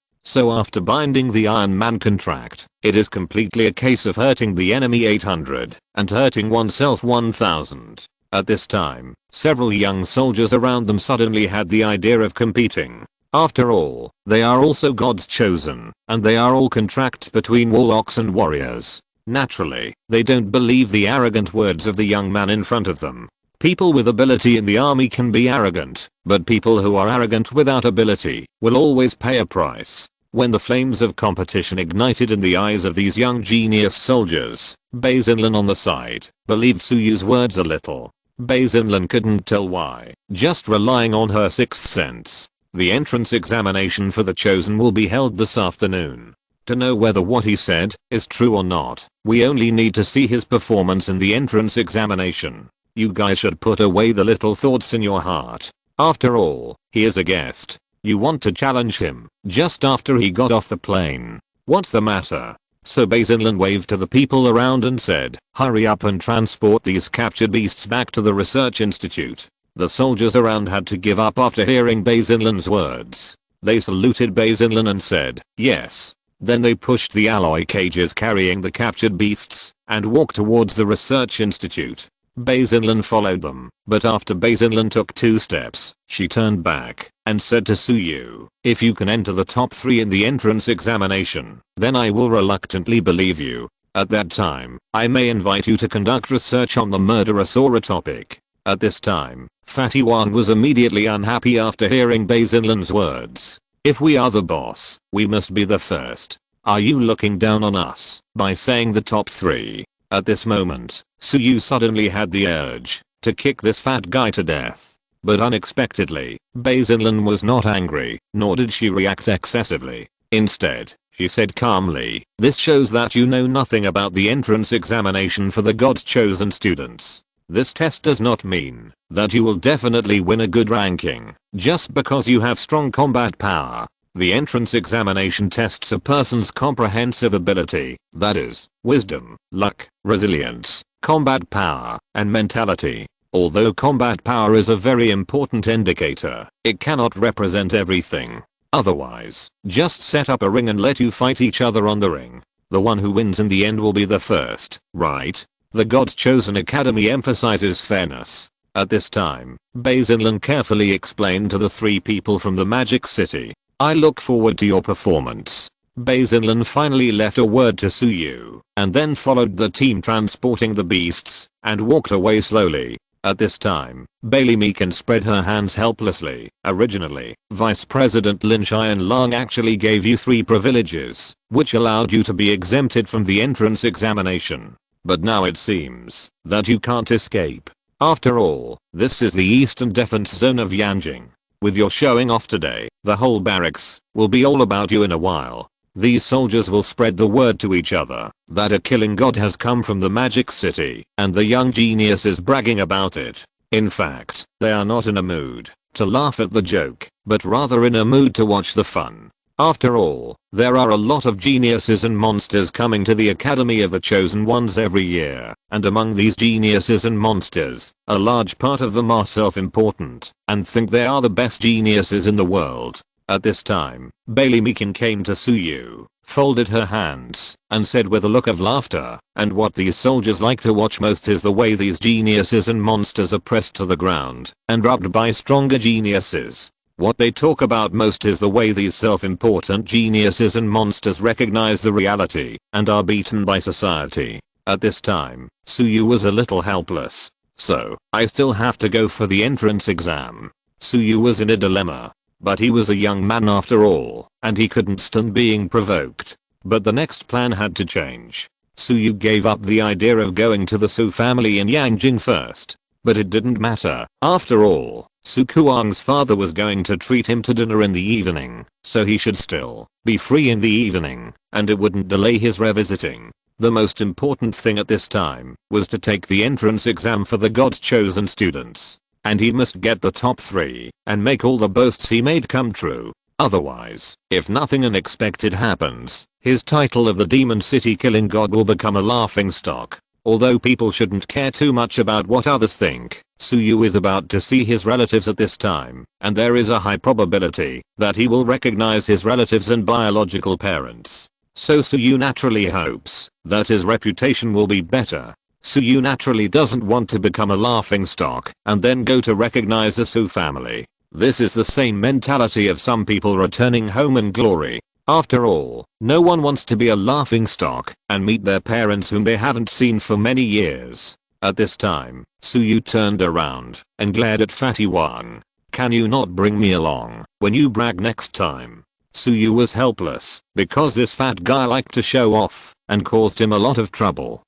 So after binding the Iron Man contract, it is completely a case of hurting the enemy 800 and hurting oneself 1000. At this time, several young soldiers around them suddenly had the idea of competing. After all, they are also God's chosen, and they are all contracts between warlocks and warriors. Naturally, they don't believe the arrogant words of the young man in front of them. People with ability in the army can be arrogant, but people who are arrogant without ability will always pay a price. When the flames of competition ignited in the eyes of these young genius soldiers, Basinlan on the side believed Suyu's words a little. Basinlan couldn't tell why, just relying on her sixth sense. The entrance examination for the chosen will be held this afternoon. To know whether what he said is true or not, we only need to see his performance in the entrance examination. You guys should put away the little thoughts in your heart. After all, he is a guest. You want to challenge him just after he got off the plane. What's the matter? So Basinlan waved to the people around and said, "Hurry up and transport these captured beasts back to the research institute." The soldiers around had to give up after hearing Basinlan's words. They saluted Basinlan and said, "Yes." Then they pushed the alloy cages carrying the captured beasts and walked towards the research institute. Basinlan followed them, but after Basinlan took 2 steps, she turned back and said to Suyu, "If you can enter the top 3 in the entrance examination, then I will reluctantly believe you. At that time, I may invite you to conduct research on the murderer Sora topic." At this time, Fatty Wang was immediately unhappy after hearing Basinlan's words. "If we are the boss, we must be the first. Are you looking down on us by saying the top 3? At this moment, Suyu suddenly had the urge to kick this fat guy to death. But unexpectedly, Basinlan was not angry, nor did she react excessively. Instead, she said calmly, "This shows that you know nothing about the entrance examination for the God's chosen students. This test does not mean that you will definitely win a good ranking just because you have strong combat power. The entrance examination tests a person's comprehensive ability, that is, wisdom, luck, resilience, combat power, and mentality. Although combat power is a very important indicator, it cannot represent everything. Otherwise, just set up a ring and let you fight each other on the ring. The one who wins in the end will be the first, right? The God's Chosen Academy emphasizes fairness." At this time, Basinlan carefully explained to the 3 people from the Magic City, "I look forward to your performance." Basinlan finally left a word to Suyu, and then followed the team transporting the beasts, and walked away slowly. At this time, Bailey Meekin spread her hands helplessly. "Originally, Vice President Lin Xianlong actually gave you 3 privileges, which allowed you to be exempted from the entrance examination. But now it seems that you can't escape. After all, this is the Eastern Defense Zone of Yanjing. With your showing off today, the whole barracks will be all about you in a while. These soldiers will spread the word to each other that a killing god has come from the Magic City, and the young genius is bragging about it. In fact, they are not in a mood to laugh at the joke, but rather in a mood to watch the fun. After all, there are a lot of geniuses and monsters coming to the Academy of the Chosen Ones every year, and among these geniuses and monsters, a large part of them are self-important and think they are the best geniuses in the world." At this time, Bailey Meekin came to Suyu, folded her hands, and said with a look of laughter, "And what these soldiers like to watch most is the way these geniuses and monsters are pressed to the ground and rubbed by stronger geniuses. What they talk about most is the way these self-important geniuses and monsters recognize the reality and are beaten by society." At this time, Suyu was a little helpless. "So, I still have to go for the entrance exam." Suyu was in a dilemma. But he was a young man after all, and he couldn't stand being provoked. But the next plan had to change. Suyu gave up the idea of going to the Su family in Yanjing first. But it didn't matter. After all, Su Kuang's father was going to treat him to dinner in the evening, so he should still be free in the evening, and it wouldn't delay his revisiting. The most important thing at this time was to take the entrance exam for the God's chosen students. And he must get the top 3 and make all the boasts he made come true. Otherwise, if nothing unexpected happens, his title of the Demon City Killing God will become a laughingstock. Although people shouldn't care too much about what others think, Suyu is about to see his relatives at this time, and there is a high probability that he will recognize his relatives and biological parents. So Suyu naturally hopes that his reputation will be better. Suyu naturally doesn't want to become a laughingstock and then go to recognize the Su family. This is the same mentality of some people returning home in glory. After all, no one wants to be a laughingstock and meet their parents whom they haven't seen for many years. At this time, Suyu turned around and glared at Fatty Wang. "Can you not bring me along when you brag next time?" Suyu was helpless because this fat guy liked to show off and caused him a lot of trouble.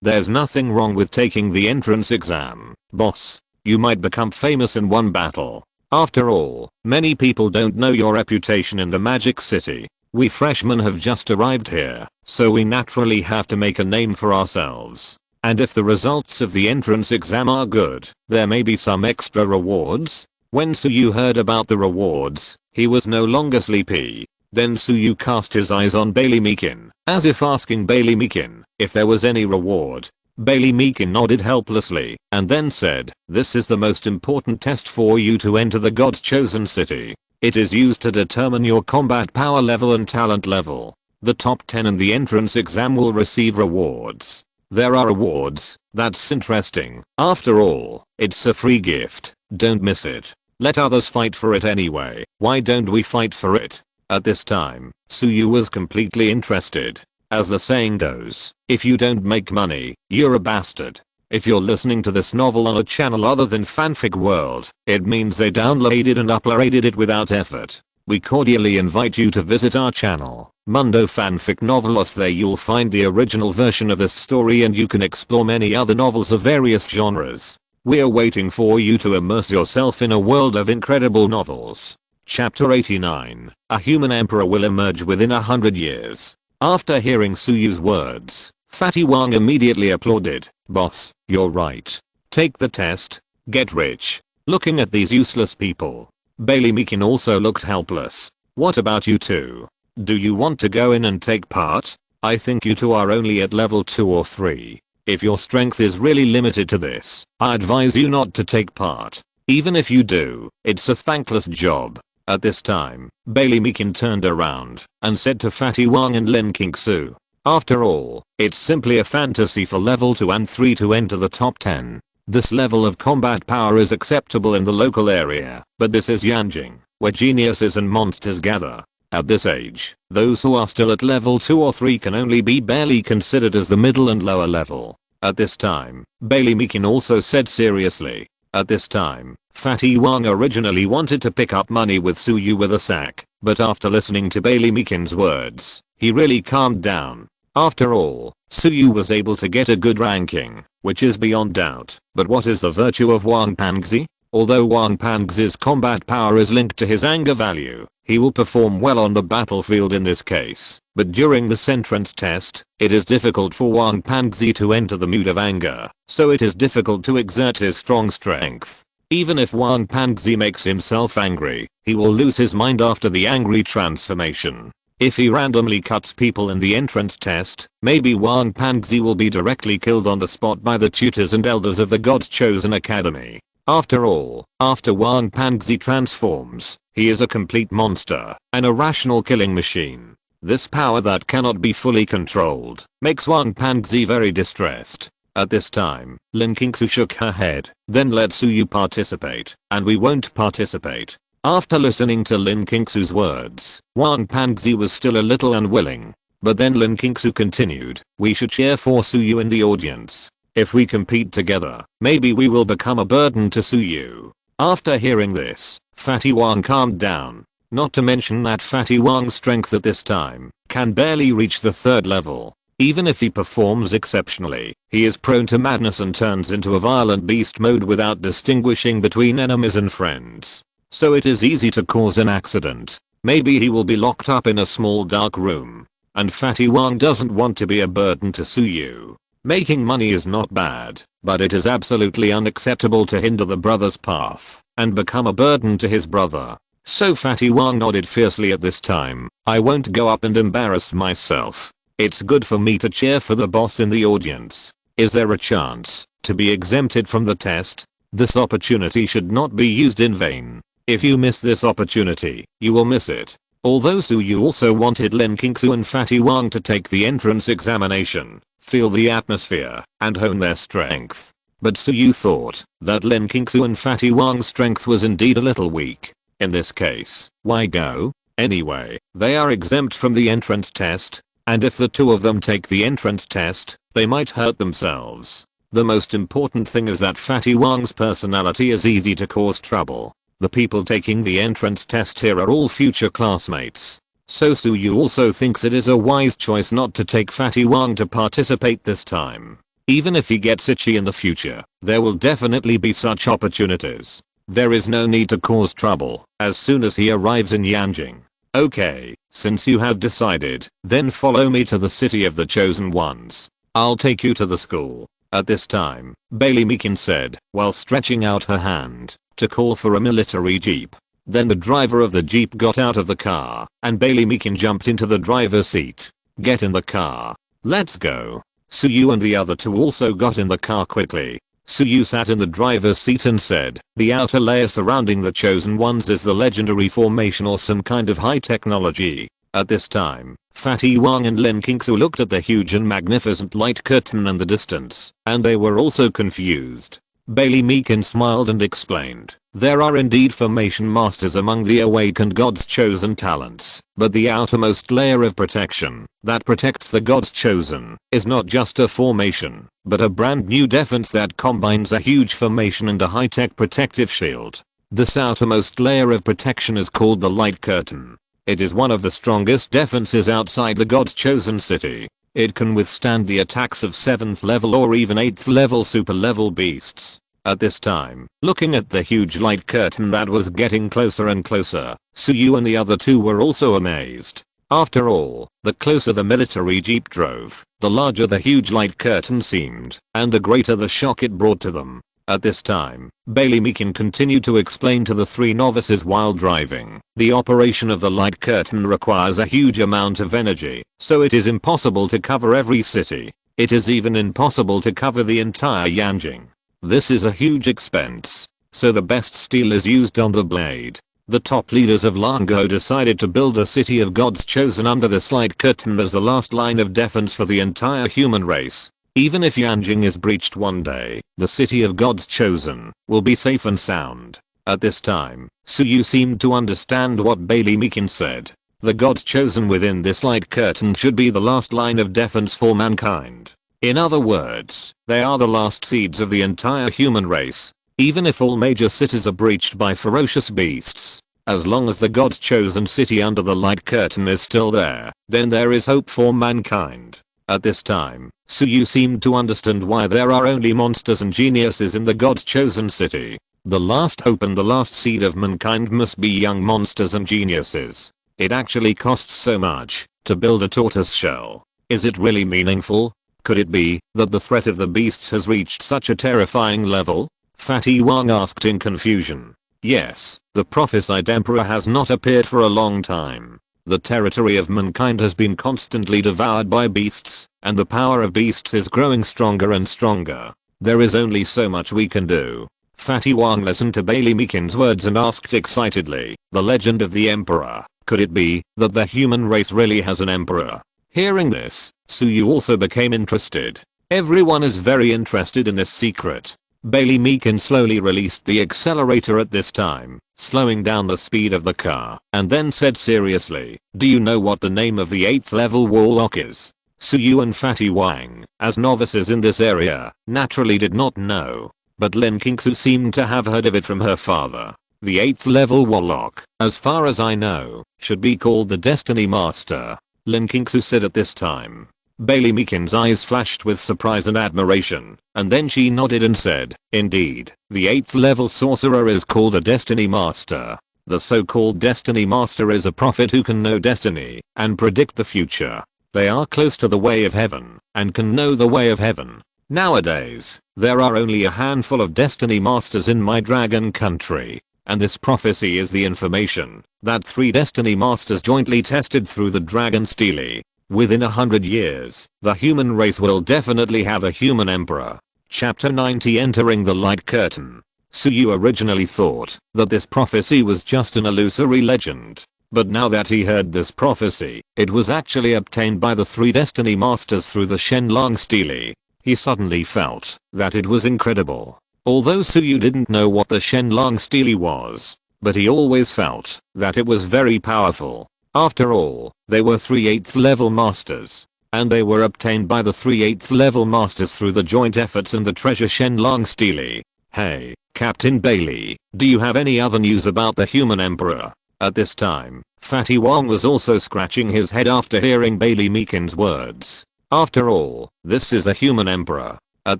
There's nothing wrong with taking the entrance exam, boss. You might become famous in one battle. After all, many people don't know your reputation in the Magic City. We freshmen have just arrived here, so we naturally have to make a name for ourselves. And if the results of the entrance exam are good, there may be some extra rewards. When Suyu heard about the rewards, he was no longer sleepy. Then Suyu cast his eyes on Bailey Meekin, as if asking Bailey Meekin if there was any reward. Bailey Meekin nodded helplessly, and then said, "This is the most important test for you to enter the God's chosen city. It is used to determine your combat power level and talent level. The top 10 in the entrance exam will receive rewards. There are awards. That's interesting. After all, it's a free gift. Don't miss it. Let others fight for it anyway. Why don't we fight for it? At this time, Suyu was completely interested. As the saying goes, if you don't make money, you're a bastard. If you're listening to this novel on a channel other than Fanfic World, it means they downloaded and uploaded it without effort. We cordially invite you to visit our channel, Mundo Fanfic Novelos. There you'll find the original version of this story and you can explore many other novels of various genres. We're waiting for you to immerse yourself in a world of incredible novels. Chapter 89. A human emperor will emerge within 100 years. After hearing Suyu's words, Fatty Wang immediately applauded. Boss, you're right. Take the test. Get rich. Looking at these useless people, Bailey Meekin also looked helpless. What about you two? Do you want to go in and take part? I think you two are only at level 2 or 3. If your strength is really limited to this, I advise you not to take part. Even if you do, it's a thankless job. At this time, Bailey Meekin turned around and said to Fatty Wang and Lin Kingsu, after all, it's simply a fantasy for level 2 and 3 to enter the top 10. This level of combat power is acceptable in the local area, but this is Yanjing, where geniuses and monsters gather. At this age, those who are still at level 2 or 3 can only be barely considered as the middle and lower level. At this time, Bailey Meekin also said seriously. At this time, Fatty Wang originally wanted to pick up money with Suyu with a sack, but after listening to Bailey Meekin's words, he really calmed down. After all, Suyu was able to get a good ranking, which is beyond doubt. But what is the virtue of Wang Pangzi? Although Wang Pangzi's combat power is linked to his anger value, he will perform well on the battlefield in this case. But during this entrance test, it is difficult for Wang Pangzi to enter the mood of anger, so it is difficult to exert his strong strength. Even if Wang Pangzi makes himself angry, he will lose his mind after the angry transformation. If he randomly cuts people in the entrance test, maybe Wang Pangzi will be directly killed on the spot by the tutors and elders of the God's Chosen Academy. After all, after Wang Pangzi transforms, he is a complete monster, an irrational killing machine. This power that cannot be fully controlled makes Wang Pangzi very distressed. At this time, Lin Kingsu shook her head. Then let Suyu participate, and we won't participate. After listening to Lin Kingsu's words, Wang Pangzi was still a little unwilling. But then Lin Kingsu continued, we should cheer for Suyu in the audience. If we compete together, maybe we will become a burden to Suyu. After hearing this, Fatty Wang calmed down. Not to mention that Fatty Wang's strength at this time can barely reach the 3rd level. Even if he performs exceptionally, he is prone to madness and turns into a violent beast mode without distinguishing between enemies and friends. So it is easy to cause an accident. Maybe he will be locked up in a small dark room. And Fatty Wang doesn't want to be a burden to Suyu. Making money is not bad, but it is absolutely unacceptable to hinder the brother's path and become a burden to his brother. So Fatty Wang nodded fiercely at this time. I won't go up and embarrass myself. It's good for me to cheer for the boss in the audience. Is there a chance to be exempted from the test? This opportunity should not be used in vain. If you miss this opportunity, you will miss it. Although Suyu also wanted Lin Kingsu and Fatty Wang to take the entrance examination, feel the atmosphere, and hone their strength. But Suyu thought that Lin Kingsu and Fatty Wang's strength was indeed a little weak. In this case, why go? Anyway, they are exempt from the entrance test, and if the two of them take the entrance test, they might hurt themselves. The most important thing is that Fatty Wang's personality is easy to cause trouble. The people taking the entrance test here are all future classmates. So Suyu also thinks it is a wise choice not to take Fatty Wang to participate this time. Even if he gets itchy in the future, there will definitely be such opportunities. There is no need to cause trouble as soon as he arrives in Yanjing. Okay, since you have decided, then follow me to the city of the chosen ones. I'll take you to the school. At this time, Bailey Meekin said, while stretching out her hand to call for a military jeep. Then the driver of the jeep got out of the car, and Bailey Meekin jumped into the driver's seat. Get in the car. Let's go. Suyu and the other two also got in the car quickly. Suyu sat in the driver's seat and said, the outer layer surrounding the chosen ones is the legendary formation or some kind of high technology. At this time, Fatty Wang and Lin Qingsu looked at the huge and magnificent light curtain in the distance, and they were also confused. Bailey Meakin smiled and explained, there are indeed formation masters among the awakened gods' chosen talents, but the outermost layer of protection, that protects the gods' chosen, is not just a formation, but a brand new defense that combines a huge formation and a high-tech protective shield. This outermost layer of protection is called the light curtain. It is one of the strongest defenses outside the gods' chosen city. It can withstand the attacks of 7th level or even 8th level super level beasts. At this time, looking at the huge light curtain that was getting closer and closer, Suyu and the other two were also amazed. After all, the closer the military jeep drove, the larger the huge light curtain seemed, and the greater the shock it brought to them. At this time, Bailey Meakin continued to explain to the three novices while driving, the operation of the light curtain requires a huge amount of energy, so it is impossible to cover every city. It is even impossible to cover the entire Yanjing. This is a huge expense, so the best steel is used on the blade. The top leaders of Lango decided to build a city of gods chosen under this light curtain as the last line of defense for the entire human race. Even if Yanjing is breached one day, the city of gods chosen will be safe and sound. At this time, Suyu seemed to understand what Bailey Meakin said. The gods chosen within this light curtain should be the last line of defense for mankind. In other words, they are the last seeds of the entire human race. Even if all major cities are breached by ferocious beasts, as long as the gods chosen city under the light curtain is still there, then there is hope for mankind. At this time, Suyu seemed to understand why there are only monsters and geniuses in the gods chosen city. The last hope and the last seed of mankind must be young monsters and geniuses. It actually costs so much to build a tortoise shell. Is it really meaningful? Could it be that the threat of the beasts has reached such a terrifying level? Fatty Wang asked in confusion. Yes, the prophesied emperor has not appeared for a long time. The territory of mankind has been constantly devoured by beasts, and the power of beasts is growing stronger and stronger. There is only so much we can do. Fatty Wang listened to Bailey Meakin's words and asked excitedly, the legend of the emperor, could it be that the human race really has an emperor? Hearing this, Suyu also became interested. Everyone is very interested in this secret. Bailey Meakin slowly released the accelerator at this time, slowing down the speed of the car, and then said seriously, do you know what the name of the 8th level warlock is? Suyu and Fatty Wang, as novices in this area, naturally did not know, but Lin Qingsu seemed to have heard of it from her father. The 8th level warlock, as far as I know, should be called the Destiny Master, Lin Qingsu said at this time. Bailey Meakin's eyes flashed with surprise and admiration, and then she nodded and said, indeed, the 8th level sorcerer is called a Destiny Master. The so-called Destiny Master is a prophet who can know destiny and predict the future. They are close to the way of heaven and can know the way of heaven. Nowadays, there are only a handful of Destiny Masters in my dragon country, and this prophecy is the information that 3 Destiny Masters jointly tested through the Dragon Stele. Within 100 years, the human race will definitely have a human emperor. Chapter 90 Entering the Light Curtain. Suyu originally thought that this prophecy was just an illusory legend, but now that he heard this prophecy, it was actually obtained by the 3 Destiny Masters through the Shenlong Stele. He suddenly felt that it was incredible. Although Suyu didn't know what the Shenlong Stele was, but he always felt that it was very powerful. After all, they were 3 8th level masters, and they were obtained by the 3 8th level masters through the joint efforts in the treasure Shenlong Stele. Hey, Captain Bailey, do you have any other news about the human emperor? At this time, Fatty Wang was also scratching his head after hearing Bailey Meakin's words. After all, this is a human emperor. At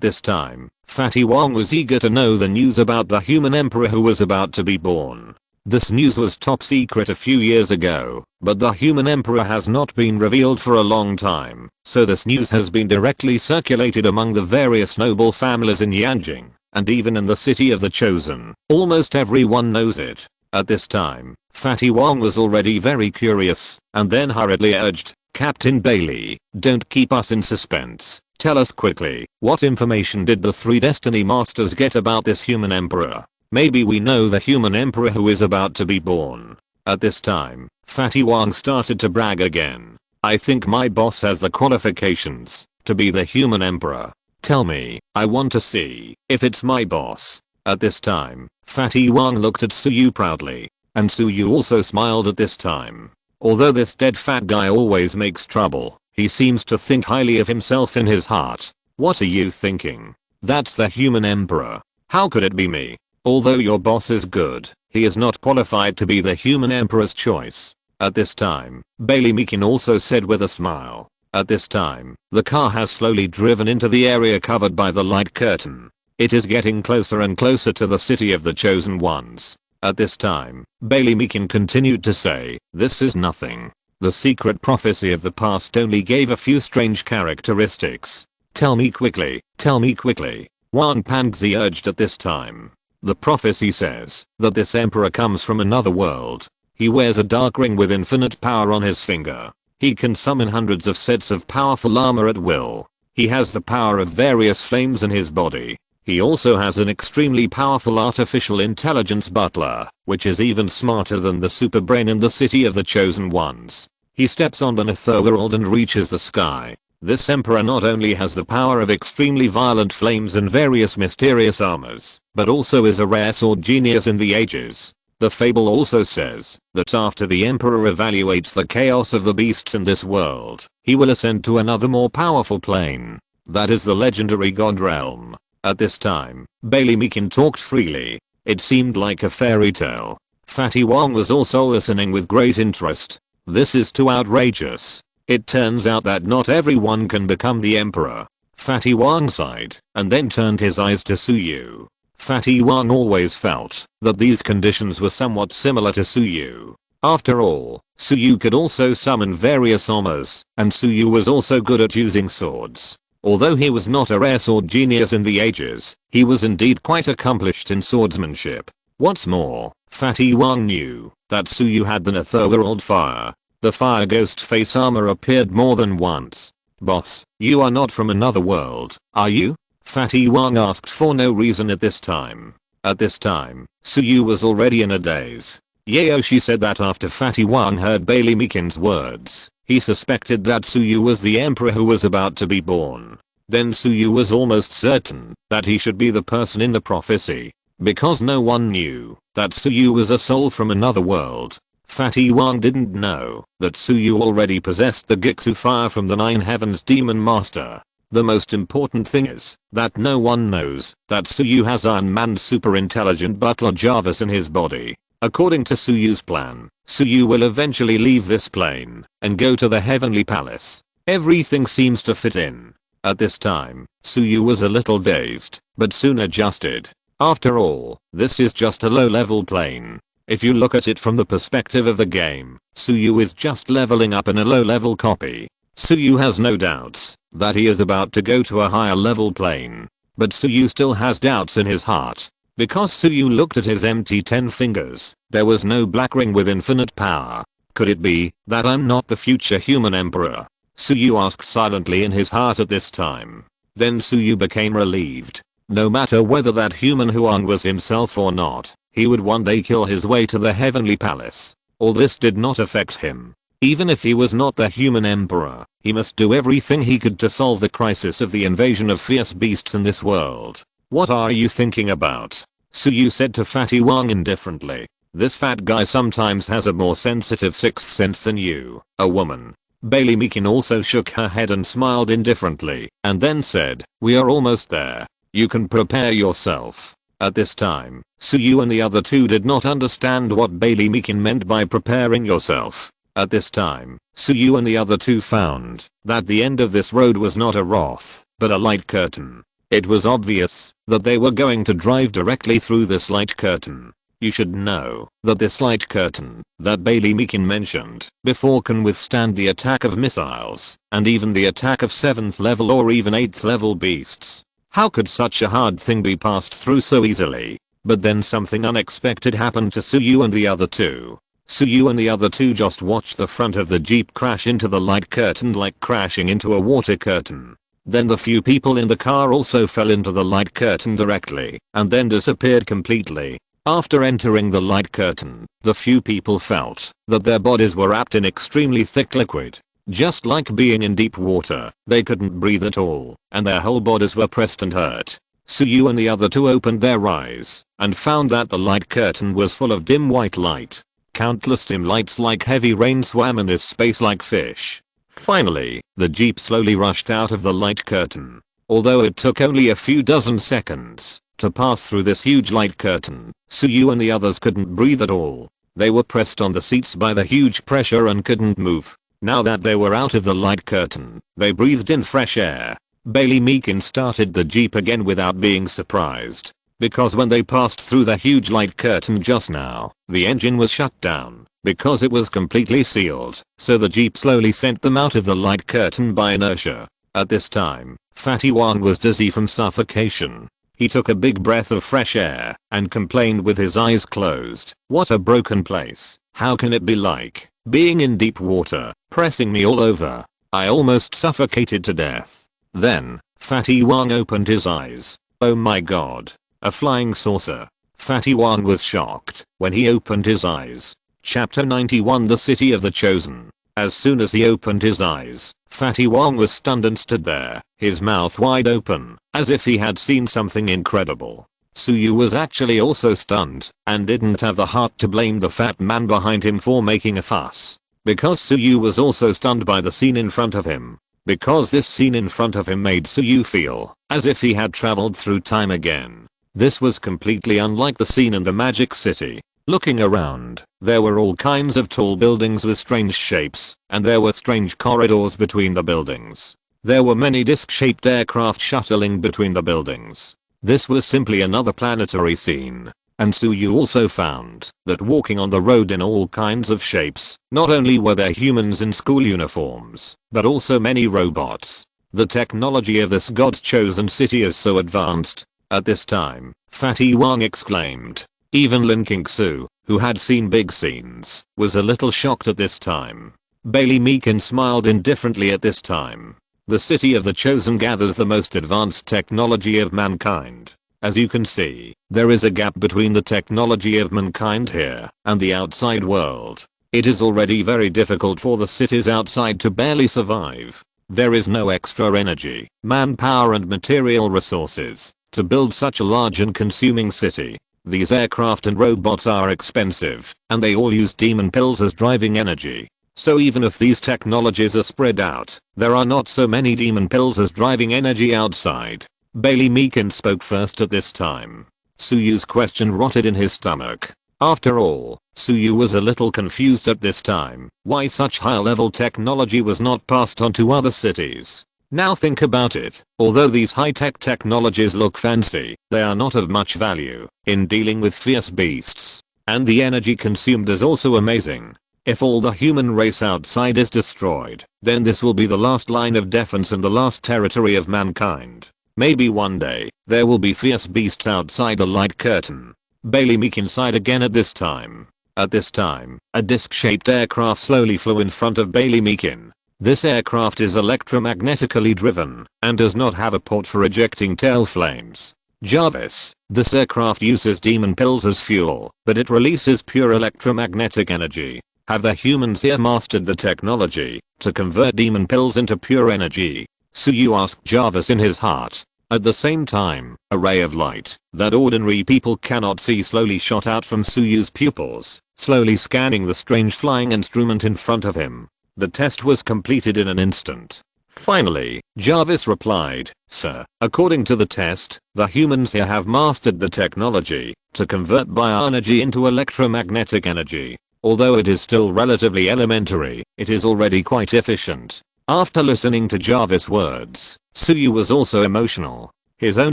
this time, Fatty Wang was eager to know the news about the human emperor who was about to be born. This news was top secret a few years ago, but the human emperor has not been revealed for a long time, so this news has been directly circulated among the various noble families in Yanjing, and even in the city of the Chosen. Almost everyone knows it. At this time, Fatty Wang was already very curious, and then hurriedly urged, Captain Bailey, don't keep us in suspense. Tell us quickly, what information did the 3 Destiny Masters get about this human emperor? Maybe we know the human emperor who is about to be born. At this time, Fatty Wang started to brag again. I think my boss has the qualifications to be the human emperor. Tell me, I want to see if it's my boss. At this time, Fatty Wang looked at Suyu proudly, and Suyu also smiled at this time. Although this dead fat guy always makes trouble, he seems to think highly of himself in his heart. What are you thinking? That's the human emperor. How could it be me? Although your boss is good, he is not qualified to be the human emperor's choice. At this time, Bailey Meekin also said with a smile. At this time, the car has slowly driven into the area covered by the light curtain. It is getting closer and closer to the city of the chosen ones. At this time, Bailey Meekin continued to say, this is nothing. The secret prophecy of the past only gave a few strange characteristics. Tell me quickly, Wan Pangzi urged at this time. The prophecy says that this emperor comes from another world. He wears a dark ring with infinite power on his finger. He can summon hundreds of sets of powerful armor at will. He has the power of various flames in his body. He also has an extremely powerful artificial intelligence butler, which is even smarter than the super brain in the city of the chosen ones. He steps on the netherworld and reaches the sky. This emperor not only has the power of extremely violent flames and various mysterious armors, but also is a rare sword genius in the ages. The fable also says that after the emperor evaluates the chaos of the beasts in this world, he will ascend to another more powerful plane. That is the legendary god realm. At this time, Bailey Meekin talked freely. It seemed like a fairy tale. Fatty Wang was also listening with great interest. This is too outrageous. It turns out that not everyone can become the emperor. Fatty Wang sighed and then turned his eyes to Suyu. Fatty Wang always felt that these conditions were somewhat similar to Suyu. After all, Suyu could also summon various armors, and Suyu was also good at using swords. Although he was not a rare sword genius in the ages, he was indeed quite accomplished in swordsmanship. What's more, Fatty Wang knew that Suyu had the netherworld fire. The fire ghost face armor appeared more than once. Boss, you are not from another world, are you? Fatty Wang asked for no reason at this time. At this time, Suyu was already in a daze. Yeo, she said that after Fatty Wang heard Bailey Meekin's words, he suspected that Suyu was the emperor who was about to be born. Then Suyu was almost certain that he should be the person in the prophecy. Because no one knew that Suyu was a soul from another world, Fatty Wang didn't know that Suyu already possessed the Gixu fire from the 9 heavens demon master. The most important thing is that no one knows that Suyu has Iron Man's super intelligent butler Jarvis in his body. According to Suyu's plan, Suyu will eventually leave this plane and go to the heavenly palace. Everything seems to fit in. At this time, Suyu was a little dazed, but soon adjusted. After all, this is just a low-level plane. If you look at it from the perspective of the game, Suyu is just leveling up in a low-level copy. Suyu has no doubts that he is about to go to a higher level plane. But Suyu still has doubts in his heart. Because Suyu looked at his empty 10 fingers, there was no black ring with infinite power. Could it be that I'm not the future human emperor? Suyu asked silently in his heart at this time. Then Suyu became relieved. No matter whether that human Huang was himself or not, he would one day kill his way to the heavenly palace. All this did not affect him. Even if he was not the human emperor, he must do everything he could to solve the crisis of the invasion of fierce beasts in this world. What are you thinking about? Suyu said to Fatty Wang indifferently. This fat guy sometimes has a more sensitive sixth sense than you, a woman. Bailey Meekin also shook her head and smiled indifferently, and then said, we are almost there. You can prepare yourself. At this time, Suyu and the other two did not understand what Bailey Meekin meant by preparing yourself. At this time, Suyu and the other two found that the end of this road was not a Roth, but a light curtain. It was obvious that they were going to drive directly through this light curtain. You should know that this light curtain that Bailey Meekin mentioned before can withstand the attack of missiles and even the attack of 7th level or even 8th level beasts. How could such a hard thing be passed through so easily? But then something unexpected happened to Suyu and the other two. Suyu and the other two just watched the front of the jeep crash into the light curtain like crashing into a water curtain. Then the few people in the car also fell into the light curtain directly and then disappeared completely. After entering the light curtain, the few people felt that their bodies were wrapped in extremely thick liquid. Just like being in deep water, they couldn't breathe at all, and their whole bodies were pressed and hurt. Suyu and the other two opened their eyes, and found that the light curtain was full of dim white light. Countless dim lights like heavy rain swam in this space like fish. Finally, the jeep slowly rushed out of the light curtain. Although it took only a few dozen seconds to pass through this huge light curtain, Suyu and the others couldn't breathe at all. They were pressed on the seats by the huge pressure and couldn't move. Now that they were out of the light curtain, they breathed in fresh air. Bailey Meakin started the jeep again without being surprised, because when they passed through the huge light curtain just now, the engine was shut down, because it was completely sealed, so the jeep slowly sent them out of the light curtain by inertia. At this time, Fatty Wang was dizzy from suffocation. He took a big breath of fresh air, and complained with his eyes closed, "What a broken place. How can it be like being in deep water, pressing me all over? I almost suffocated to death." Then, Fatty Wang opened his eyes. Oh my god. A flying saucer. Fatty Wang was shocked when he opened his eyes. Chapter 91 The City of the Chosen. As soon as he opened his eyes, Fatty Wang was stunned and stood there, his mouth wide open, as if he had seen something incredible. Suyu was actually also stunned, and didn't have the heart to blame the fat man behind him for making a fuss. Because Suyu was also stunned by the scene in front of him. Because this scene in front of him made Suyu feel as if he had traveled through time again. This was completely unlike the scene in the Magic City. Looking around, there were all kinds of tall buildings with strange shapes, and there were strange corridors between the buildings. There were many disc-shaped aircraft shuttling between the buildings. This was simply another planetary scene. And Suyu also found that walking on the road in all kinds of shapes, not only were there humans in school uniforms, but also many robots. The technology of this God-chosen city is so advanced. At this time, Fatty Wang exclaimed. Even Lin Qingsu, who had seen big scenes, was a little shocked at this time. Bailey Meakin smiled indifferently at this time. The city of the Chosen gathers the most advanced technology of mankind. As you can see, there is a gap between the technology of mankind here and the outside world. It is already very difficult for the cities outside to barely survive. There is no extra energy, manpower and material resources to build such a large and consuming city. These aircraft and robots are expensive, and they all use demon pills as driving energy. So even if these technologies are spread out, there are not so many demon pills as driving energy outside. Bailey Meakin spoke first at this time. Suyu's question rotted in his stomach. After all, Suyu was a little confused at this time why such high-level technology was not passed on to other cities. Now think about it, although these high-tech technologies look fancy, they are not of much value in dealing with fierce beasts. And the energy consumed is also amazing. If all the human race outside is destroyed, then this will be the last line of defense and the last territory of mankind. Maybe one day, there will be fierce beasts outside the light curtain. Bailey Meakin sighed again at this time. At this time, a disc-shaped aircraft slowly flew in front of Bailey Meakin. This aircraft is electromagnetically driven and does not have a port for ejecting tail flames. Jarvis, this aircraft uses demon pills as fuel, but it releases pure electromagnetic energy. Have the humans here mastered the technology to convert demon pills into pure energy? Suyu asked Jarvis in his heart. At the same time, a ray of light that ordinary people cannot see slowly shot out from Suyu's pupils, slowly scanning the strange flying instrument in front of him. The test was completed in an instant. Finally, Jarvis replied, "Sir, according to the test, the humans here have mastered the technology to convert bioenergy into electromagnetic energy. Although it is still relatively elementary, it is already quite efficient." After listening to Jarvis' words, Suyu was also emotional. His own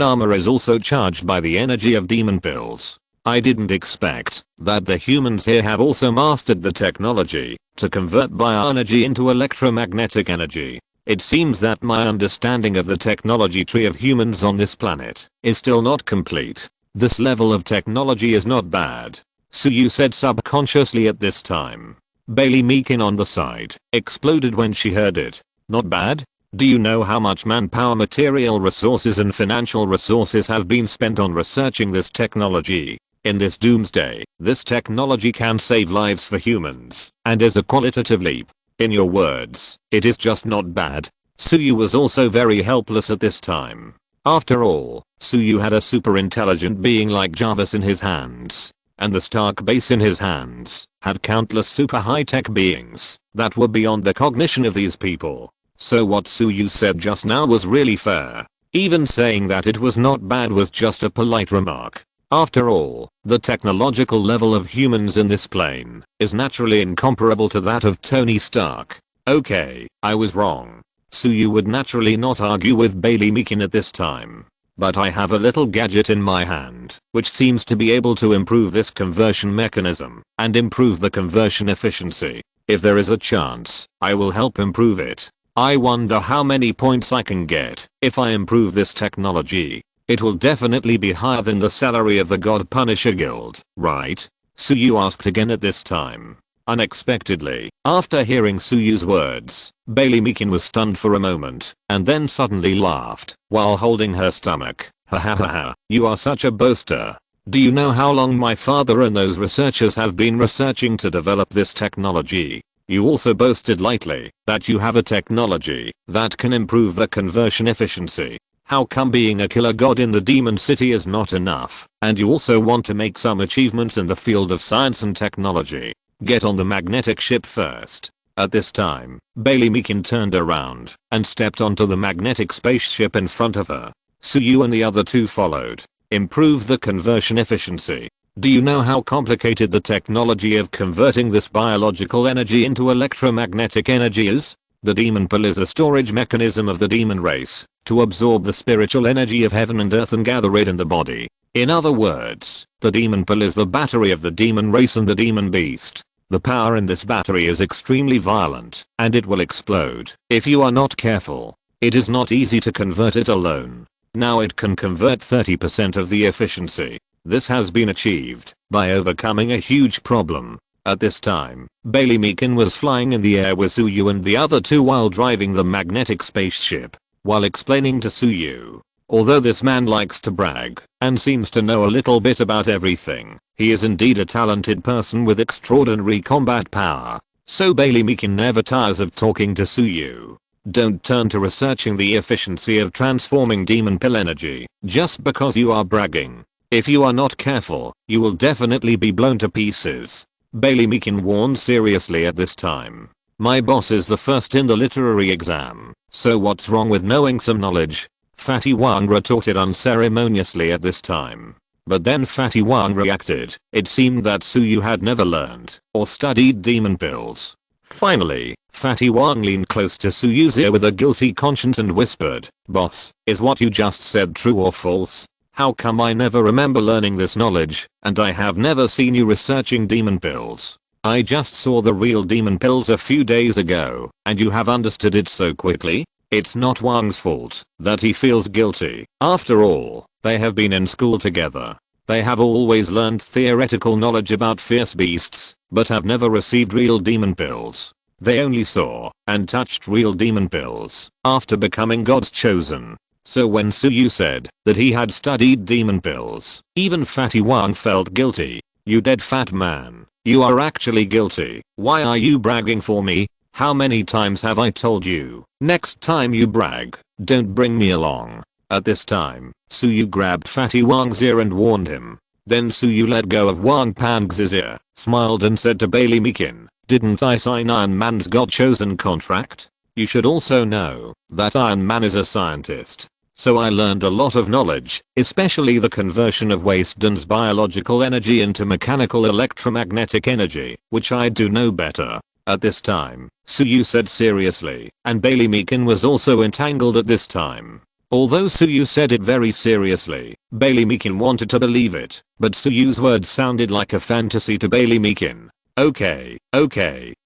armor is also charged by the energy of demon pills. I didn't expect that the humans here have also mastered the technology to convert bioenergy into electromagnetic energy. It seems that my understanding of the technology tree of humans on this planet is still not complete. This level of technology is not bad, Suyu said subconsciously at this time. Bailey Meakin on the side exploded when she heard it. Not bad? Do you know how much manpower, material resources and financial resources have been spent on researching this technology? In this doomsday, this technology can save lives for humans and is a qualitative leap. In your words, it is just not bad. Suyu was also very helpless at this time. After all, Suyu had a super intelligent being like Jarvis in his hands, and the Stark base in his hands had countless super high-tech beings that were beyond the cognition of these people. So what Suyu said just now was really fair. Even saying that it was not bad was just a polite remark. After all, the technological level of humans in this plane is naturally incomparable to that of Tony Stark. Okay, I was wrong. Suyu would naturally not argue with Bailey Meekin at this time. But I have a little gadget in my hand, which seems to be able to improve this conversion mechanism and improve the conversion efficiency. If there is a chance, I will help improve it. I wonder how many points I can get if I improve this technology. It will definitely be higher than the salary of the God Punisher Guild, right? Suyu asked again at this time. Unexpectedly, after hearing Suyu's words, Bailey Meekin was stunned for a moment, and then suddenly laughed, while holding her stomach. Ha ha ha ha, you are such a boaster. Do you know how long my father and those researchers have been researching to develop this technology? You also boasted lightly that you have a technology that can improve the conversion efficiency. How come being a killer god in the demon city is not enough, and you also want to make some achievements in the field of science and technology? Get on the magnetic ship first. At this time, Bailey Meekin turned around and stepped onto the magnetic spaceship in front of her. Suyu and the other two followed. Improve the conversion efficiency. Do you know how complicated the technology of converting this biological energy into electromagnetic energy is? The demon pill is a storage mechanism of the demon race to absorb the spiritual energy of heaven and earth and gather it in the body. In other words, the demon pill is the battery of the demon race and the demon beast. The power in this battery is extremely violent, and it will explode if you are not careful. It is not easy to convert it alone. Now it can convert 30% of the efficiency. This has been achieved by overcoming a huge problem. At this time, Bailey Meekin was flying in the air with Suyu and the other two while driving the magnetic spaceship, while explaining to Suyu. Although this man likes to brag and seems to know a little bit about everything, he is indeed a talented person with extraordinary combat power. So Bailey Meekin never tires of talking to Suyu. Don't turn to researching the efficiency of transforming demon pill energy just because you are bragging. If you are not careful, you will definitely be blown to pieces. Bailey Meekin warned seriously at this time. My boss is the first in the literary exam, so what's wrong with knowing some knowledge? Fatty Wang retorted unceremoniously at this time. But then Fatty Wang reacted. It seemed that Suyu had never learned or studied demon pills. Finally, Fatty Wang leaned close to Suyu's ear with a guilty conscience and whispered, "Boss, is what you just said true or false? How come I never remember learning this knowledge, and I have never seen you researching demon pills? I just saw the real demon pills a few days ago, and you have understood it so quickly?" It's not Wang's fault that he feels guilty. After all, they have been in school together. They have always learned theoretical knowledge about fierce beasts, but have never received real demon pills. They only saw and touched real demon pills after becoming God's chosen. So when Suyu said that he had studied demon pills, even Fatty Wang felt guilty. You dead fat man. You are actually guilty. Why are you bragging for me? How many times have I told you? Next time you brag, don't bring me along. At this time, Suyu grabbed Fatty Wang's ear and warned him. Then Suyu let go of Wang Pang's ear, smiled and said to Bailey Meekin, "Didn't I sign Iron Man's God-chosen contract? You should also know that Iron Man is a scientist. So I learned a lot of knowledge, especially the conversion of waste and biological energy into mechanical electromagnetic energy, which I do know better." At this time, Suyu said seriously, and Bailey Meekin was also entangled at this time. Although Suyu said it very seriously, Bailey Meekin wanted to believe it, but Suyu's words sounded like a fantasy to Bailey Meekin. Okay,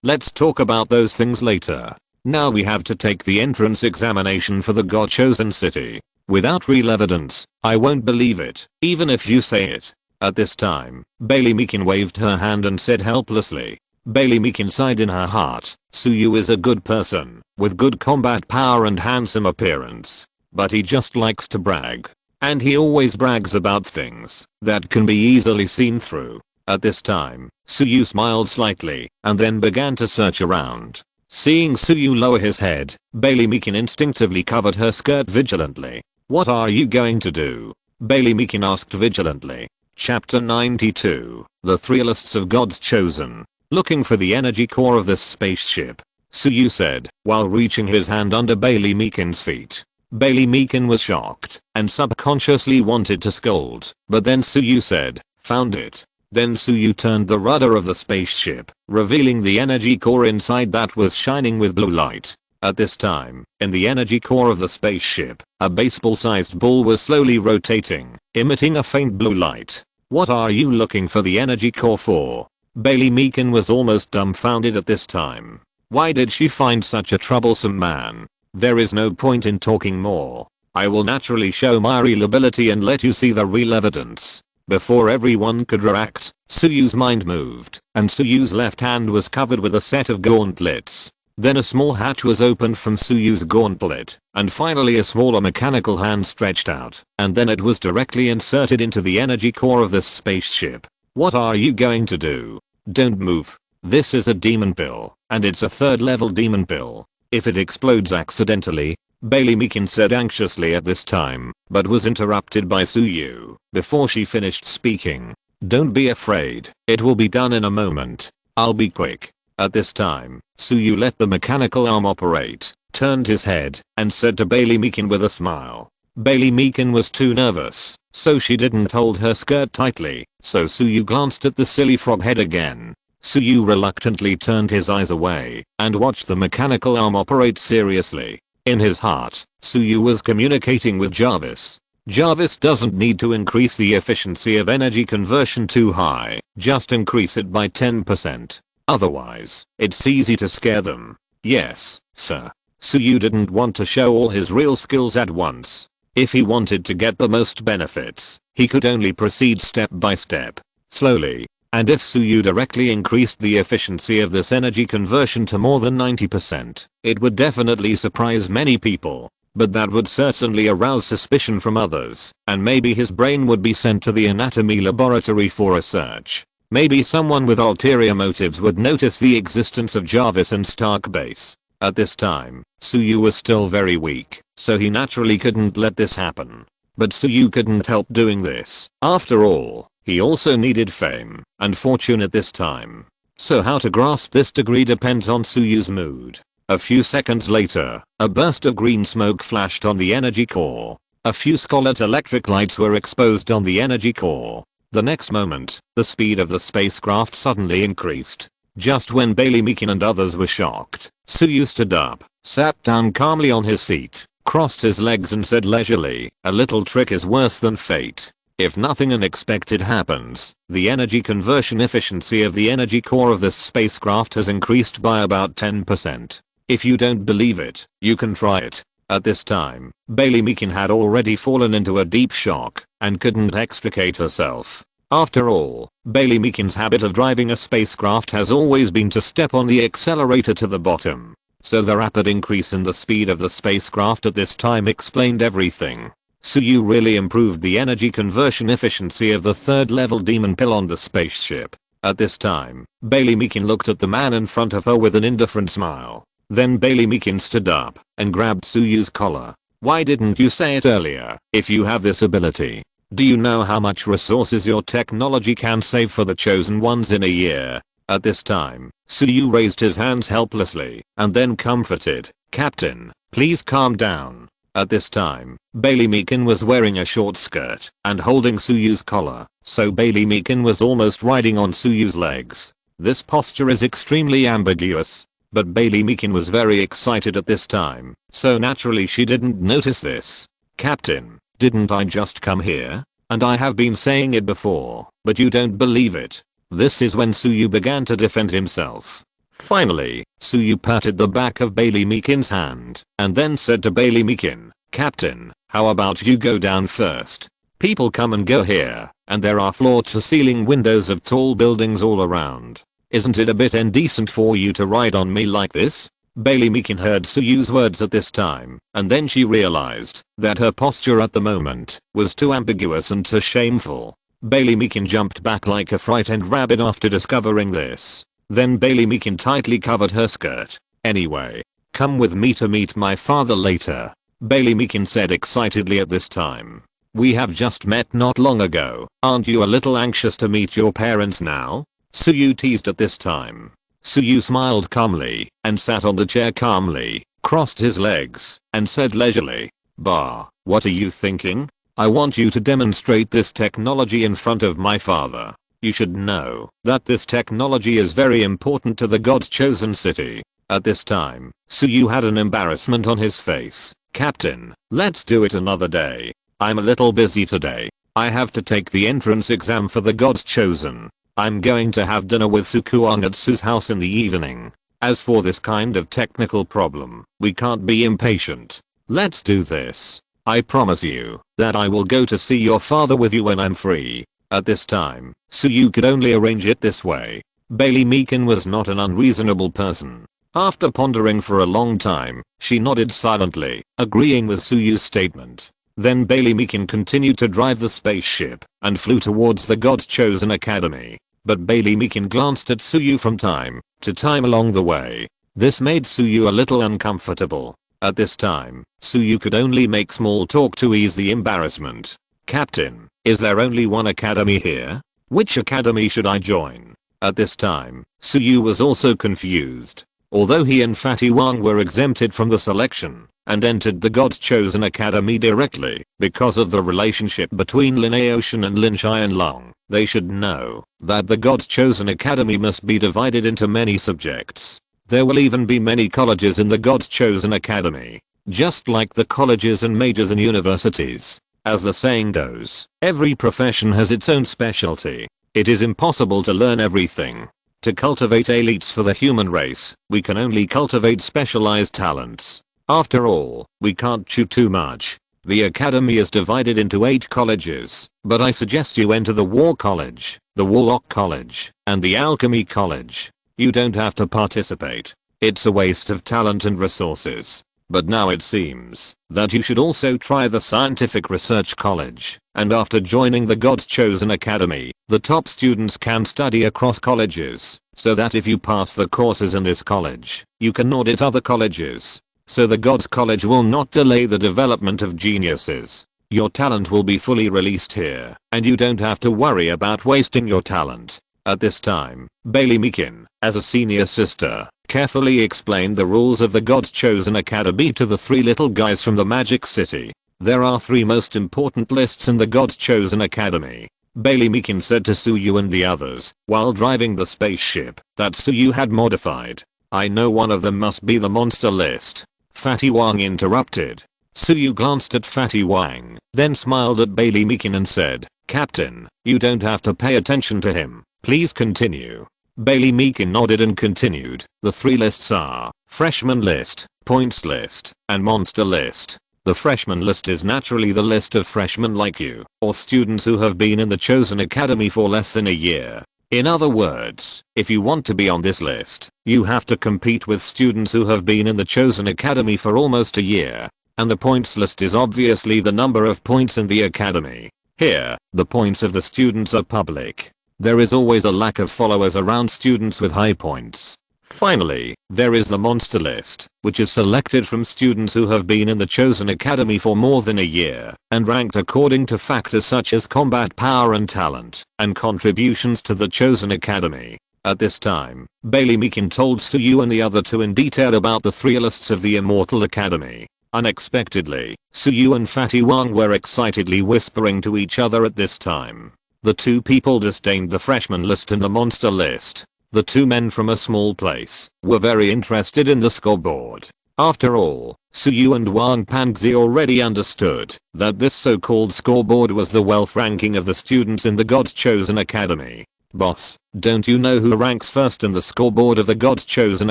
let's talk about those things later. Now we have to take the entrance examination for the God-chosen city. Without real evidence, I won't believe it, even if you say it. At this time, Bailey Meekin waved her hand and said helplessly. Bailey Meekin sighed in her heart. Suyu is a good person, with good combat power and handsome appearance. But he just likes to brag. And he always brags about things that can be easily seen through. At this time, Suyu smiled slightly, and then began to search around. Seeing Suyu lower his head, Bailey Meekin instinctively covered her skirt vigilantly. "What are you going to do?" Bailey Meekin asked vigilantly. Chapter 92. The Three Lists of God's Chosen. Looking for the energy core of this spaceship, Suyu said, while reaching his hand under Bailey Meekin's feet. Bailey Meekin was shocked and subconsciously wanted to scold, but then Suyu said, "Found it." Then Suyu turned the rudder of the spaceship, revealing the energy core inside that was shining with blue light. At this time, in the energy core of the spaceship, a baseball-sized ball was slowly rotating, emitting a faint blue light. "What are you looking for the energy core for?" Bailey Meekin was almost dumbfounded at this time. Why did she find such a troublesome man? There is no point in talking more. I will naturally show my real ability and let you see the real evidence. Before everyone could react, Suyu's mind moved, and Suyu's left hand was covered with a set of gauntlets. Then a small hatch was opened from Suyu's gauntlet, and finally a smaller mechanical hand stretched out, and then it was directly inserted into the energy core of this spaceship. "What are you going to do? Don't move. This is a demon pill, and it's a third level demon pill. If it explodes accidentally," Bailey Meekin said anxiously at this time, but was interrupted by Suyu before she finished speaking. "Don't be afraid, it will be done in a moment. I'll be quick." At this time, Suyu let the mechanical arm operate, turned his head, and said to Bailey Meekin with a smile. Bailey Meekin was too nervous, so she didn't hold her skirt tightly, so Suyu glanced at the silly frog head again. Suyu reluctantly turned his eyes away and watched the mechanical arm operate seriously. In his heart, Suyu was communicating with Jarvis. Jarvis doesn't need to increase the efficiency of energy conversion too high, just increase it by 10%. Otherwise, it's easy to scare them. "Yes, sir." Suyu didn't want to show all his real skills at once. If he wanted to get the most benefits, he could only proceed step by step, slowly. And if Suyu directly increased the efficiency of this energy conversion to more than 90%, it would definitely surprise many people. But that would certainly arouse suspicion from others, and maybe his brain would be sent to the anatomy laboratory for a search. Maybe someone with ulterior motives would notice the existence of Jarvis and Stark Base. At this time, Suyu was still very weak, so he naturally couldn't let this happen. But Suyu couldn't help doing this. After all, he also needed fame and fortune at this time. So how to grasp this degree depends on Suyu's mood. A few seconds later, a burst of green smoke flashed on the energy core. A few scarlet electric lights were exposed on the energy core. The next moment, the speed of the spacecraft suddenly increased. Just when Bailey Meekin and others were shocked, Suyu stood up, sat down calmly on his seat, crossed his legs and said leisurely, "A little trick is worse than fate. If nothing unexpected happens, the energy conversion efficiency of the energy core of this spacecraft has increased by about 10%. If you don't believe it, you can try it." At this time, Bailey Meekin had already fallen into a deep shock and couldn't extricate herself. After all, Bailey Meekin's habit of driving a spacecraft has always been to step on the accelerator to the bottom. So the rapid increase in the speed of the spacecraft at this time explained everything. Suyu really improved the energy conversion efficiency of the third level demon pill on the spaceship. At this time, Bailey Meekin looked at the man in front of her with an indifferent smile. Then Bailey Meekin stood up and grabbed Suyu's collar. "Why didn't you say it earlier? If you have this ability, do you know how much resources your technology can save for the chosen ones in a year?" At this time, Suyu raised his hands helplessly and then comforted, "Captain, please calm down." At this time, Bailey Meekin was wearing a short skirt and holding Suyu's collar, so Bailey Meekin was almost riding on Suyu's legs. This posture is extremely ambiguous. But Bailey Meekin was very excited at this time, so naturally she didn't notice this. "Captain, didn't I just come here? And I have been saying it before, but you don't believe it." This is when Suyu began to defend himself. Finally, Suyu patted the back of Bailey Meekin's hand and then said to Bailey Meekin, "Captain, how about you go down first? People come and go here, and there are floor-to-ceiling windows of tall buildings all around. Isn't it a bit indecent for you to ride on me like this?" Bailey Meekin heard Suyu's words at this time, and then she realized that her posture at the moment was too ambiguous and too shameful. Bailey Meekin jumped back like a frightened rabbit after discovering this. Then Bailey Meekin tightly covered her skirt. Anyway, come with me to meet my father later, Bailey Meakin said excitedly at this time. We have just met not long ago. Aren't you a little anxious to meet your parents now? Suyu teased at this time. Suyu smiled calmly and sat on the chair calmly, crossed his legs, and said leisurely, "Bah, what are you thinking? I want you to demonstrate this technology in front of my father. You should know that this technology is very important to the God's chosen city." At this time, Suyu had an embarrassment on his face. "Captain, let's do it another day. I'm a little busy today. I have to take the entrance exam for the God's chosen. I'm going to have dinner with Sukuang at Su's house in the evening. As for this kind of technical problem, we can't be impatient. Let's do this. I promise you that I will go to see your father with you when I'm free." At this time, Suyu could only arrange it this way. Bailey Meakin was not an unreasonable person. After pondering for a long time, she nodded silently, agreeing with Suyu's statement. Then Bailey Meakin continued to drive the spaceship and flew towards the God's Chosen Academy. But Bailey Meakin glanced at Suyu from time to time along the way. This made Suyu a little uncomfortable. At this time, Suyu could only make small talk to ease the embarrassment. "Captain, is there only one academy here? Which academy should I join?" At this time, Suyu was also confused. Although he and Fatty Wang were exempted from the selection and entered the God's Chosen Academy directly because of the relationship between Lin Aocean and Lin Xianlong, they should know that the God's Chosen Academy must be divided into many subjects. There will even be many colleges in the God's Chosen Academy, just like the colleges and majors in universities. As the saying goes, every profession has its own specialty. It is impossible to learn everything. To cultivate elites for the human race, we can only cultivate specialized talents. After all, we can't chew too much. The academy is divided into 8 colleges, but I suggest you enter the War College, the Warlock College, and the Alchemy College. You don't have to participate. It's a waste of talent and resources. But now it seems that you should also try the Scientific Research College, and after joining the God's Chosen Academy, the top students can study across colleges, so that if you pass the courses in this college, you can audit other colleges. So the God's College will not delay the development of geniuses. Your talent will be fully released here, and you don't have to worry about wasting your talent. At this time, Bailey Meakin, as a senior sister, carefully explained the rules of the God's Chosen Academy to the 3 little guys from the Magic City. There are 3 most important lists in the God's Chosen Academy. Bailey Meakin said to Suyu and the others, while driving the spaceship that Suyu had modified. "I know one of them must be the monster list." Fatty Wang interrupted. Suyu glanced at Fatty Wang, then smiled at Bailey Meakin and said, "Captain, you don't have to pay attention to him. Please continue." Bailey Meakin nodded and continued. "The 3 lists are Freshman List, Points List, and Monster List. The Freshman List is naturally the list of freshmen like you, or students who have been in the Chosen Academy for less than a year. In other words, if you want to be on this list, you have to compete with students who have been in the Chosen Academy for almost a year. And the points list is obviously the number of points in the academy. Here, the points of the students are public. There is always a lack of followers around students with high points. Finally, there is the monster list, which is selected from students who have been in the Chosen Academy for more than a year, and ranked according to factors such as combat power and talent, and contributions to the Chosen Academy. At this time, Bailey Meakin told Suyu and the other 2 in detail about the 3 lists of the Immortal Academy. Unexpectedly, Suyu and Fatty Wang were excitedly whispering to each other at this time. The 2 people disdained the freshman list and the monster list. The 2 men from a small place were very interested in the scoreboard. After all, Suyu and Wang Panxi already understood that this so-called scoreboard was the wealth ranking of the students in the God's Chosen Academy. "Boss, don't you know who ranks first in the scoreboard of the God's Chosen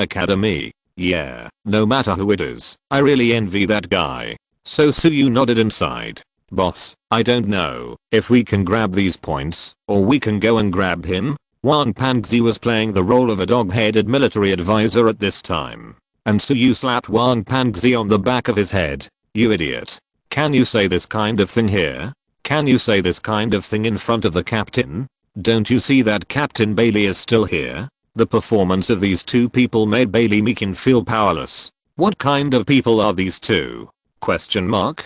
Academy?" "Yeah, no matter who it is, I really envy that guy." So Suyu nodded and sighed. "Boss, I don't know if we can grab these points, or we can go and grab him." Wang Panxi was playing the role of a dog-headed military advisor at this time. And Suyu slapped Wang Panxi on the back of his head. "You idiot. Can you say this kind of thing here? Can you say this kind of thing in front of the captain? Don't you see that Captain Bailey is still here? The performance of these two people made Bailey Meekin feel powerless. What kind of people are these two? Question mark.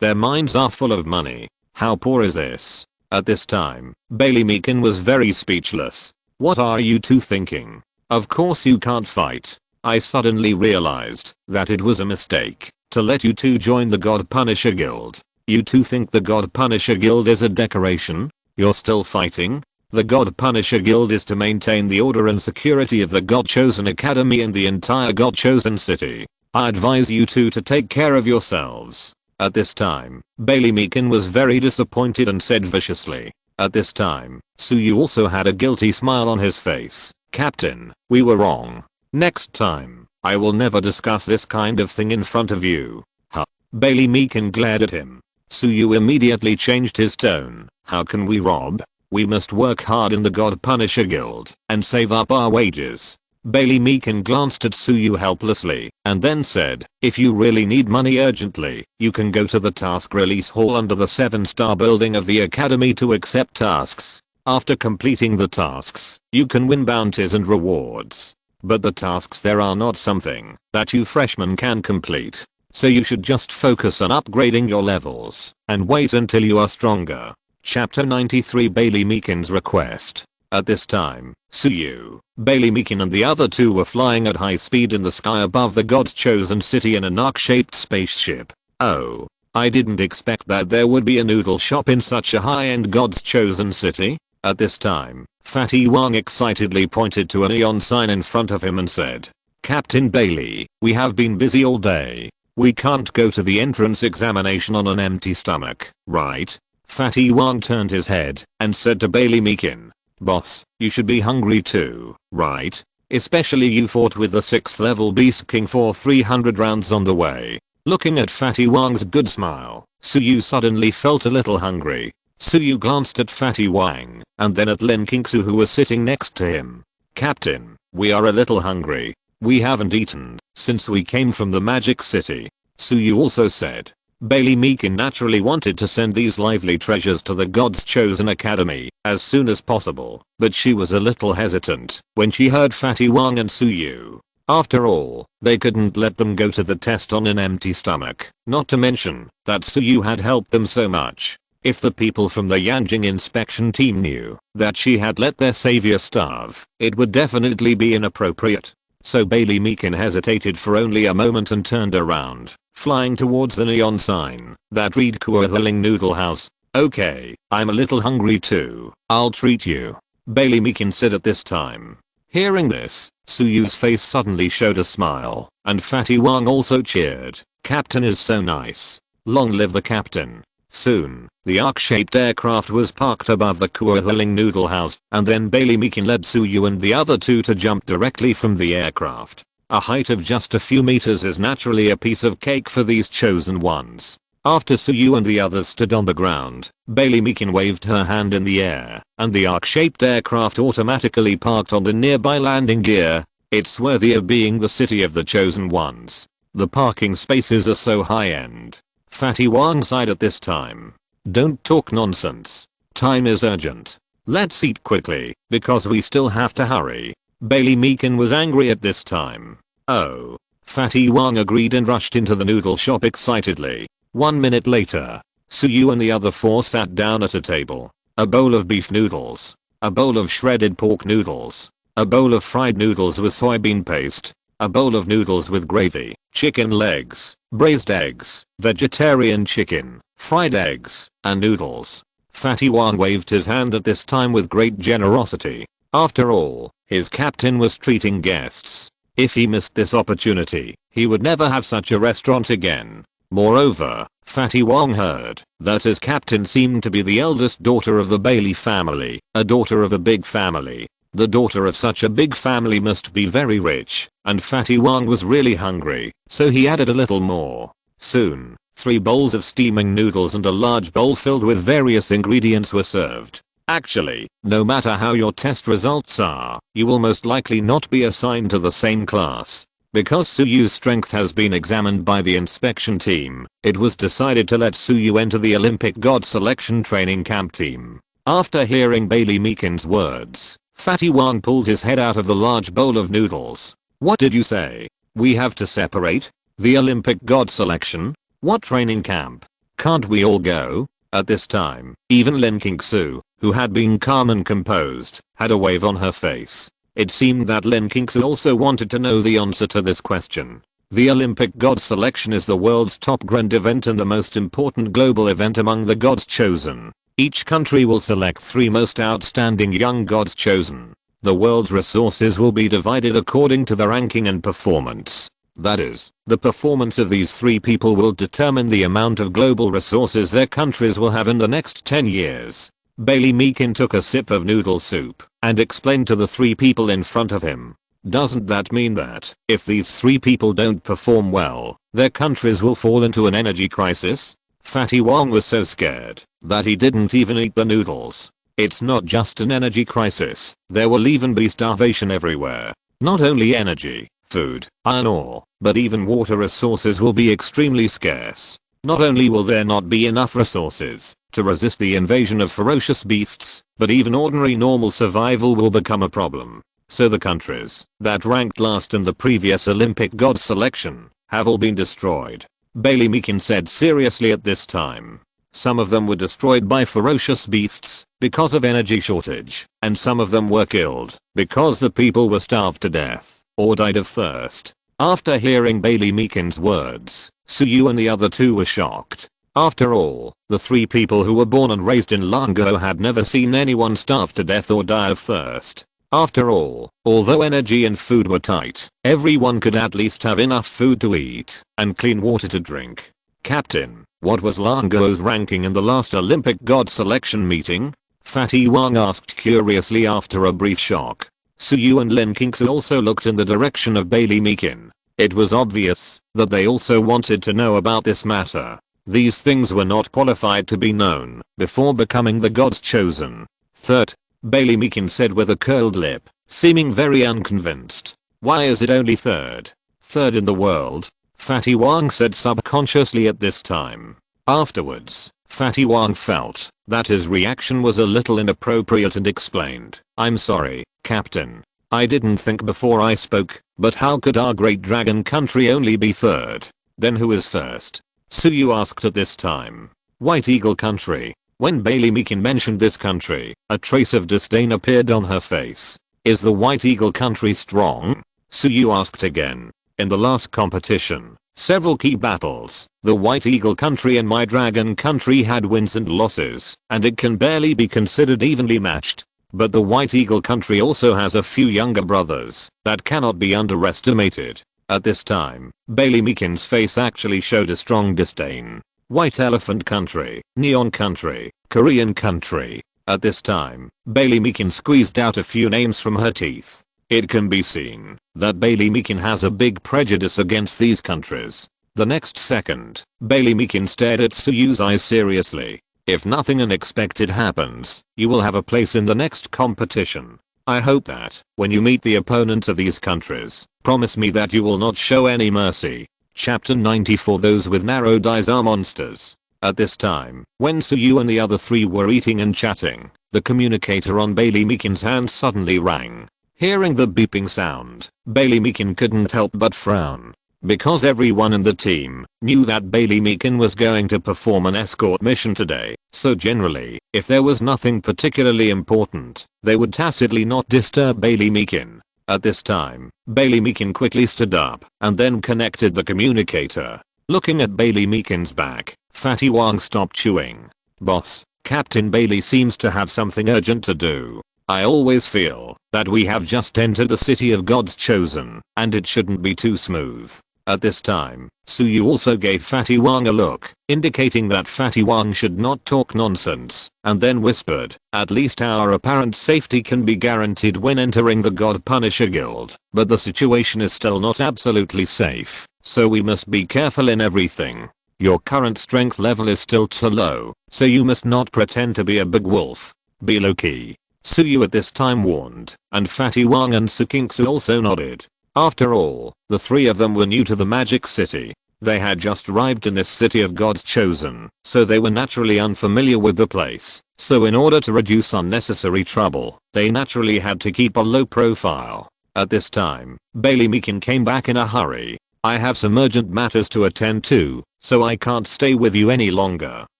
Their minds are full of money. How poor is this? At this time, Bailey Meekin was very speechless. What are you two thinking? Of course you can't fight. I suddenly realized that it was a mistake to let you two join the God Punisher Guild. You two think the God Punisher Guild is a decoration? You're still fighting? The God Punisher Guild is to maintain the order and security of the God Chosen Academy and the entire God Chosen city. I advise you two to take care of yourselves. At this time, Bailey Meekin was very disappointed and said viciously. At this time, Suyu also had a guilty smile on his face. Captain, we were wrong. Next time, I will never discuss this kind of thing in front of you. Huh. Bailey Meekin glared at him. Suyu immediately changed his tone. How can we rob? We must work hard in the God Punisher Guild and save up our wages. Bailey Meekin glanced at Suyu helplessly and then said, if you really need money urgently, you can go to the task release hall under the 7-star building of the academy to accept tasks. After completing the tasks, you can win bounties and rewards. But the tasks there are not something that you freshmen can complete. So you should just focus on upgrading your levels and wait until you are stronger. Chapter 93 Bailey Meekin's Request. At this time, Suyu, Bailey Meekin and the other two were flying at high speed in the sky above the God's Chosen city in an arc-shaped spaceship. Oh, I didn't expect that there would be a noodle shop in such a high-end God's Chosen city. At this time, Fatty Wang excitedly pointed to a neon sign in front of him and said, Captain Bailey, we have been busy all day. We can't go to the entrance examination on an empty stomach, right? Fatty Wang turned his head and said to Bailey Meekin, Boss, you should be hungry too, right? Especially you fought with the 6th level Beast King for 300 rounds on the way. Looking at Fatty Wang's good smile, Suyu suddenly felt a little hungry. Suyu glanced at Fatty Wang and then at Lanxing who was sitting next to him. Captain, we are a little hungry. We haven't eaten since we came from the Magic City. Suyu also said. Bailey Meekin naturally wanted to send these lively treasures to the God's Chosen Academy as soon as possible, but she was a little hesitant when she heard Fatty Wang and Suyu. After all, they couldn't let them go to the test on an empty stomach, not to mention that Suyu had helped them so much. If the people from the Yanjing inspection team knew that she had let their savior starve, it would definitely be inappropriate. So Bailey Meekin hesitated for only a moment and turned around, flying towards the neon sign that read Kuohuling Noodle House. Okay, I'm a little hungry too. I'll treat you. Bailey Meekin said at this time. Hearing this, Suyu's face suddenly showed a smile, and Fatty Wang also cheered. Captain is so nice. Long live the captain. Soon, the arc-shaped aircraft was parked above the Kuohuling Noodle House, and then Bailey Meekin led Suyu and the other two to jump directly from the aircraft. A height of just a few meters is naturally a piece of cake for these chosen ones. After Suyu and the others stood on the ground, Bailey Meekin waved her hand in the air, and the arc-shaped aircraft automatically parked on the nearby landing gear. It's worthy of being the city of the chosen ones. The parking spaces are so high-end. Fatty Wang sighed at this time. Don't talk nonsense. Time is urgent. Let's eat quickly, because we still have to hurry. Bailey Meekin was angry at this time. Oh. Fatty Wang agreed and rushed into the noodle shop excitedly. 1 minute later, Suyu and the other four sat down at a table. A bowl of beef noodles. A bowl of shredded pork noodles. A bowl of fried noodles with soybean paste. A bowl of noodles with gravy, chicken legs, braised eggs, vegetarian chicken, fried eggs, and noodles. Fatty Wang waved his hand at this time with great generosity. After all, his captain was treating guests. If he missed this opportunity, he would never have such a restaurant again. Moreover, Fatty Wang heard that his captain seemed to be the eldest daughter of the Bailey family, a daughter of a big family. The daughter of such a big family must be very rich, and Fatty Wang was really hungry, so he added a little more. Soon, 3 bowls of steaming noodles and a large bowl filled with various ingredients were served. Actually, no matter how your test results are, you will most likely not be assigned to the same class. Because Suyu's strength has been examined by the inspection team, it was decided to let Suyu enter the Olympic God Selection Training Camp team. After hearing Bailey Meekin's words, Fatty Wang pulled his head out of the large bowl of noodles. What did you say? We have to separate? The Olympic god selection? What training camp? Can't we all go? At this time, even Lanxing, who had been calm and composed, had a wave on her face. It seemed that Lanxing also wanted to know the answer to this question. The Olympic god selection is the world's top grand event and the most important global event among the gods chosen. Each country will select 3 most outstanding young gods chosen. The world's resources will be divided according to the ranking and performance. That is, the performance of these 3 people will determine the amount of global resources their countries will have in the next 10 years. Bailey Meakin took a sip of noodle soup and explained to the 3 people in front of him. Doesn't that mean that, if these 3 people don't perform well, their countries will fall into an energy crisis? Fatty Wang was so scared that he didn't even eat the noodles. It's not just an energy crisis, there will even be starvation everywhere. Not only energy, food, iron ore, but even water resources will be extremely scarce. Not only will there not be enough resources to resist the invasion of ferocious beasts, but even ordinary normal survival will become a problem. So the countries that ranked last in the previous Olympic god selection have all been destroyed. Bailey Meakin said seriously at this time. Some of them were destroyed by ferocious beasts because of energy shortage, and some of them were killed because the people were starved to death or died of thirst. After hearing Bailey Meakin's words, Suyu and the other 2 were shocked. After all, the 3 people who were born and raised in Lango had never seen anyone starve to death or die of thirst. After all, although energy and food were tight, everyone could at least have enough food to eat and clean water to drink. Captain, what was Lango's ranking in the last Olympic god selection meeting? Fatty Wang asked curiously after a brief shock. Suyu and Lanxing also looked in the direction of Bailey Meakin. It was obvious that they also wanted to know about this matter. These things were not qualified to be known before becoming the gods chosen. Third, Bailey Meakin said with a curled lip, seeming very unconvinced. Why is it only third? Third in the world? Fatty Wang said subconsciously at this time. Afterwards, Fatty Wang felt that his reaction was a little inappropriate and explained, I'm sorry, Captain. I didn't think before I spoke, but how could our great dragon country only be third? Then who is first? Suyu asked at this time. White Eagle country. When Bailey Meakin mentioned this country, a trace of disdain appeared on her face. Is the White Eagle country strong? Suyu asked again. In the last competition, several key battles, the White Eagle country and my dragon country had wins and losses, and it can barely be considered evenly matched. But the White Eagle country also has a few younger brothers that cannot be underestimated. At this time, Bailey Meakin's face actually showed a strong disdain. White Elephant country, Neon country, Korean country. At this time, Bailey Meakin squeezed out a few names from her teeth. It can be seen that Bailey Meakin has a big prejudice against these countries. The next second, Bailey Meakin stared at Suyu's eyes seriously. If nothing unexpected happens, you will have a place in the next competition. I hope that, when you meet the opponents of these countries, promise me that you will not show any mercy. Chapter 94 Those with narrowed eyes are monsters. At this time, when Suyu and the other 3 were eating and chatting, the communicator on Bailey Meakin's hand suddenly rang. Hearing the beeping sound, Bailey Meakin couldn't help but frown. Because everyone in the team knew that Bailey Meakin was going to perform an escort mission today, so generally, if there was nothing particularly important, they would tacitly not disturb Bailey Meakin. At this time, Bailey Meakin quickly stood up and then connected the communicator. Looking at Bailey Meakin's back, Fatty Wang stopped chewing. Boss, Captain Bailey seems to have something urgent to do. I always feel that we have just entered the city of God's chosen, and it shouldn't be too smooth. At this time, Suyu also gave Fatty Wang a look, indicating that Fatty Wang should not talk nonsense, and then whispered, at least our apparent safety can be guaranteed when entering the God Punisher Guild, but the situation is still not absolutely safe, so we must be careful in everything. Your current strength level is still too low, so you must not pretend to be a big wolf. Be low-key. Suyu at this time warned, and Fatty Wang and Sukingsu also nodded. After all, the 3 of them were new to the Magic City. They had just arrived in this city of God's chosen, so they were naturally unfamiliar with the place. So in order to reduce unnecessary trouble, they naturally had to keep a low profile. At this time, Bailey Meakin came back in a hurry. I have some urgent matters to attend to, so I can't stay with you any longer.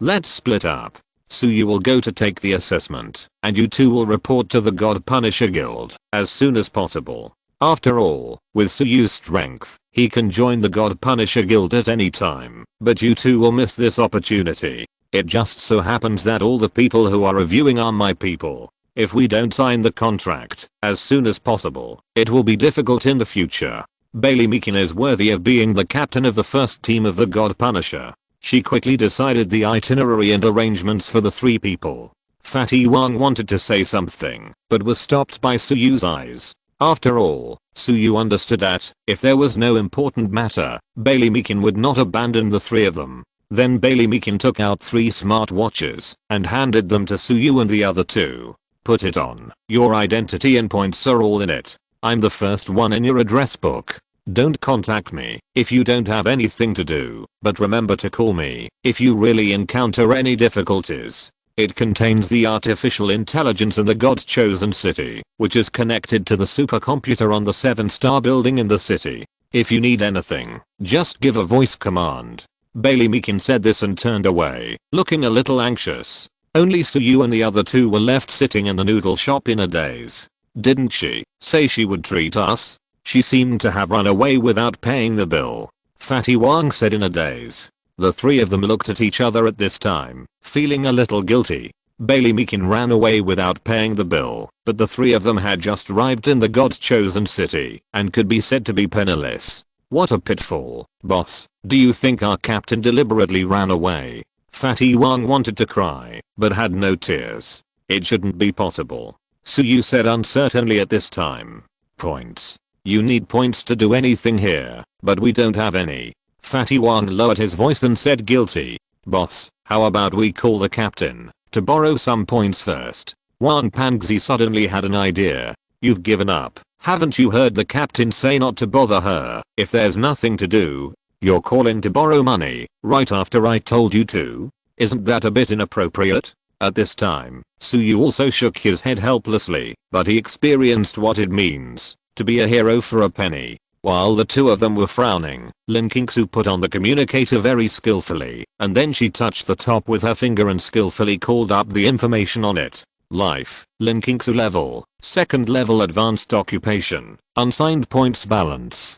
Let's split up. Suyu will go to take the assessment, and you two will report to the God Punisher Guild as soon as possible. After all, with Suyu's strength, he can join the God Punisher Guild at any time, but you two will miss this opportunity. It just so happens that all the people who are reviewing are my people. If we don't sign the contract as soon as possible, it will be difficult in the future. Bailey Meakin is worthy of being the captain of the first team of the God Punisher. She quickly decided the itinerary and arrangements for the 3 people. Fatty Wang wanted to say something, but was stopped by Suyu's eyes. After all, Suyu understood that, if there was no important matter, Bailey Meakin would not abandon the 3 of them. Then Bailey Meakin took out 3 smartwatches and handed them to Suyu and the other 2. Put it on. Your identity and points are all in it. I'm the first one in your address book. Don't contact me if you don't have anything to do, but remember to call me if you really encounter any difficulties. It contains the artificial intelligence in the God's chosen city, which is connected to the supercomputer on the 7-star building in the city. If you need anything, just give a voice command. Bailey Meakin said this and turned away, looking a little anxious. Only Suyu and the other 2 were left sitting in the noodle shop in a daze. Didn't she say she would treat us? She seemed to have run away without paying the bill. Fatty Wang said in a daze. The 3 of them looked at each other at this time, feeling a little guilty. Bailey Meakin ran away without paying the bill, but the 3 of them had just arrived in the God's chosen city and could be said to be penniless. What a pitfall. Boss, do you think our captain deliberately ran away? Fatty Wang wanted to cry, but had no tears. It shouldn't be possible. Suyu said uncertainly at this time. Points. You need points to do anything here, but we don't have any. Fatty Wang lowered his voice and said guilty. Boss, how about we call the captain to borrow some points first? Wang Pangzi suddenly had an idea. You've given up. Haven't you heard the captain say not to bother her if there's nothing to do? You're calling to borrow money right after I told you to? Isn't that a bit inappropriate? At this time, Suyu also shook his head helplessly, but he experienced what it means to be a hero for a penny. While the 2 of them were frowning, Linkingsu put on the communicator very skillfully, and then she touched the top with her finger and skillfully called up the information on it. Life, Linkingsu level, 2nd level advanced occupation, unsigned points balance.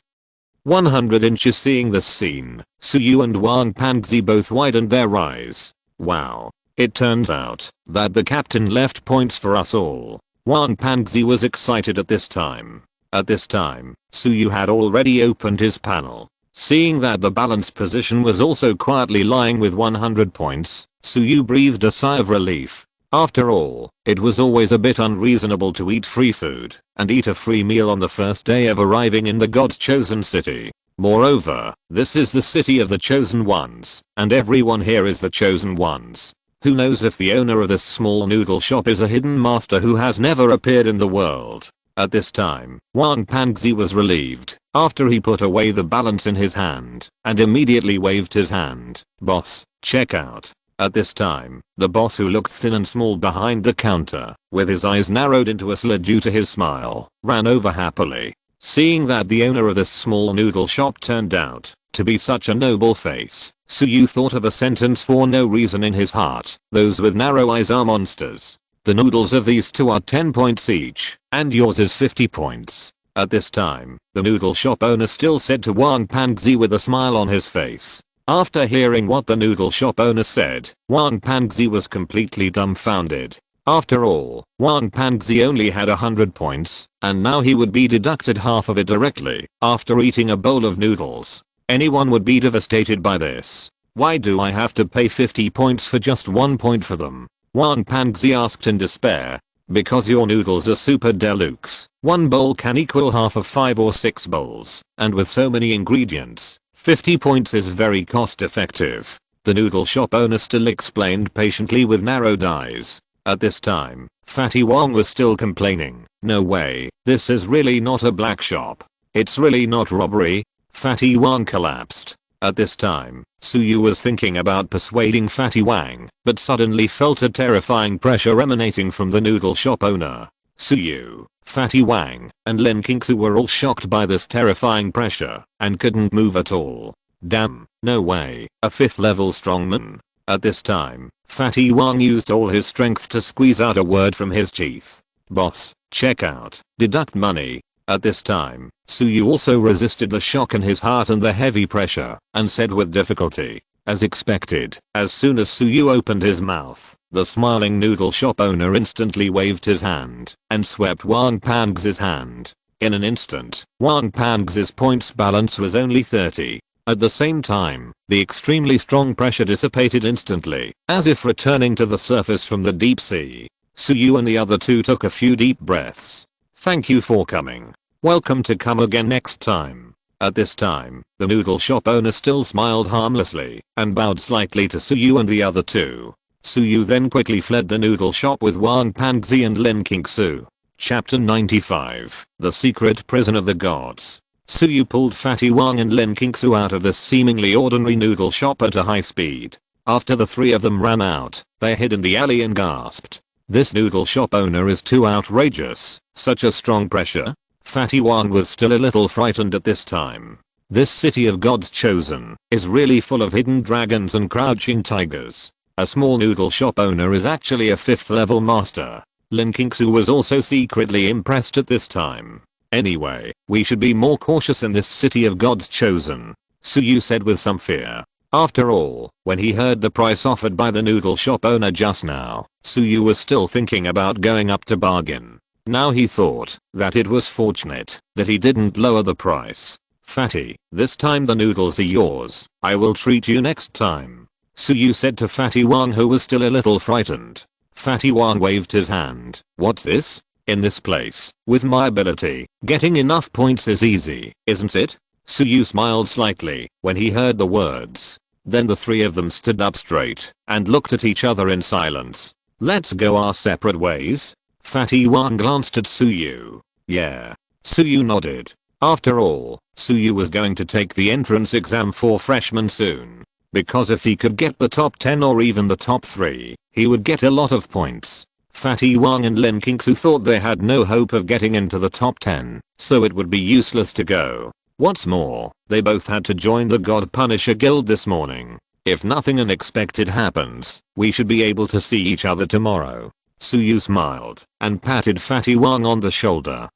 100 inches. Seeing this scene, Suyu and Wang Pangzi both widened their eyes. Wow. It turns out that the captain left points for us all. Wang Pangzi was excited at this time. At this time, Suyu had already opened his panel. Seeing that the balance position was also quietly lying with 100 points, Suyu breathed a sigh of relief. After all, it was always a bit unreasonable to eat free food and eat a free meal on the first day of arriving in the God's chosen city. Moreover, this is the city of the chosen ones, and everyone here is the chosen ones. Who knows if the owner of this small noodle shop is a hidden master who has never appeared in the world. At this time, Wang Pangzi was relieved after he put away the balance in his hand and immediately waved his hand. Boss, check out. At this time, the boss, who looked thin and small behind the counter, with his eyes narrowed into a slit due to his smile, ran over happily. Seeing that the owner of this small noodle shop turned out to be such a noble face, Suyu thought of a sentence for no reason in his heart. Those with narrow eyes are monsters. The noodles of these 2 are 10 points each, and yours is 50 points. At this time, the noodle shop owner still said to Wang Pangzi with a smile on his face. After hearing what the noodle shop owner said, Wang Pangzi was completely dumbfounded. After all, Wang Pangzi only had 100 points, and now he would be deducted half of it directly after eating a bowl of noodles. Anyone would be devastated by this. Why do I have to pay 50 points for just 1 point for them? Wang Pangzi asked in despair. Because your noodles are super deluxe. 1 bowl can equal half of 5 or 6 bowls, and with so many ingredients, 50 points is very cost effective. The noodle shop owner still explained patiently with narrowed eyes. At this time, Fatty Wang was still complaining. No way, this is really not a black shop. It's really not robbery. Fatty Wang collapsed. At this time, Suyu was thinking about persuading Fatty Wang, but suddenly felt a terrifying pressure emanating from the noodle shop owner. Suyu, Fatty Wang, and Lin Kingsu were all shocked by this terrifying pressure, and couldn't move at all. Damn, no way, a 5th level strongman. At this time, Fatty Wang used all his strength to squeeze out a word from his teeth. Boss, check out, deduct money. At this time, Suyu also resisted the shock in his heart and the heavy pressure, and said with difficulty, as expected, as soon as Suyu opened his mouth, the smiling noodle shop owner instantly waved his hand, and swept Wang Pang's hand. In an instant, Wang Pang's points balance was only 30. At the same time, the extremely strong pressure dissipated instantly, as if returning to the surface from the deep sea. Suyu and the other two took a few deep breaths. Thank you for coming. Welcome to come again next time. At this time, the noodle shop owner still smiled harmlessly, and bowed slightly to Suyu and the other two. Suyu then quickly fled the noodle shop with Wang Pangzi and Lin Kingsu. Chapter 95, The Secret Prison of the Gods. Suyu pulled Fatty Wang and Lin Kingsu out of this seemingly ordinary noodle shop at a high speed. After the three of them ran out, they hid in the alley and gasped. This noodle shop owner is too outrageous, such a strong pressure. Fatty Wang was still a little frightened at this time. This city of God's chosen is really full of hidden dragons and crouching tigers. A small noodle shop owner is actually a 5th level master. Lin Kingsu was also secretly impressed at this time. Anyway, we should be more cautious in this city of God's chosen, Suyu said with some fear. After all, when he heard the price offered by the noodle shop owner just now, Suyu was still thinking about going up to bargain. Now he thought that it was fortunate that he didn't lower the price. Fatty, this time the noodles are yours. I will treat you next time, Suyu said to Fatty Wang, who was still a little frightened. Fatty Wang waved his hand. What's this? In this place, with my ability, getting enough points is easy, isn't it? Suyu smiled slightly when he heard the words. Then the three of them stood up straight and looked at each other in silence. Let's go our separate ways? Fatty Wang glanced at Suyu. Yeah. Suyu nodded. After all, Suyu was going to take the entrance exam for freshmen soon. Because if he could get the top 10 or even the top 3, he would get a lot of points. Fatty Wang and Lin Kingsu thought they had no hope of getting into the top 10, so it would be useless to go. What's more, they both had to join the God Punisher Guild this morning. If nothing unexpected happens, we should be able to see each other tomorrow. Suyu smiled and patted Fatty Wang on the shoulder.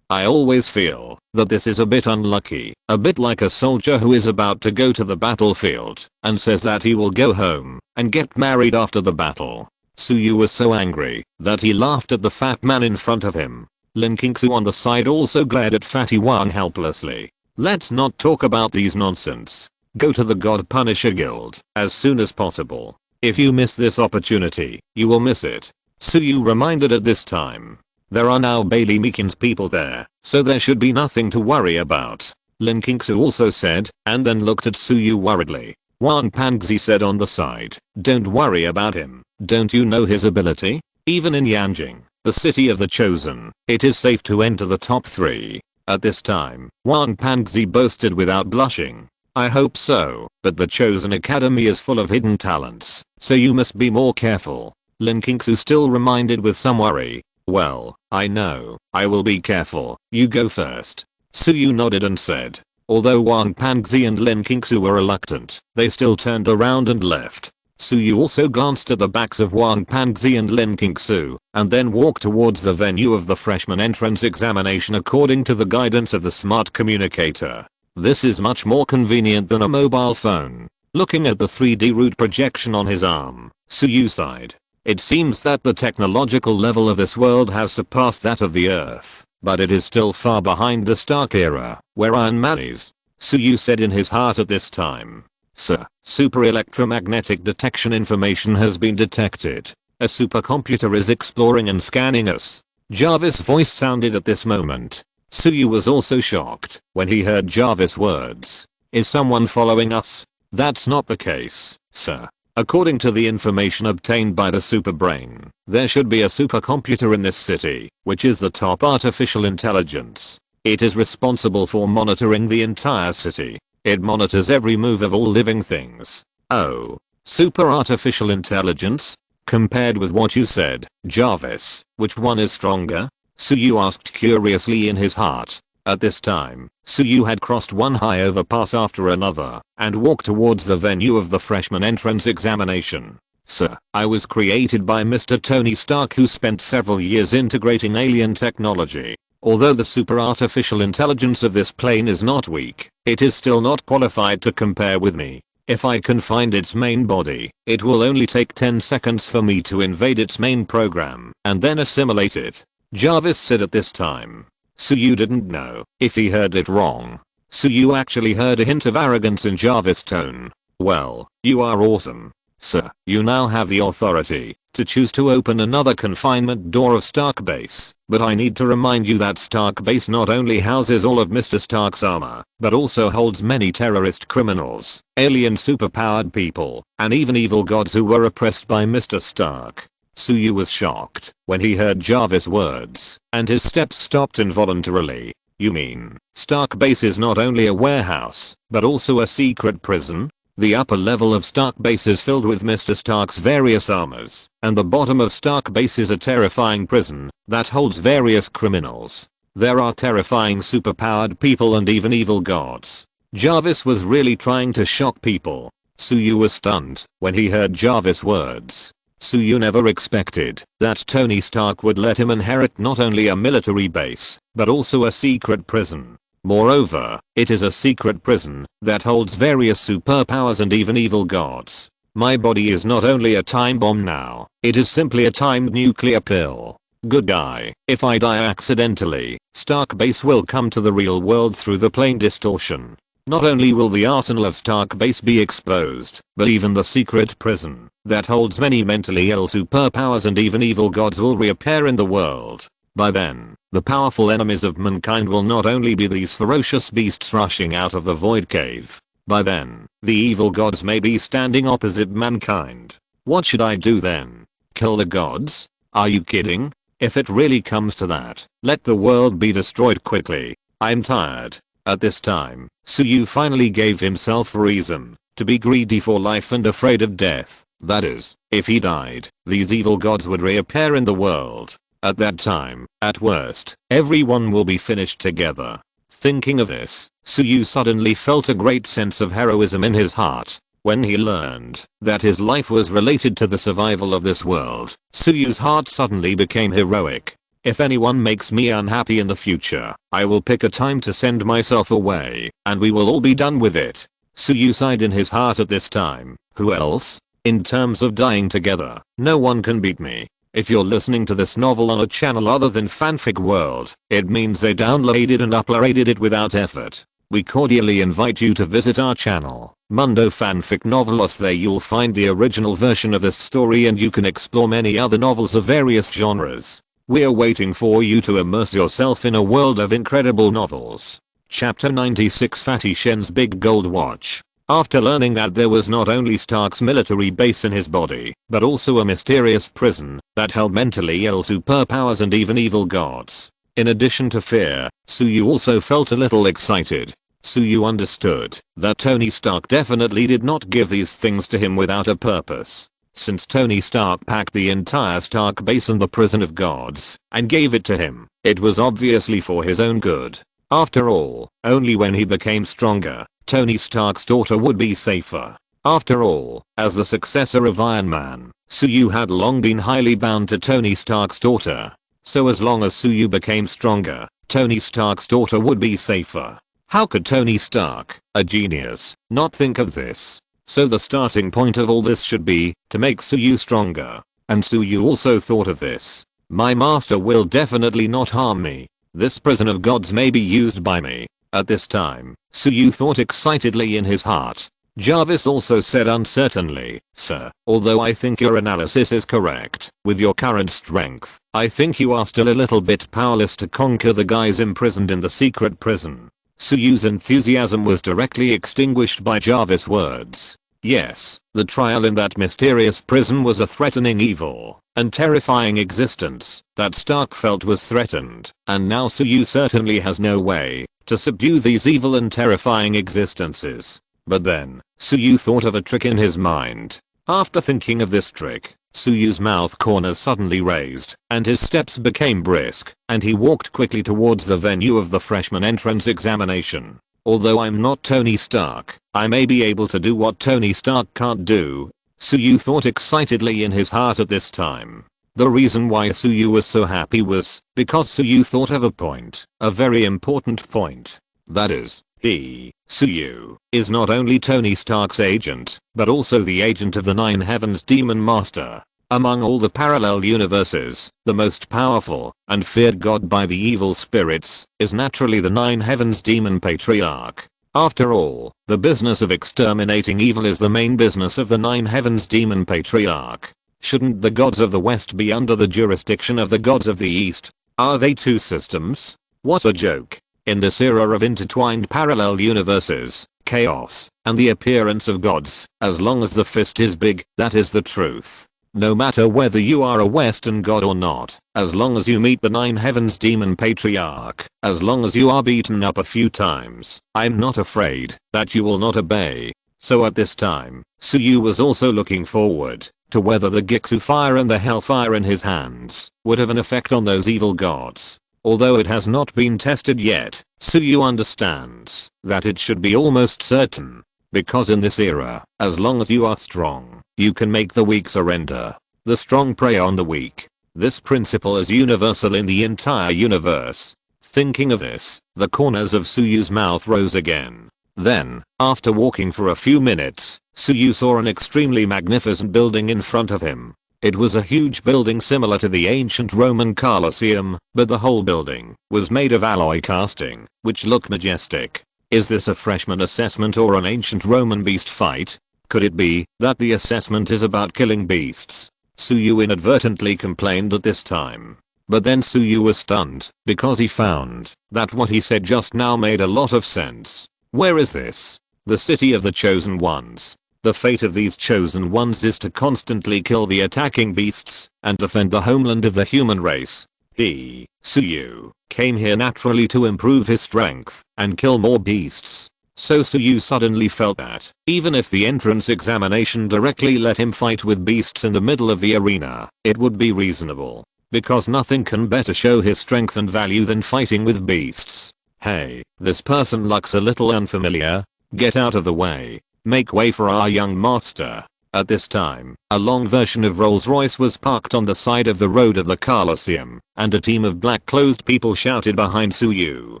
I always feel that this is a bit unlucky, a bit like a soldier who is about to go to the battlefield and says that he will go home and get married after the battle. Suyu was so angry that he laughed at the fat man in front of him. Lin Kingsu on the side also glared at Fatty Wang helplessly. Let's not talk about these nonsense. Go to the God Punisher Guild as soon as possible. If you miss this opportunity, you will miss it. Suyu reminded at this time. There are now Bailey Meekin's people there, so there should be nothing to worry about. Lin Kingsu also said, and then looked at Suyu worriedly. Wang Pangzi said on the side, don't worry about him. Don't you know his ability? Even in Yanjing, the city of the chosen, it is safe to enter the top 3. At this time, Wang Pangzi boasted without blushing. I hope so, but the chosen academy is full of hidden talents, so you must be more careful. Lin Kingsu still reminded with some worry. Well, I know, I will be careful. You go first. Suyu nodded and said. Although Wang Pangzi and Lin Kingsu were reluctant, they still turned around and left. Suyu also glanced at the backs of Wang Pangzi and Lin Kingsu, and then walked towards the venue of the freshman entrance examination according to the guidance of the smart communicator. This is much more convenient than a mobile phone. Looking at the 3D route projection on his arm, Suyu sighed. It seems that the technological level of this world has surpassed that of the Earth, but it is still far behind the Stark era, where Iron Man is. Suyu said in his heart at this time. Sir, super electromagnetic detection information has been detected. A supercomputer is exploring and scanning us. Jarvis' voice sounded at this moment. Suyu was also shocked when he heard Jarvis' words. Is someone following us? That's not the case, sir. According to the information obtained by the super brain, there should be a supercomputer in this city, which is the top artificial intelligence. It is responsible for monitoring the entire city. It monitors every move of all living things. Oh. Super artificial intelligence? Compared with what you said, Jarvis, which one is stronger? Suyu asked curiously in his heart. At this time, Suyu had crossed one high overpass after another and walked towards the venue of the freshman entrance examination. Sir, I was created by Mr. Tony Stark, who spent several years integrating alien technology. Although the super artificial intelligence of this plane is not weak, it is still not qualified to compare with me. If I can find its main body, it will only take 10 seconds for me to invade its main program and then assimilate it. Jarvis said at this time. Suyu didn't know if he heard it wrong. Suyu actually heard a hint of arrogance in Jarvis' tone. Well, you are awesome. Sir, you now have the authority to choose to open another confinement door of Stark Base, but I need to remind you that Stark Base not only houses all of Mr. Stark's armor, but also holds many terrorist criminals, alien superpowered people, and even evil gods who were oppressed by Mr. Stark. Suyu was shocked when he heard Jarvis' words, and his steps stopped involuntarily. You mean, Stark Base is not only a warehouse, but also a secret prison? The upper level of Stark Base is filled with Mr. Stark's various armors, and the bottom of Stark Base is a terrifying prison that holds various criminals. There are terrifying superpowered people and even evil gods. Jarvis was really trying to shock people. Suyu was stunned when he heard Jarvis' words. Suyu never expected that Tony Stark would let him inherit not only a military base, but also a secret prison. Moreover, it is a secret prison that holds various superpowers and even evil gods. My body is not only a time bomb now, it is simply a timed nuclear pill. Good guy, if I die accidentally, Stark Base will come to the real world through the plane distortion. Not only will the arsenal of Stark Base be exposed, but even the secret prison that holds many mentally ill superpowers and even evil gods will reappear in the world. By then, the powerful enemies of mankind will not only be these ferocious beasts rushing out of the void cave. By then, the evil gods may be standing opposite mankind. What should I do then? Kill the gods? Are you kidding? If it really comes to that, let the world be destroyed quickly. I'm tired. At this time, Suyu finally gave himself a reason to be greedy for life and afraid of death. That is, if he died, these evil gods would reappear in the world. At that time, at worst, everyone will be finished together. Thinking of this, Suyu suddenly felt a great sense of heroism in his heart. When he learned that his life was related to the survival of this world, Suyu's heart suddenly became heroic. If anyone makes me unhappy in the future, I will pick a time to send myself away, and we will all be done with it. Suyu sighed in his heart at this time. Who else? In terms of dying together, no one can beat me. If you're listening to this novel on a channel other than Fanfic World, it means they downloaded and uploaded it without effort. We cordially invite you to visit our channel, Mundo Fanfic Novelos. There you'll find the original version of this story and you can explore many other novels of various genres. We're waiting for you to immerse yourself in a world of incredible novels. Chapter 96, Fatty Shen's Big Gold Watch. After learning that there was not only Stark's military base in his body, but also a mysterious prison that held mentally ill superpowers and even evil gods. In addition to fear, Suyu also felt a little excited. Suyu understood that Tony Stark definitely did not give these things to him without a purpose. Since Tony Stark packed the entire Stark base and the prison of gods and gave it to him, it was obviously for his own good. After all, only when he became stronger, Tony Stark's daughter would be safer. After all, as the successor of Iron Man, Suyu had long been highly bound to Tony Stark's daughter. So as long as Suyu became stronger, Tony Stark's daughter would be safer. How could Tony Stark, a genius, not think of this? So the starting point of all this should be to make Suyu stronger. And Suyu also thought of this. My master will definitely not harm me. This prison of gods may be used by me. At this time, Suyu thought excitedly in his heart. Jarvis also said uncertainly, Sir, although I think your analysis is correct, with your current strength, I think you are still a little bit powerless to conquer the guys imprisoned in the secret prison. Suyu's enthusiasm was directly extinguished by Jarvis' words. Yes, the trial in that mysterious prison was a threatening evil and terrifying existence that Stark felt was threatened, and now Suyu certainly has no way to subdue these evil and terrifying existences. But then, Suyu thought of a trick in his mind. After thinking of this trick, Suyu's mouth corners suddenly raised, and his steps became brisk, and he walked quickly towards the venue of the freshman entrance examination. Although I'm not Tony Stark, I may be able to do what Tony Stark can't do, Suyu thought excitedly in his heart at this time. The reason why Suyu was so happy was because Suyu thought of a point, a very important point. That is, he, Suyu, is not only Tony Stark's agent, but also the agent of the Nine Heavens Demon Master. Among all the parallel universes, the most powerful and feared god by the evil spirits is naturally the Nine Heavens Demon Patriarch. After all, the business of exterminating evil is the main business of the Nine Heavens Demon Patriarch. Shouldn't the gods of the West be under the jurisdiction of the gods of the East? Are they two systems? What a joke. In this era of intertwined parallel universes, chaos, and the appearance of gods, as long as the fist is big, that is the truth. No matter whether you are a Western god or not, as long as you meet the Nine Heavens Demon Patriarch, as long as you are beaten up a few times, I'm not afraid that you will not obey. So at this time, Suyu was also looking forward to whether the Gixu fire and the hellfire in his hands would have an effect on those evil gods. Although it has not been tested yet, Suyu understands that it should be almost certain. Because in this era, as long as you are strong, you can make the weak surrender. The strong prey on the weak. This principle is universal in the entire universe. Thinking of this, the corners of Suyu's mouth rose again. Then, after walking for a few minutes, Suyu saw an extremely magnificent building in front of him. It was a huge building similar to the ancient Roman Colosseum, but the whole building was made of alloy casting, which looked majestic. Is this a freshman assessment or an ancient Roman beast fight? Could it be that the assessment is about killing beasts? Suyu inadvertently complained at this time. But then Suyu was stunned because he found that what he said just now made a lot of sense. Where is this? The city of the chosen ones. The fate of these chosen ones is to constantly kill the attacking beasts and defend the homeland of the human race. He, Suyu, came here naturally to improve his strength and kill more beasts. So Suyu suddenly felt that even if the entrance examination directly let him fight with beasts in the middle of the arena, it would be reasonable. Because nothing can better show his strength and value than fighting with beasts. Hey, this person looks a little unfamiliar. Get out of the way. Make way for our young master. At this time, a long version of Rolls-Royce was parked on the side of the road of the Colosseum, and a team of black-clothed people shouted behind Suyu.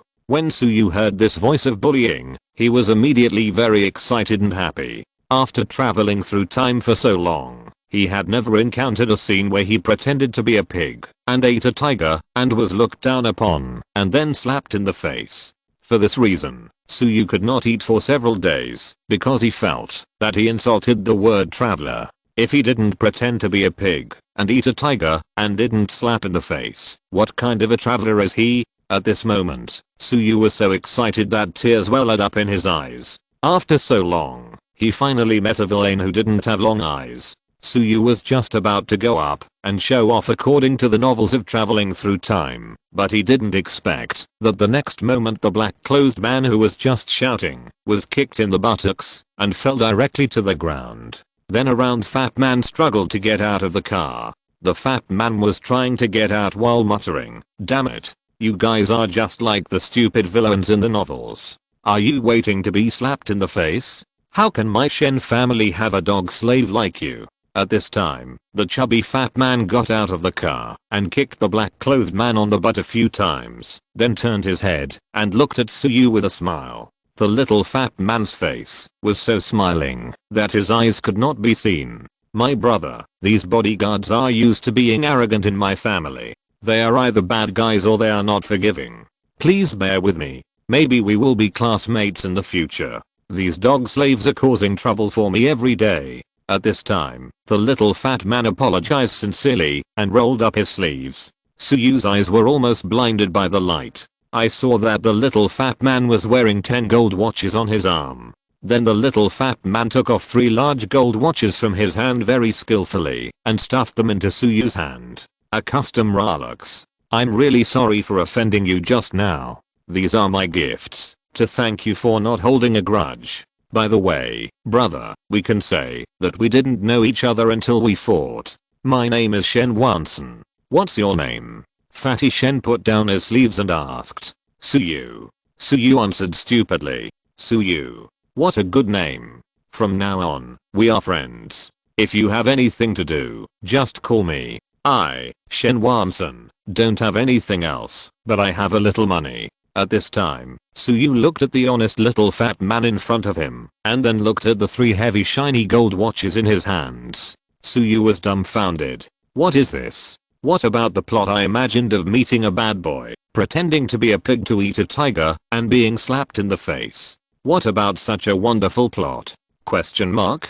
When Suyu heard this voice of bullying, he was immediately very excited and happy. After traveling through time for so long, he had never encountered a scene where he pretended to be a pig, and ate a tiger, and was looked down upon, and then slapped in the face. For this reason, Suyu could not eat for several days, because he felt that he insulted the word traveler. If he didn't pretend to be a pig, and eat a tiger, and didn't slap in the face, what kind of a traveler is he? At this moment, Suyu was so excited that tears welled up in his eyes. After so long, he finally met a villain who didn't have long eyes. Suyu was just about to go up and show off according to the novels of traveling through time, but he didn't expect that the next moment the black-clothed man who was just shouting was kicked in the buttocks and fell directly to the ground. Then a round fat man struggled to get out of the car. The fat man was trying to get out while muttering, "Damn it. You guys are just like the stupid villains in the novels. Are you waiting to be slapped in the face? How can my Shen family have a dog slave like you?" At this time, the chubby fat man got out of the car and kicked the black-clothed man on the butt a few times, then turned his head and looked at Suyu with a smile. The little fat man's face was so smiling that his eyes could not be seen. "My brother, these bodyguards are used to being arrogant in my family. They are either bad guys or they are not forgiving. Please bear with me. Maybe we will be classmates in the future. These dog slaves are causing trouble for me every day." At this time, the little fat man apologized sincerely and rolled up his sleeves. Suyu's eyes were almost blinded by the light. I saw that the little fat man was wearing 10 gold watches on his arm. Then the little fat man took off 3 large gold watches from his hand very skillfully and stuffed them into Suyu's hand. A custom Rolex. "I'm really sorry for offending you just now. These are my gifts, to thank you for not holding a grudge. By the way, brother, we can say that we didn't know each other until we fought. My name is Shen Wanson. What's your name? Fatty Shen put down his sleeves and asked. Suyu. Suyu answered stupidly. Suyu. What a good name. From now on, we are friends. If you have anything to do, just call me. I, Shen Wanson, don't have anything else, but I have a little money. At this time, Suyu looked at the honest little fat man in front of him, and then looked at the 3 heavy shiny gold watches in his hands. Suyu was dumbfounded. What is this? What about the plot I imagined of meeting a bad boy, pretending to be a pig to eat a tiger, and being slapped in the face? What about such a wonderful plot? Question mark?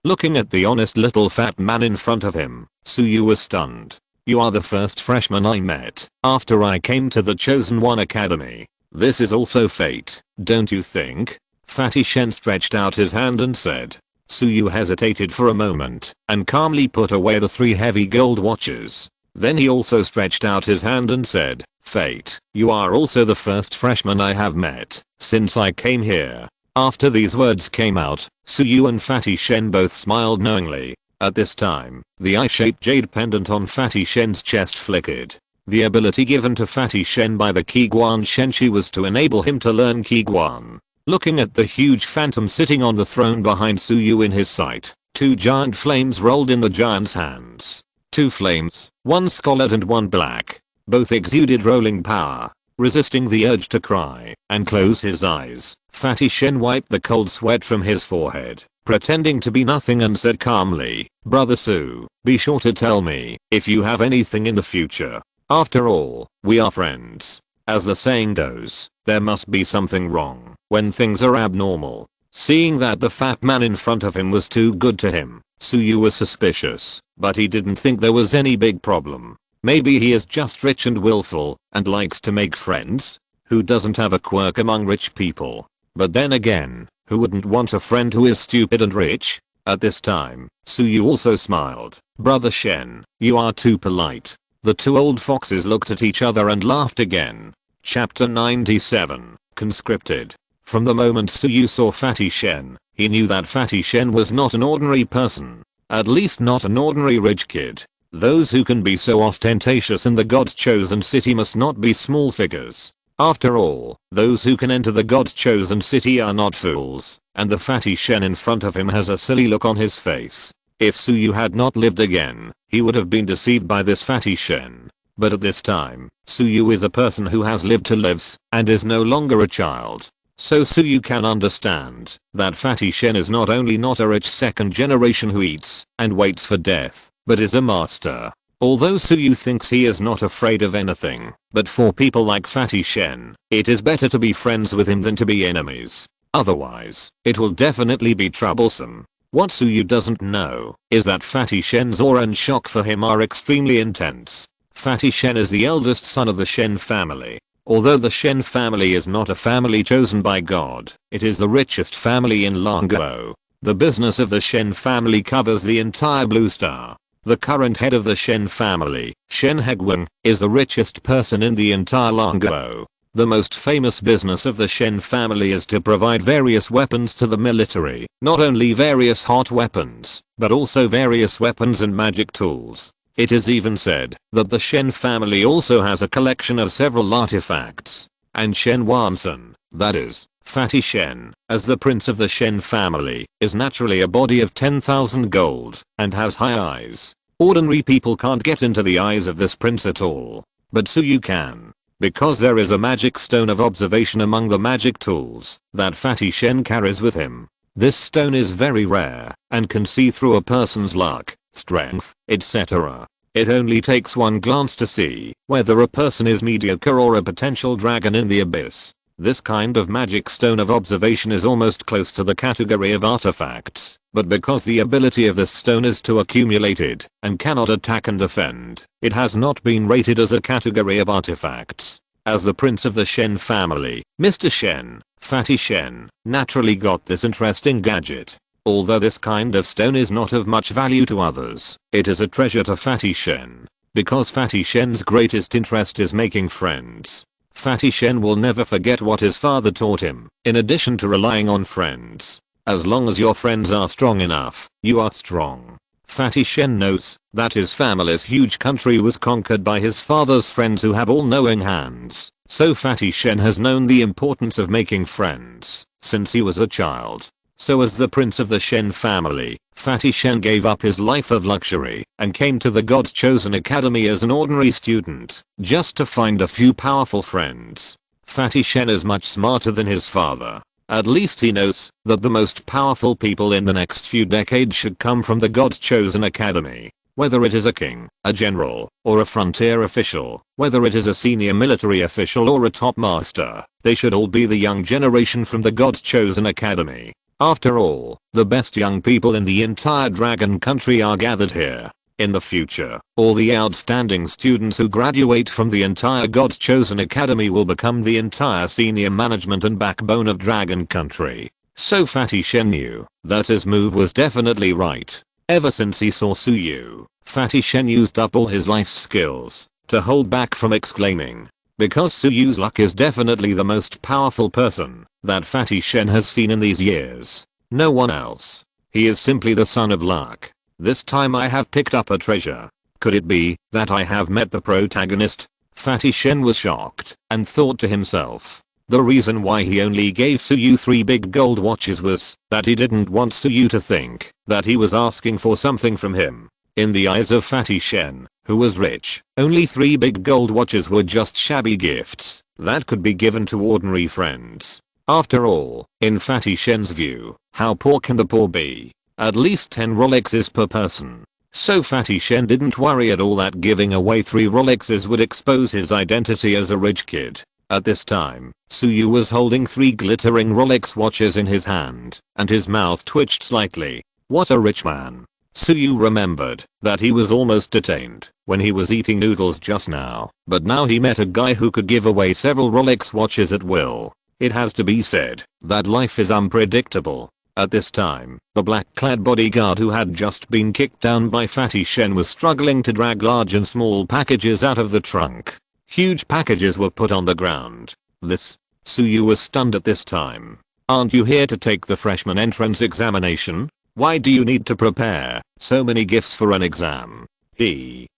Looking at the honest little fat man in front of him, Suyu was stunned. You are the first freshman I met after I came to the Chosen One Academy. This is also fate, don't you think? Fatty Shen stretched out his hand and said. Suyu hesitated for a moment and calmly put away the 3 heavy gold watches. Then he also stretched out his hand and said, Fate, you are also the first freshman I have met since I came here. After these words came out, Suyu and Fatty Shen both smiled knowingly. At this time, the eye-shaped jade pendant on Fatty Shen's chest flickered. The ability given to Fatty Shen by the Qiguan Shenshi was to enable him to learn Qiguan. Looking at the huge phantom sitting on the throne behind Suyu in his sight, 2 giant flames rolled in the giant's hands. 2 flames, one scarlet and one black. Both exuded rolling power. Resisting the urge to cry and close his eyes, Fatty Shen wiped the cold sweat from his forehead, pretending to be nothing, and said calmly, Brother Su, be sure to tell me if you have anything in the future. After all, we are friends. As the saying goes, there must be something wrong when things are abnormal. Seeing that the fat man in front of him was too good to him, Suyu was suspicious, but he didn't think there was any big problem. Maybe he is just rich and willful and likes to make friends. Who doesn't have a quirk among rich people? But then again, who wouldn't want a friend who is stupid and rich? At this time, Suyu also smiled. Brother Shen, you are too polite. The 2 old foxes looked at each other and laughed again. Chapter 97, Conscripted. From the moment Suyu saw Fatty Shen, he knew that Fatty Shen was not an ordinary person. At least not an ordinary rich kid. Those who can be so ostentatious in the God's chosen city must not be small figures. After all, those who can enter the God's chosen city are not fools, and the Fatty Shen in front of him has a silly look on his face. If Suyu had not lived again, he would have been deceived by this Fatty Shen. But at this time, Suyu is a person who has lived to live and is no longer a child. So Suyu can understand that Fatty Shen is not only not a rich second generation who eats and waits for death, but is a master. Although Suyu thinks he is not afraid of anything, but for people like Fatty Shen, it is better to be friends with him than to be enemies. Otherwise, it will definitely be troublesome. What Suyu doesn't know is that Fatty Shen's aura and shock for him are extremely intense. Fatty Shen is the eldest son of the Shen family. Although the Shen family is not a family chosen by God, it is the richest family in Languo. The business of the Shen family covers the entire Blue Star. The current head of the Shen family, Shen Hegwen, is the richest person in the entire Languo. The most famous business of the Shen family is to provide various weapons to the military. Not only various hot weapons, but also various weapons and magic tools. It is even said that the Shen family also has a collection of several artifacts. And Shen Wanson, that is, Fatty Shen, as the prince of the Shen family, is naturally a body of 10,000 gold, and has high eyes. Ordinary people can't get into the eyes of this prince at all. But Suyu can. Because there is a magic stone of observation among the magic tools that Fatty Shen carries with him. This stone is very rare, and can see through a person's luck, strength, etc. It only takes one glance to see whether a person is mediocre or a potential dragon in the abyss. This kind of magic stone of observation is almost close to the category of artifacts, but because the ability of this stone is to accumulate it and cannot attack and defend, it has not been rated as a category of artifacts. As the prince of the Shen family, Mr. Shen, Fatty Shen, naturally got this interesting gadget. Although this kind of stone is not of much value to others, it is a treasure to Fatty Shen. Because Fatty Shen's greatest interest is making friends. Fatty Shen will never forget what his father taught him, in addition to relying on friends. As long as your friends are strong enough, you are strong. Fatty Shen knows that his family's huge country was conquered by his father's friends who have all-knowing hands. So Fatty Shen has known the importance of making friends since he was a child. So as the prince of the Shen family, Fatty Shen gave up his life of luxury and came to the God's Chosen Academy as an ordinary student, just to find a few powerful friends. Fatty Shen is much smarter than his father. At least he knows that the most powerful people in the next few decades should come from the God's Chosen Academy. Whether it is a king, a general, or a frontier official, whether it is a senior military official or a top master, they should all be the young generation from the God's Chosen Academy. After all, the best young people in the entire dragon country are gathered here. In the future, all the outstanding students who graduate from the entire God's Chosen Academy will become the entire senior management and backbone of dragon country. So Fatty Shen knew that his move was definitely right. Ever since he saw Suyu, Fatty Shen used up all his life skills to hold back from exclaiming. Because Suyu's luck is definitely the most powerful person that Fatty Shen has seen in these years. No one else. He is simply the son of luck. This time I have picked up a treasure. Could it be that I have met the protagonist? Fatty Shen was shocked and thought to himself. The reason why he only gave Suyu 3 big gold watches was that he didn't want Suyu to think that he was asking for something from him. In the eyes of Fatty Shen, who was rich, only 3 big gold watches were just shabby gifts that could be given to ordinary friends. After all, in Fatty Shen's view, how poor can the poor be? At least 10 Rolexes per person. So Fatty Shen didn't worry at all that giving away 3 Rolexes would expose his identity as a rich kid. At this time, Suyu was holding 3 glittering Rolex watches in his hand, and his mouth twitched slightly. What a rich man. Suyu remembered that he was almost detained when he was eating noodles just now, but now he met a guy who could give away several Rolex watches at will. It has to be said that life is unpredictable. At this time, the black-clad bodyguard who had just been kicked down by Fatty Shen was struggling to drag large and small packages out of the trunk. Huge packages were put on the ground. Suyu was stunned at this time. Aren't you here to take the freshman entrance examination? Why do you need to prepare so many gifts for an exam?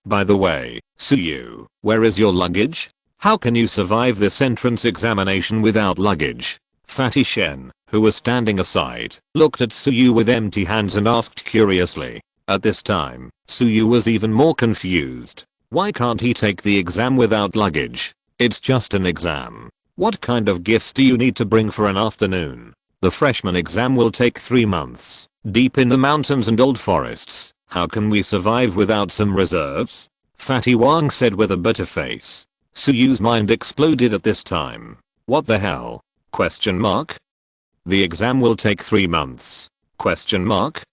By the way, Suyu, where is your luggage? How can you survive this entrance examination without luggage? Fatty Shen, who was standing aside, looked at Suyu with empty hands and asked curiously. At this time, Suyu was even more confused. Why can't he take the exam without luggage? It's just an exam. What kind of gifts do you need to bring for an afternoon? The freshman exam will take 3 months, deep in the mountains and old forests. How can we survive without some reserves? Fatty Wang said with a bitter face. Suyu's mind exploded at this time. What the hell? Question mark? The exam will take 3 months. Question mark?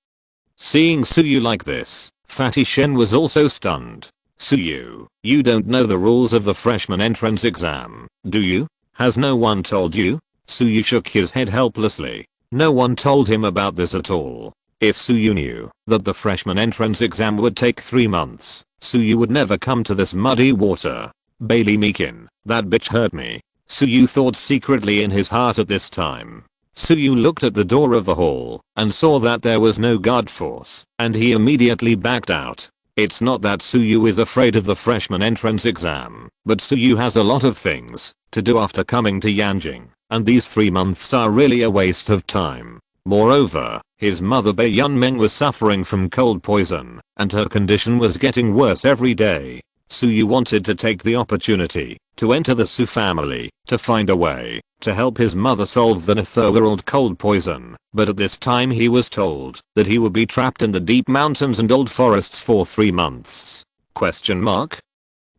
Seeing Suyu like this, Fatty Shen was also stunned. Suyu, you don't know the rules of the freshman entrance exam, do you? Has no one told you? Suyu shook his head helplessly. No one told him about this at all. If Suyu knew that the freshman entrance exam would take 3 months, Suyu would never come to this muddy water. Bailey Meekin, that bitch hurt me. Suyu thought secretly in his heart at this time. Suyu looked at the door of the hall and saw that there was no guard force, and he immediately backed out. It's not that Suyu is afraid of the freshman entrance exam, but Suyu has a lot of things to do after coming to Yanjing, and these 3 months are really a waste of time. Moreover, his mother Bei Yunmeng was suffering from cold poison, and her condition was getting worse every day. Suyu wanted to take the opportunity to enter the Su family to find a way to help his mother solve the netherworld cold poison, but at this time he was told that he would be trapped in the deep mountains and old forests for 3 months. Question mark?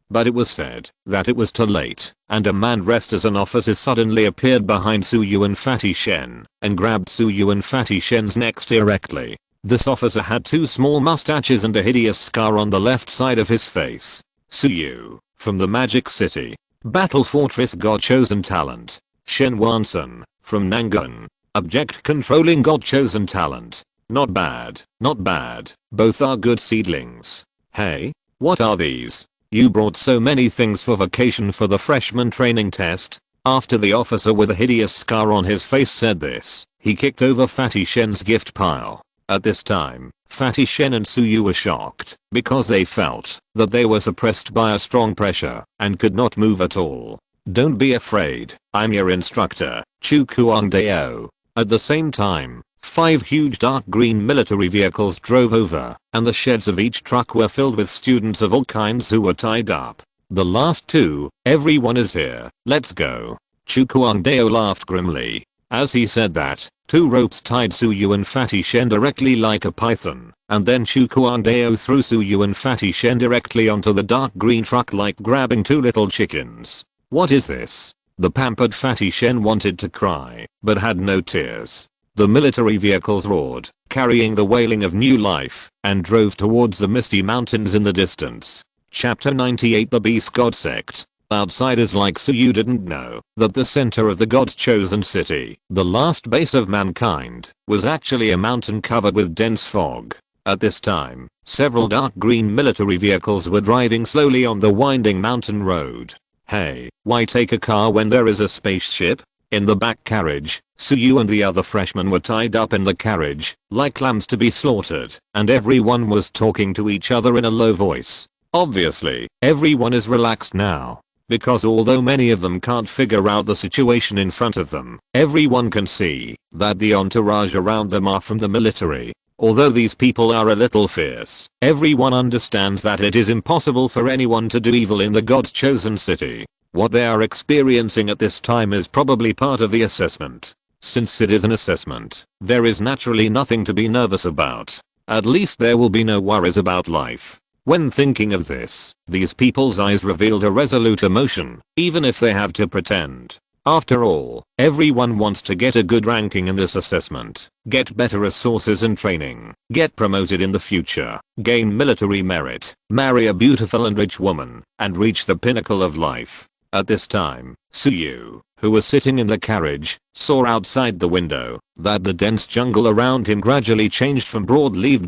But it was said that it was too late, and a man dressed as an officer suddenly appeared behind Suyu and Fatty Shen and grabbed Suyu and Fatty Shen's necks directly. This officer had 2 small mustaches and a hideous scar on the left side of his face. Suyu, from the Magic City, Battle Fortress God Chosen Talent. Shen Wanson, from Nangun, Object Controlling God Chosen Talent. Not bad, not bad, both are good seedlings. Hey, what are these? You brought so many things for vacation for the freshman training test. After the officer with a hideous scar on his face said this, he kicked over Fatty Shen's gift pile. At this time, Fatty Shen and Suyu were shocked because they felt that they were suppressed by a strong pressure and could not move at all. Don't be afraid, I'm your instructor, Chu Kuangdeo. At the same time, 5 huge dark green military vehicles drove over, and the sheds of each truck were filled with students of all kinds who were tied up. The last 2, everyone is here, let's go. Chu Kuangdeo laughed grimly. As he said that, 2 ropes tied Suyu and Fatty Shen directly like a python, and then Chu Kuangdeo threw Suyu and Fatty Shen directly onto the dark green truck like grabbing 2 little chickens. What is this? The pampered Fatty Shen wanted to cry, but had no tears. The military vehicles roared, carrying the wailing of new life, and drove towards the misty mountains in the distance. Chapter 98 The Beast God Sect. Outsiders like Suyu didn't know that the center of the God's chosen city, the last base of mankind, was actually a mountain covered with dense fog. At this time, several dark green military vehicles were driving slowly on the winding mountain road. Hey, why take a car when there is a spaceship? In the back carriage, Suyu and the other freshmen were tied up in the carriage, like lambs to be slaughtered, and everyone was talking to each other in a low voice. Obviously, everyone is relaxed now. Because although many of them can't figure out the situation in front of them, everyone can see that the entourage around them are from the military. Although these people are a little fierce, everyone understands that it is impossible for anyone to do evil in the God's chosen city. What they are experiencing at this time is probably part of the assessment. Since it is an assessment, there is naturally nothing to be nervous about. At least there will be no worries about life. When thinking of this, these people's eyes revealed a resolute emotion, even if they have to pretend. After all, everyone wants to get a good ranking in this assessment, get better resources and training, get promoted in the future, gain military merit, marry a beautiful and rich woman, and reach the pinnacle of life. At this time, Suyu, who was sitting in the carriage, saw outside the window that the dense jungle around him gradually changed from broad-leaved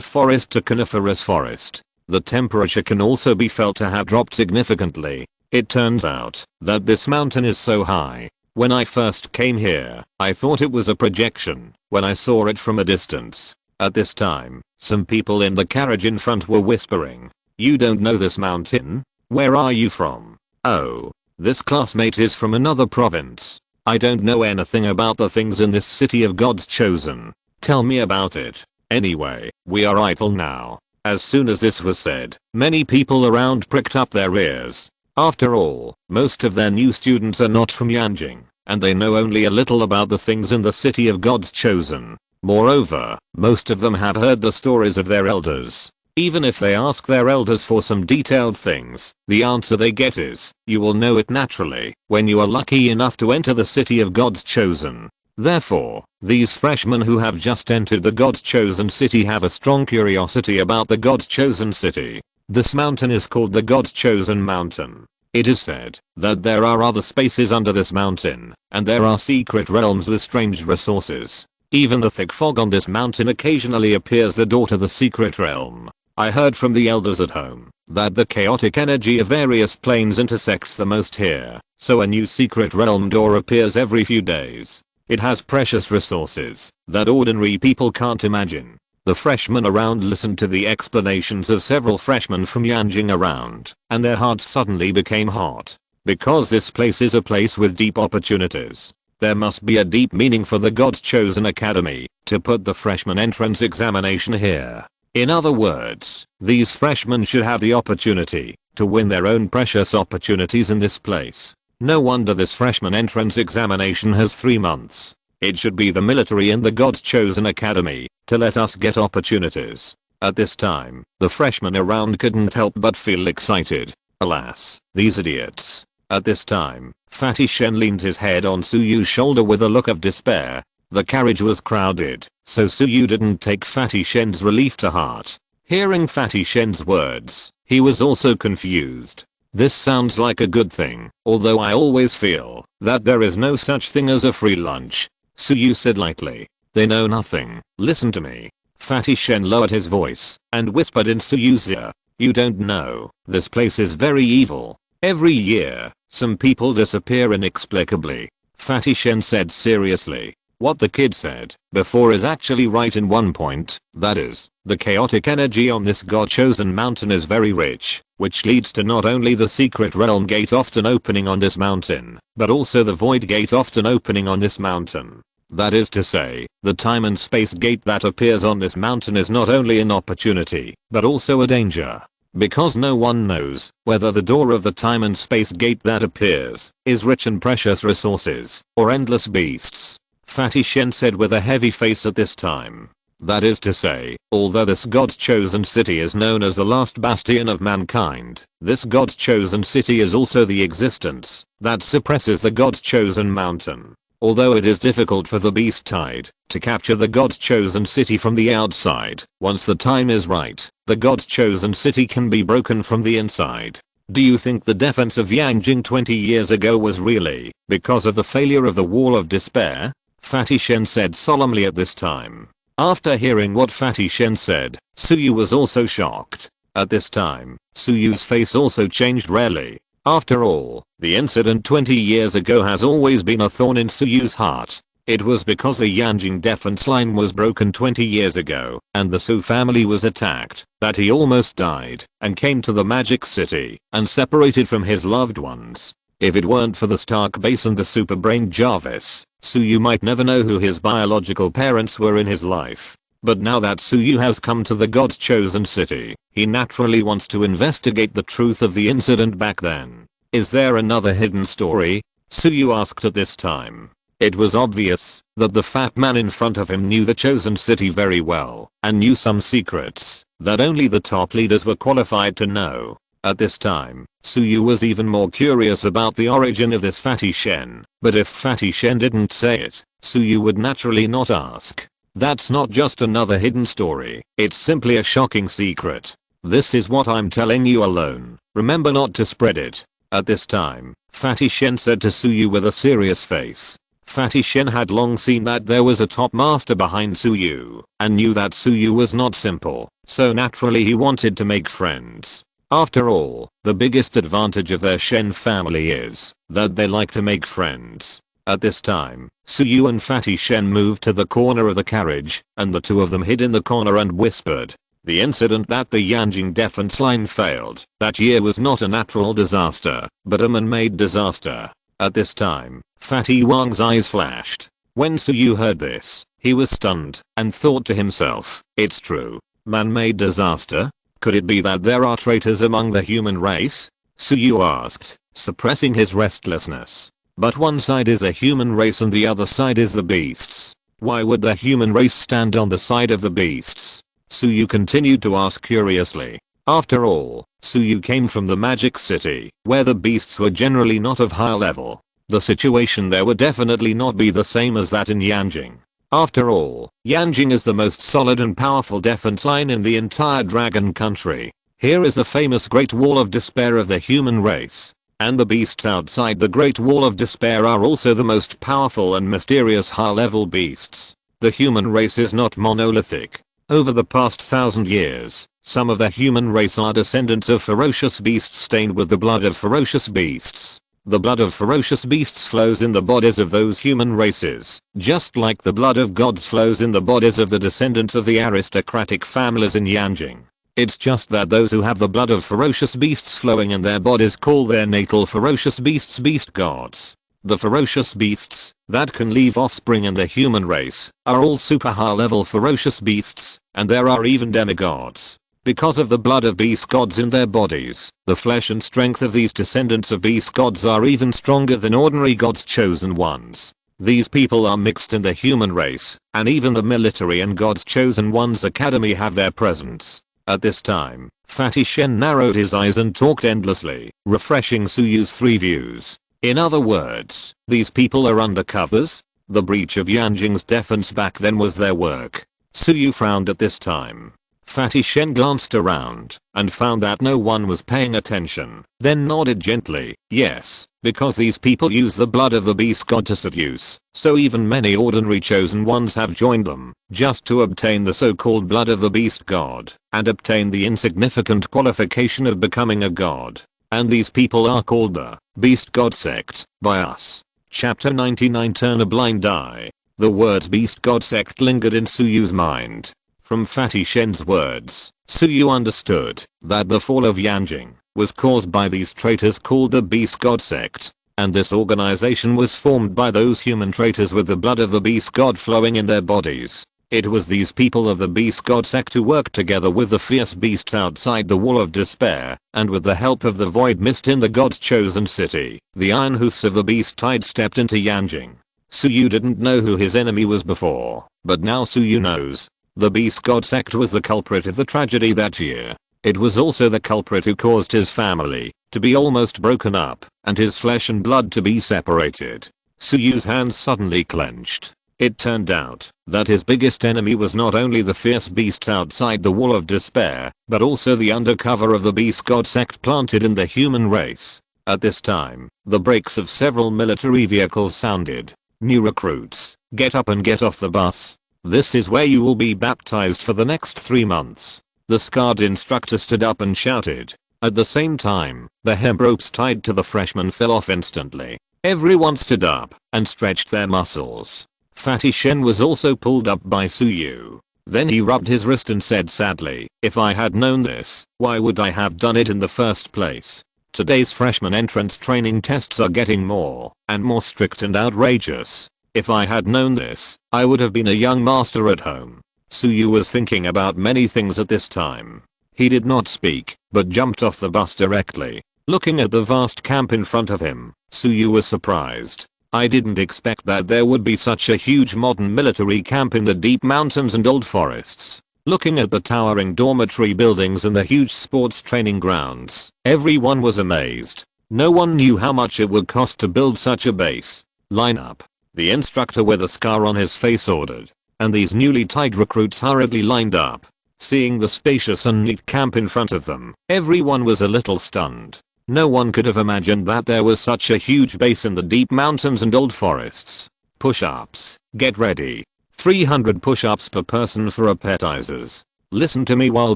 forest to coniferous forest. The temperature can also be felt to have dropped significantly. It turns out that this mountain is so high. When I first came here, I thought it was a projection when I saw it from a distance. At this time, some people in the carriage in front were whispering, "You don't know this mountain? Where are you from?" "Oh, this classmate is from another province. I don't know anything about the things in this city of God's chosen. Tell me about it. Anyway, we are idle now." As soon as this was said, many people around pricked up their ears. After all, most of their new students are not from Yanjing, and they know only a little about the things in the city of God's chosen. Moreover, most of them have heard the stories of their elders. Even if they ask their elders for some detailed things, the answer they get is, "You will know it naturally when you are lucky enough to enter the city of God's chosen." Therefore, these freshmen who have just entered the God's chosen city have a strong curiosity about the God's chosen city. This mountain is called the God's chosen mountain. It is said that there are other spaces under this mountain, and there are secret realms with strange resources. Even the thick fog on this mountain occasionally appears the door to the secret realm. I heard from the elders at home that the chaotic energy of various planes intersects the most here, so a new secret realm door appears every few days. It has precious resources that ordinary people can't imagine. The freshmen around listened to the explanations of several freshmen from Yanjing around, and their hearts suddenly became hot. Because this place is a place with deep opportunities, there must be a deep meaning for the God's chosen academy to put the freshman entrance examination here. In other words, these freshmen should have the opportunity to win their own precious opportunities in this place. No wonder this freshman entrance examination has 3 months. It should be the military and the God's chosen academy to let us get opportunities. At this time, the freshmen around couldn't help but feel excited. Alas, these idiots. At this time, Fatty Shen leaned his head on Suyu's shoulder with a look of despair. The carriage was crowded, so Suyu didn't take Fatty Shen's relief to heart. Hearing Fatty Shen's words, he was also confused. This sounds like a good thing, although I always feel that there is no such thing as a free lunch. Suyu said lightly. They know nothing. Listen to me. Fatty Shen lowered his voice and whispered in Suyu's ear. You don't know, this place is very evil. Every year, some people disappear inexplicably. Fatty Shen said seriously. What the kid said before is actually right in one point, that is, the chaotic energy on this god-chosen mountain is very rich, which leads to not only the secret realm gate often opening on this mountain, but also the void gate often opening on this mountain. That is to say, the time and space gate that appears on this mountain is not only an opportunity, but also a danger. Because no one knows whether the door of the time and space gate that appears is rich in precious resources or endless beasts. Fatty Shen said with a heavy face at this time. That is to say, although this God's chosen city is known as the last bastion of mankind, this God's chosen city is also the existence that suppresses the God's chosen mountain. Although it is difficult for the beast tide to capture the God's chosen city from the outside, once the time is right, the God's chosen city can be broken from the inside. Do you think the defense of Yanjing 20 years ago was really because of the failure of the Wall of Despair? Fatty Shen said solemnly at this time. After hearing what Fatty Shen said, Suyu was also shocked. At this time, Suyu's face also changed rarely. After all, the incident 20 years ago has always been a thorn in Suyu's heart. It was because the Yanjing defense line was broken 20 years ago, and the Su family was attacked, that he almost died, and came to the Magic City, and separated from his loved ones. If it weren't for the Stark base and the super brain Jarvis, Suyu might never know who his biological parents were in his life. But now that Suyu has come to the God's chosen city, he naturally wants to investigate the truth of the incident back then. Is there another hidden story? Suyu asked at this time. It was obvious that the fat man in front of him knew the chosen city very well, and knew some secrets that only the top leaders were qualified to know. At this time, Suyu was even more curious about the origin of this Fatty Shen, but if Fatty Shen didn't say it, Suyu would naturally not ask. That's not just another hidden story, it's simply a shocking secret. This is what I'm telling you alone, remember not to spread it. At this time, Fatty Shen said to Suyu with a serious face. Fatty Shen had long seen that there was a top master behind Suyu, and knew that Suyu was not simple, so naturally he wanted to make friends. After all, the biggest advantage of their Shen family is that they like to make friends. At this time, Suyu and Fatty Shen moved to the corner of the carriage, and the two of them hid in the corner and whispered. The incident that the Yanjing defense line failed that year was not a natural disaster, but a man-made disaster. At this time, Fatty Wang's eyes flashed. When Suyu heard this, he was stunned, and thought to himself, it's true. Man-made disaster? Could it be that there are traitors among the human race? Suyu asked, suppressing his restlessness. But one side is the human race and the other side is the beasts. Why would the human race stand on the side of the beasts? Suyu continued to ask curiously. After all, Suyu came from the Magic City, where the beasts were generally not of high level. The situation there would definitely not be the same as that in Yanjing. After all, Yanjing is the most solid and powerful defense line in the entire dragon country. Here is the famous Great Wall of Despair of the human race. And the beasts outside the Great Wall of Despair are also the most powerful and mysterious high-level beasts. The human race is not monolithic. Over the past 1,000 years, some of the human race are descendants of ferocious beasts stained with the blood of ferocious beasts. The blood of ferocious beasts flows in the bodies of those human races, just like the blood of gods flows in the bodies of the descendants of the aristocratic families in Yanjing. It's just that those who have the blood of ferocious beasts flowing in their bodies call their natal ferocious beasts beast gods. The ferocious beasts that can leave offspring in the human race are all super high level ferocious beasts, and there are even demigods. Because of the blood of beast gods in their bodies, the flesh and strength of these descendants of beast gods are even stronger than ordinary gods chosen ones. These people are mixed in the human race, and even the military and God's chosen ones academy have their presence. At this time, Fatty Shen narrowed his eyes and talked endlessly, refreshing Suyu's three views. In other words, these people are undercovers? The breach of Yanjing's defense back then was their work. Suyu frowned at this time. Fatty Shen glanced around and found that no one was paying attention, then nodded gently, yes, because these people use the blood of the beast god to seduce, so even many ordinary chosen ones have joined them, just to obtain the so-called blood of the beast god, and obtain the insignificant qualification of becoming a god. And these people are called the Beast God Sect by us. Chapter 99 Turn a Blind Eye. The words Beast God Sect lingered in Suyu's mind. From Fatty Shen's words, Suyu understood that the fall of Yanjing was caused by these traitors called the Beast God Sect, and this organization was formed by those human traitors with the blood of the beast god flowing in their bodies. It was these people of the Beast God Sect who worked together with the fierce beasts outside the Wall of Despair, and with the help of the Void Mist in the God's chosen city, the iron hoofs of the Beast Tide stepped into Yanjing. Suyu didn't know who his enemy was before, but now Suyu knows. The Beast God Sect was the culprit of the tragedy that year. It was also the culprit who caused his family to be almost broken up, and his flesh and blood to be separated. Suyu's hands suddenly clenched. It turned out that his biggest enemy was not only the fierce beasts outside the Wall of Despair, but also the undercover of the Beast God Sect planted in the human race. At this time, the brakes of several military vehicles sounded. New recruits, get up and get off the bus. This is where you will be baptized for the next 3 months. The scarred instructor stood up and shouted. At the same time, the hemp ropes tied to the freshmen fell off instantly. Everyone stood up and stretched their muscles. Fatty Shen was also pulled up by Suyu. Then he rubbed his wrist and said sadly, if I had known this, why would I have done it in the first place? Today's freshman entrance training tests are getting more and more strict and outrageous. If I had known this, I would have been a young master at home. Suyu was thinking about many things at this time. He did not speak, but jumped off the bus directly. Looking at the vast camp in front of him, Suyu was surprised. I didn't expect that there would be such a huge modern military camp in the deep mountains and old forests. Looking at the towering dormitory buildings and the huge sports training grounds, everyone was amazed. No one knew how much it would cost to build such a base. Line up. The instructor with a scar on his face ordered, and these newly tied recruits hurriedly lined up. Seeing the spacious and neat camp in front of them, everyone was a little stunned. No one could have imagined that there was such a huge base in the deep mountains and old forests. Push-ups. Get ready. 300 push-ups per person for appetizers. Listen to me while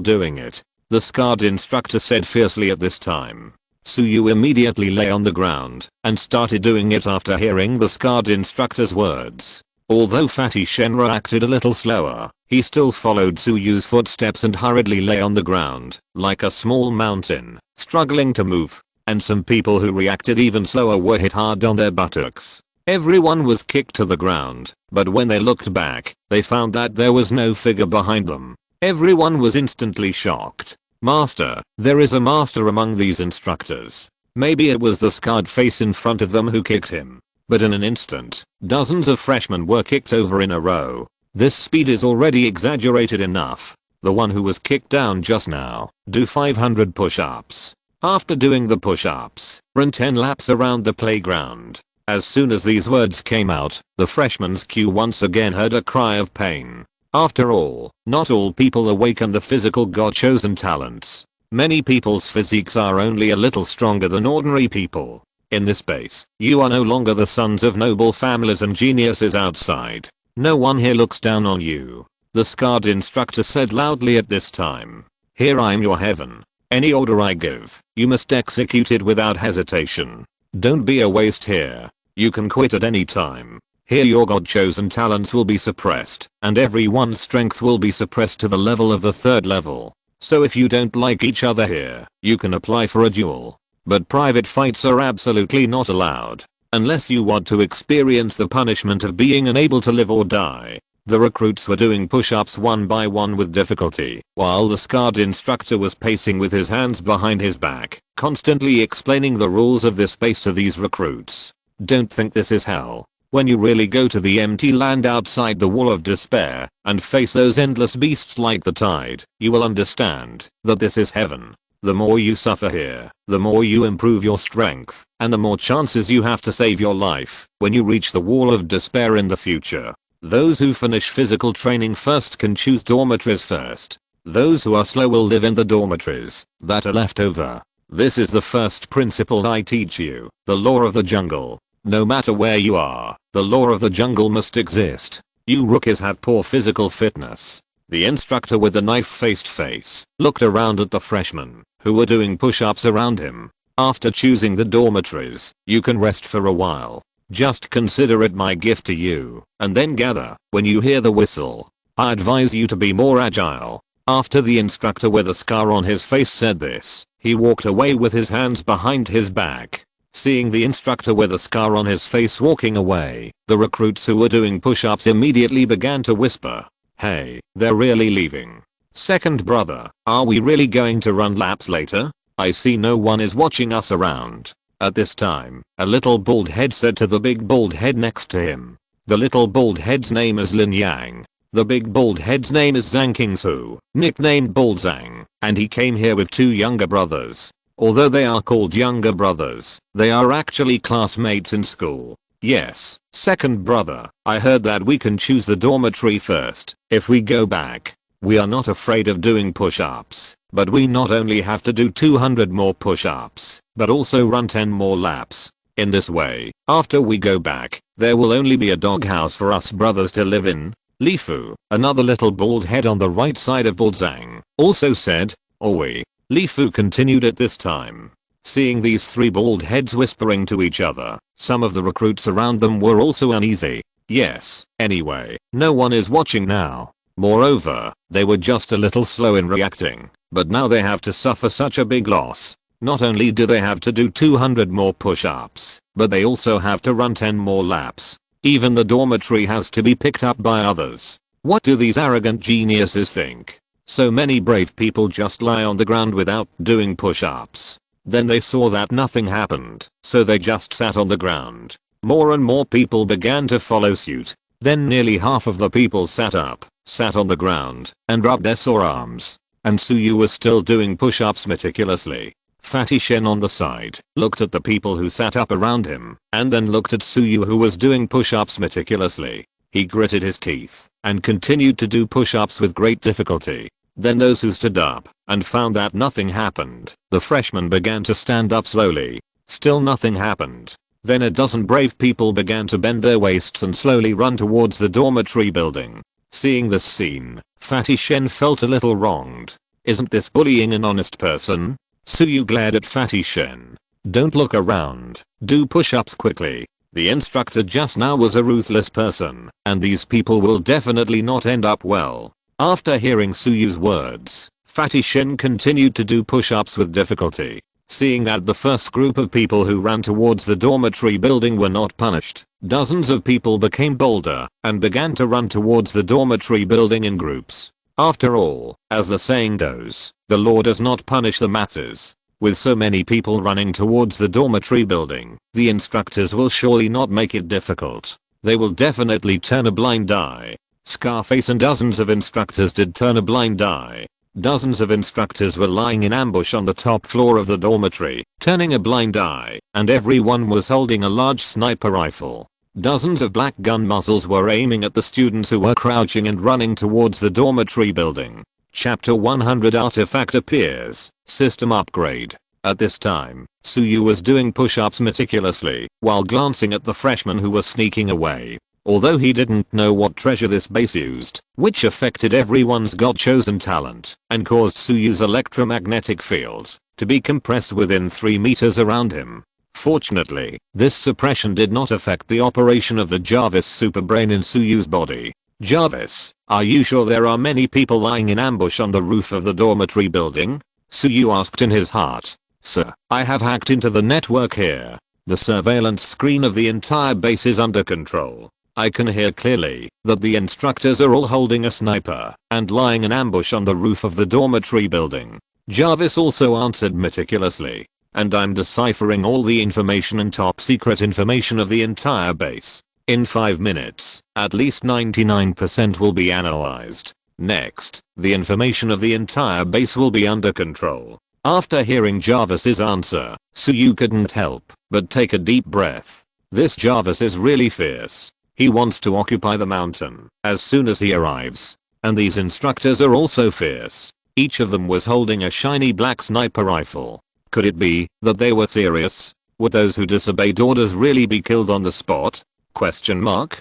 doing it, the scarred instructor said fiercely at this time. Suyu immediately lay on the ground and started doing it after hearing the scarred instructor's words. Although Fatty Shen reacted a little slower, he still followed Suyu's footsteps and hurriedly lay on the ground, like a small mountain, struggling to move, and some people who reacted even slower were hit hard on their buttocks. Everyone was kicked to the ground, but when they looked back, they found that there was no figure behind them. Everyone was instantly shocked. Master, there is a master among these instructors. Maybe it was the scarred face in front of them who kicked him. But in an instant, dozens of freshmen were kicked over in a row. This speed is already exaggerated enough. The one who was kicked down just now, do 500 push-ups. After doing the push-ups, run 10 laps around the playground. As soon as these words came out, the freshman's queue once again heard a cry of pain. After all, not all people awaken the physical God-chosen talents. Many people's physiques are only a little stronger than ordinary people. In this base, you are no longer the sons of noble families and geniuses outside. No one here looks down on you. The scarred instructor said loudly at this time. Here I am your heaven. Any order I give, you must execute it without hesitation. Don't be a waste here. You can quit at any time. Here your God-chosen talents will be suppressed, and everyone's strength will be suppressed to the level of the 3rd level. So if you don't like each other here, you can apply for a duel. But private fights are absolutely not allowed, unless you want to experience the punishment of being unable to live or die. The recruits were doing push-ups one by one with difficulty, while the scarred instructor was pacing with his hands behind his back, constantly explaining the rules of this base to these recruits. Don't think this is hell. When you really go to the empty land outside the Wall of Despair and face those endless beasts like the tide, you will understand that this is heaven. The more you suffer here, the more you improve your strength, and the more chances you have to save your life when you reach the Wall of Despair in the future. Those who finish physical training first can choose dormitories first. Those who are slow will live in the dormitories that are left over. This is the first principle I teach you, the law of the jungle. No matter where you are, the law of the jungle must exist. You rookies have poor physical fitness. The instructor with the knife-faced face looked around at the freshmen, who were doing push-ups around him. After choosing the dormitories, you can rest for a while. Just consider it my gift to you, and then gather when you hear the whistle. I advise you to be more agile. After the instructor with a scar on his face said this, he walked away with his hands behind his back. Seeing the instructor with a scar on his face walking away, the recruits who were doing push-ups immediately began to whisper, "Hey, they're really leaving. Second brother, are we really going to run laps later? I see no one is watching us around." At this time, a little bald head said to the big bald head next to him. The little bald head's name is Lin Yang. The big bald head's name is Zhang Qingsu, nicknamed Bald Zhang, and he came here with two younger brothers. Although they are called younger brothers, they are actually classmates in school. Yes, second brother, I heard that we can choose the dormitory first if we go back. We are not afraid of doing push-ups, but we not only have to do 200 more push-ups, but also run 10 more laps. In this way, after we go back, there will only be a doghouse for us brothers to live in. Li Fu, another little bald head on the right side of Bald Zhang, also said, "Oi." Li Fu continued at this time. Seeing these three bald heads whispering to each other, some of the recruits around them were also uneasy. Yes, anyway, no one is watching now. Moreover, they were just a little slow in reacting, but now they have to suffer such a big loss. Not only do they have to do 200 more push-ups, but they also have to run 10 more laps. Even the dormitory has to be picked up by others. What do these arrogant geniuses think? So many brave people just lie on the ground without doing push-ups. Then they saw that nothing happened, so they just sat on the ground. More and more people began to follow suit. Then nearly half of the people sat up, sat on the ground, and rubbed their sore arms. And Suyu was still doing push-ups meticulously. Fatty Shen on the side looked at the people who sat up around him, and then looked at Suyu who was doing push-ups meticulously. He gritted his teeth, and continued to do push-ups with great difficulty. Then those who stood up, and found that nothing happened, the freshmen began to stand up slowly. Still nothing happened. Then a dozen brave people began to bend their waists and slowly run towards the dormitory building. Seeing this scene, Fatty Shen felt a little wronged. Isn't this bullying an honest person? Suyu glared at Fatty Shen. Don't look around. Do push-ups quickly. The instructor just now was a ruthless person, and these people will definitely not end up well. After hearing Suyu's words, Fatty Shen continued to do push-ups with difficulty. Seeing that the first group of people who ran towards the dormitory building were not punished, dozens of people became bolder and began to run towards the dormitory building in groups. After all, as the saying goes, the law does not punish the masses. With so many people running towards the dormitory building, the instructors will surely not make it difficult. They will definitely turn a blind eye. Scarface and dozens of instructors did turn a blind eye. Dozens of instructors were lying in ambush on the top floor of the dormitory, turning a blind eye, and everyone was holding a large sniper rifle. Dozens of black gun muzzles were aiming at the students who were crouching and running towards the dormitory building. Chapter 100 Artifact appears. System upgrade. At this time, Suyu was doing push-ups meticulously while glancing at the freshmen who were sneaking away. Although he didn't know what treasure this base used, which affected everyone's God-chosen talent and caused Suyu's electromagnetic field to be compressed within 3 meters around him. Fortunately, this suppression did not affect the operation of the Jarvis superbrain in Suyu's body. Jarvis, are you sure there are many people lying in ambush on the roof of the dormitory building? Suyu asked in his heart. Sir, I have hacked into the network here. The surveillance screen of the entire base is under control. I can hear clearly that the instructors are all holding a sniper and lying in ambush on the roof of the dormitory building. Jarvis also answered meticulously. And I'm deciphering all the information and top secret information of the entire base. In 5 minutes, at least 99% will be analyzed. Next, the information of the entire base will be under control. After hearing Jarvis's answer, Suyu couldn't help but take a deep breath. This Jarvis is really fierce. He wants to occupy the mountain as soon as he arrives. And these instructors are also fierce. Each of them was holding a shiny black sniper rifle. Could it be that they were serious? Would those who disobeyed orders really be killed on the spot? Question mark.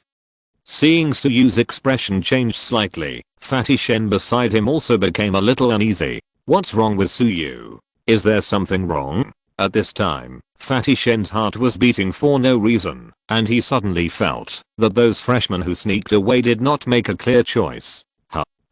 Seeing Suyu's expression change slightly, Fatty Shen beside him also became a little uneasy. What's wrong with Suyu? Is there something wrong? At this time, Fatty Shen's heart was beating for no reason, and he suddenly felt that those freshmen who sneaked away did not make a clear choice.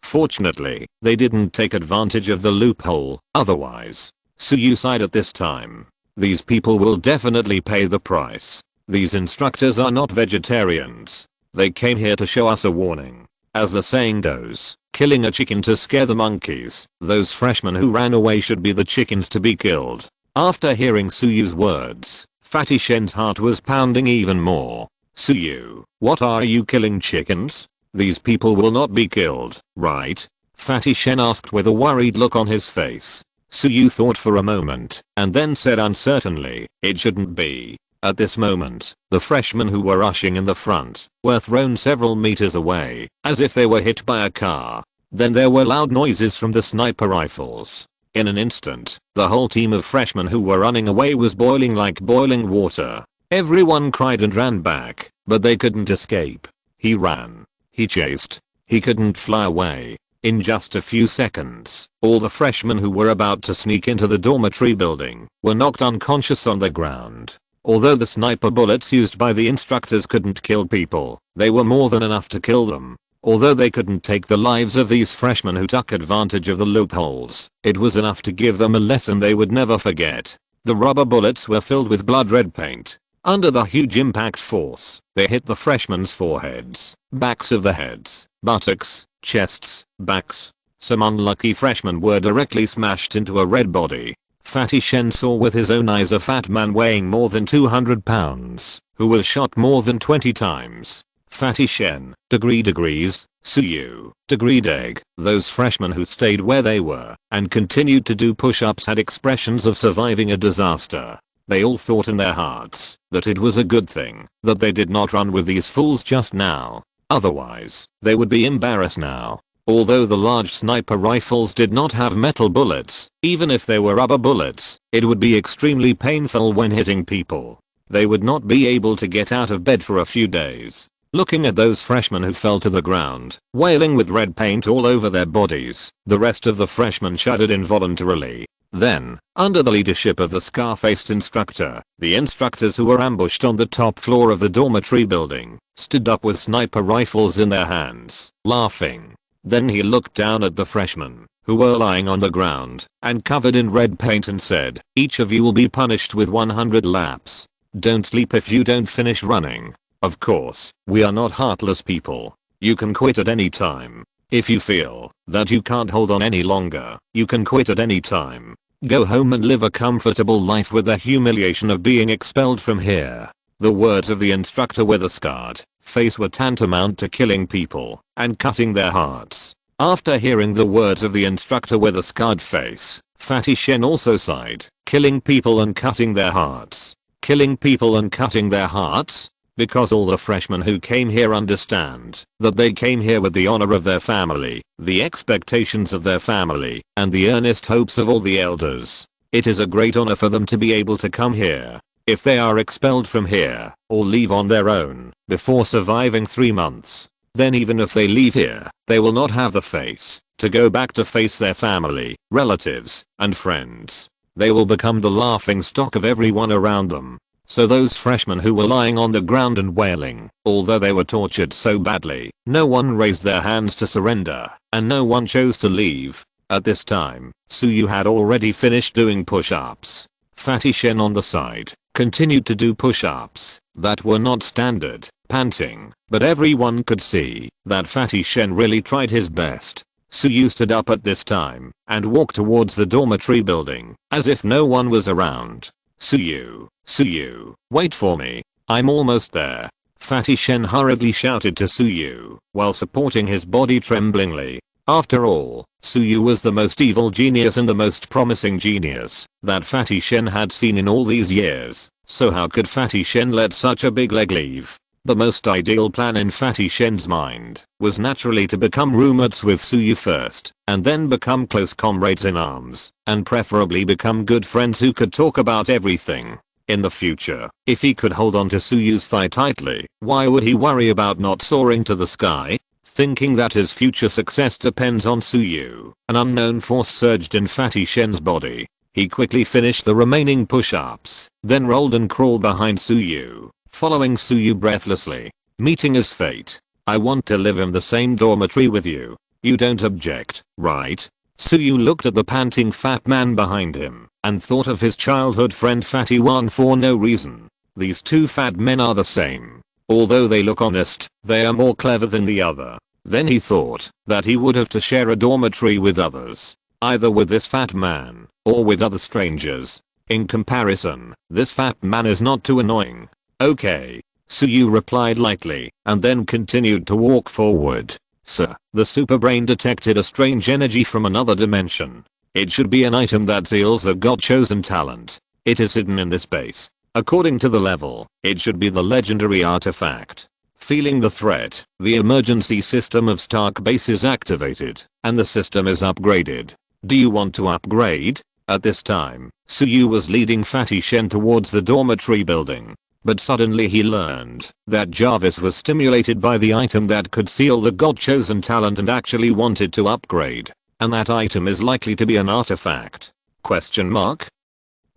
Fortunately, they didn't take advantage of the loophole, otherwise. Suyu sighed at this time. These people will definitely pay the price. These instructors are not vegetarians. They came here to show us a warning. As the saying goes, killing a chicken to scare the monkeys. Those freshmen who ran away should be the chickens to be killed. After hearing Suyu's words, Fatty Shen's heart was pounding even more. Suyu, what are you killing chickens? These people will not be killed, right? Fatty Shen asked with a worried look on his face. Suyu thought for a moment, and then said uncertainly, it shouldn't be. At this moment, the freshmen who were rushing in the front were thrown several meters away, as if they were hit by a car. Then there were loud noises from the sniper rifles. In an instant, the whole team of freshmen who were running away was boiling like boiling water. Everyone cried and ran back, but they couldn't escape. He ran. He chased. He couldn't fly away. In just a few seconds, all the freshmen who were about to sneak into the dormitory building were knocked unconscious on the ground. Although the sniper bullets used by the instructors couldn't kill people, they were more than enough to kill them. Although they couldn't take the lives of these freshmen who took advantage of the loopholes, it was enough to give them a lesson they would never forget. The rubber bullets were filled with blood red paint. Under the huge impact force, they hit the freshmen's foreheads, backs of the heads, buttocks, chests, backs. Some unlucky freshmen were directly smashed into a red body. Fatty Shen saw with his own eyes a fat man weighing more than 200 pounds, who was shot more than 20 times. Fatty Shen, degrees, Suyu, degreed egg. Those freshmen who stayed where they were and continued to do push-ups had expressions of surviving a disaster. They all thought in their hearts that it was a good thing that they did not run with these fools just now. Otherwise, they would be embarrassed now. Although the large sniper rifles did not have metal bullets, even if they were rubber bullets, it would be extremely painful when hitting people. They would not be able to get out of bed for a few days. Looking at those freshmen who fell to the ground, wailing with red paint all over their bodies, the rest of the freshmen shuddered involuntarily. Then, under the leadership of the scar-faced instructor, the instructors who were ambushed on the top floor of the dormitory building stood up with sniper rifles in their hands, laughing. Then he looked down at the freshmen, who were lying on the ground and covered in red paint, and said, each of you will be punished with 100 laps. Don't sleep if you don't finish running. Of course, we are not heartless people. You can quit at any time. If you feel that you can't hold on any longer, you can quit at any time. Go home and live a comfortable life with the humiliation of being expelled from here. The words of the instructor with a scarred face were tantamount to killing people and cutting their hearts. After hearing the words of the instructor with a scarred face, Fatty Shen also sighed. Killing people and cutting their hearts. Killing people and cutting their hearts? Because all the freshmen who came here understand that they came here with the honor of their family, the expectations of their family, and the earnest hopes of all the elders. It is a great honor for them to be able to come here. If they are expelled from here, or leave on their own, before surviving 3 months, then even if they leave here, they will not have the face to go back to face their family, relatives, and friends. They will become the laughing stock of everyone around them. So those freshmen who were lying on the ground and wailing, although they were tortured so badly, no one raised their hands to surrender, and no one chose to leave. At this time, Suyu had already finished doing push-ups. Fatty Shen on the side continued to do push-ups that were not standard, panting, but everyone could see that Fatty Shen really tried his best. Suyu stood up at this time and walked towards the dormitory building as if no one was around. Suyu, wait for me. I'm almost there. Fatty Shen hurriedly shouted to Suyu while supporting his body tremblingly. After all, Suyu was the most evil genius and the most promising genius that Fatty Shen had seen in all these years. So how could Fatty Shen let such a big leg leave? The most ideal plan in Fatty Shen's mind was naturally to become roommates with Suyu first, and then become close comrades in arms, and preferably become good friends who could talk about everything. In the future, if he could hold on to Suyu's thigh tightly, why would he worry about not soaring to the sky? Thinking that his future success depends on Suyu, an unknown force surged in Fatty Shen's body. He quickly finished the remaining push-ups, then rolled and crawled behind Suyu, following Suyu breathlessly. Meeting his fate. I want to live in the same dormitory with you. You don't object, right? Suyu looked at the panting fat man behind him, and thought of his childhood friend Fatty One for no reason. These two fat men are the same. Although they look honest, they are more clever than the other. Then he thought that he would have to share a dormitory with others. Either with this fat man, or with other strangers. In comparison, this fat man is not too annoying. Okay. Suyu replied lightly, and then continued to walk forward. Sir, the super brain detected a strange energy from another dimension. It should be an item that seals a God-chosen talent. It is hidden in this base. According to the level, it should be the legendary artifact. Feeling the threat, the emergency system of Stark Base is activated, and the system is upgraded. Do you want to upgrade? At this time, Suyu was leading Fatty Shen towards the dormitory building. But suddenly he learned that Jarvis was stimulated by the item that could seal the God-chosen talent and actually wanted to upgrade. And that item is likely to be an artifact. Question mark?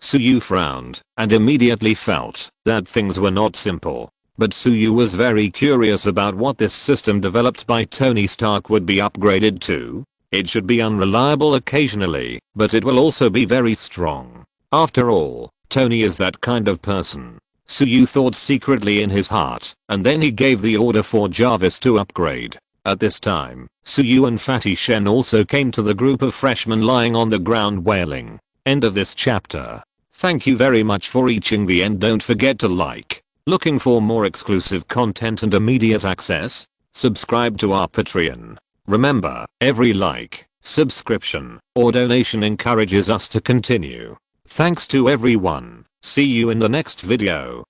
Suyu frowned and immediately felt that things were not simple. But Suyu was very curious about what this system developed by Tony Stark would be upgraded to. It should be unreliable occasionally, but it will also be very strong. After all, Tony is that kind of person. Suyu thought secretly in his heart, and then he gave the order for Jarvis to upgrade. At this time, Suyu and Fatty Shen also came to the group of freshmen lying on the ground wailing. End of this chapter. Thank you very much for reaching the end. Don't forget to like. Looking for more exclusive content and immediate access? Subscribe to our Patreon. Remember, every like, subscription, or donation encourages us to continue. Thanks to everyone. See you in the next video.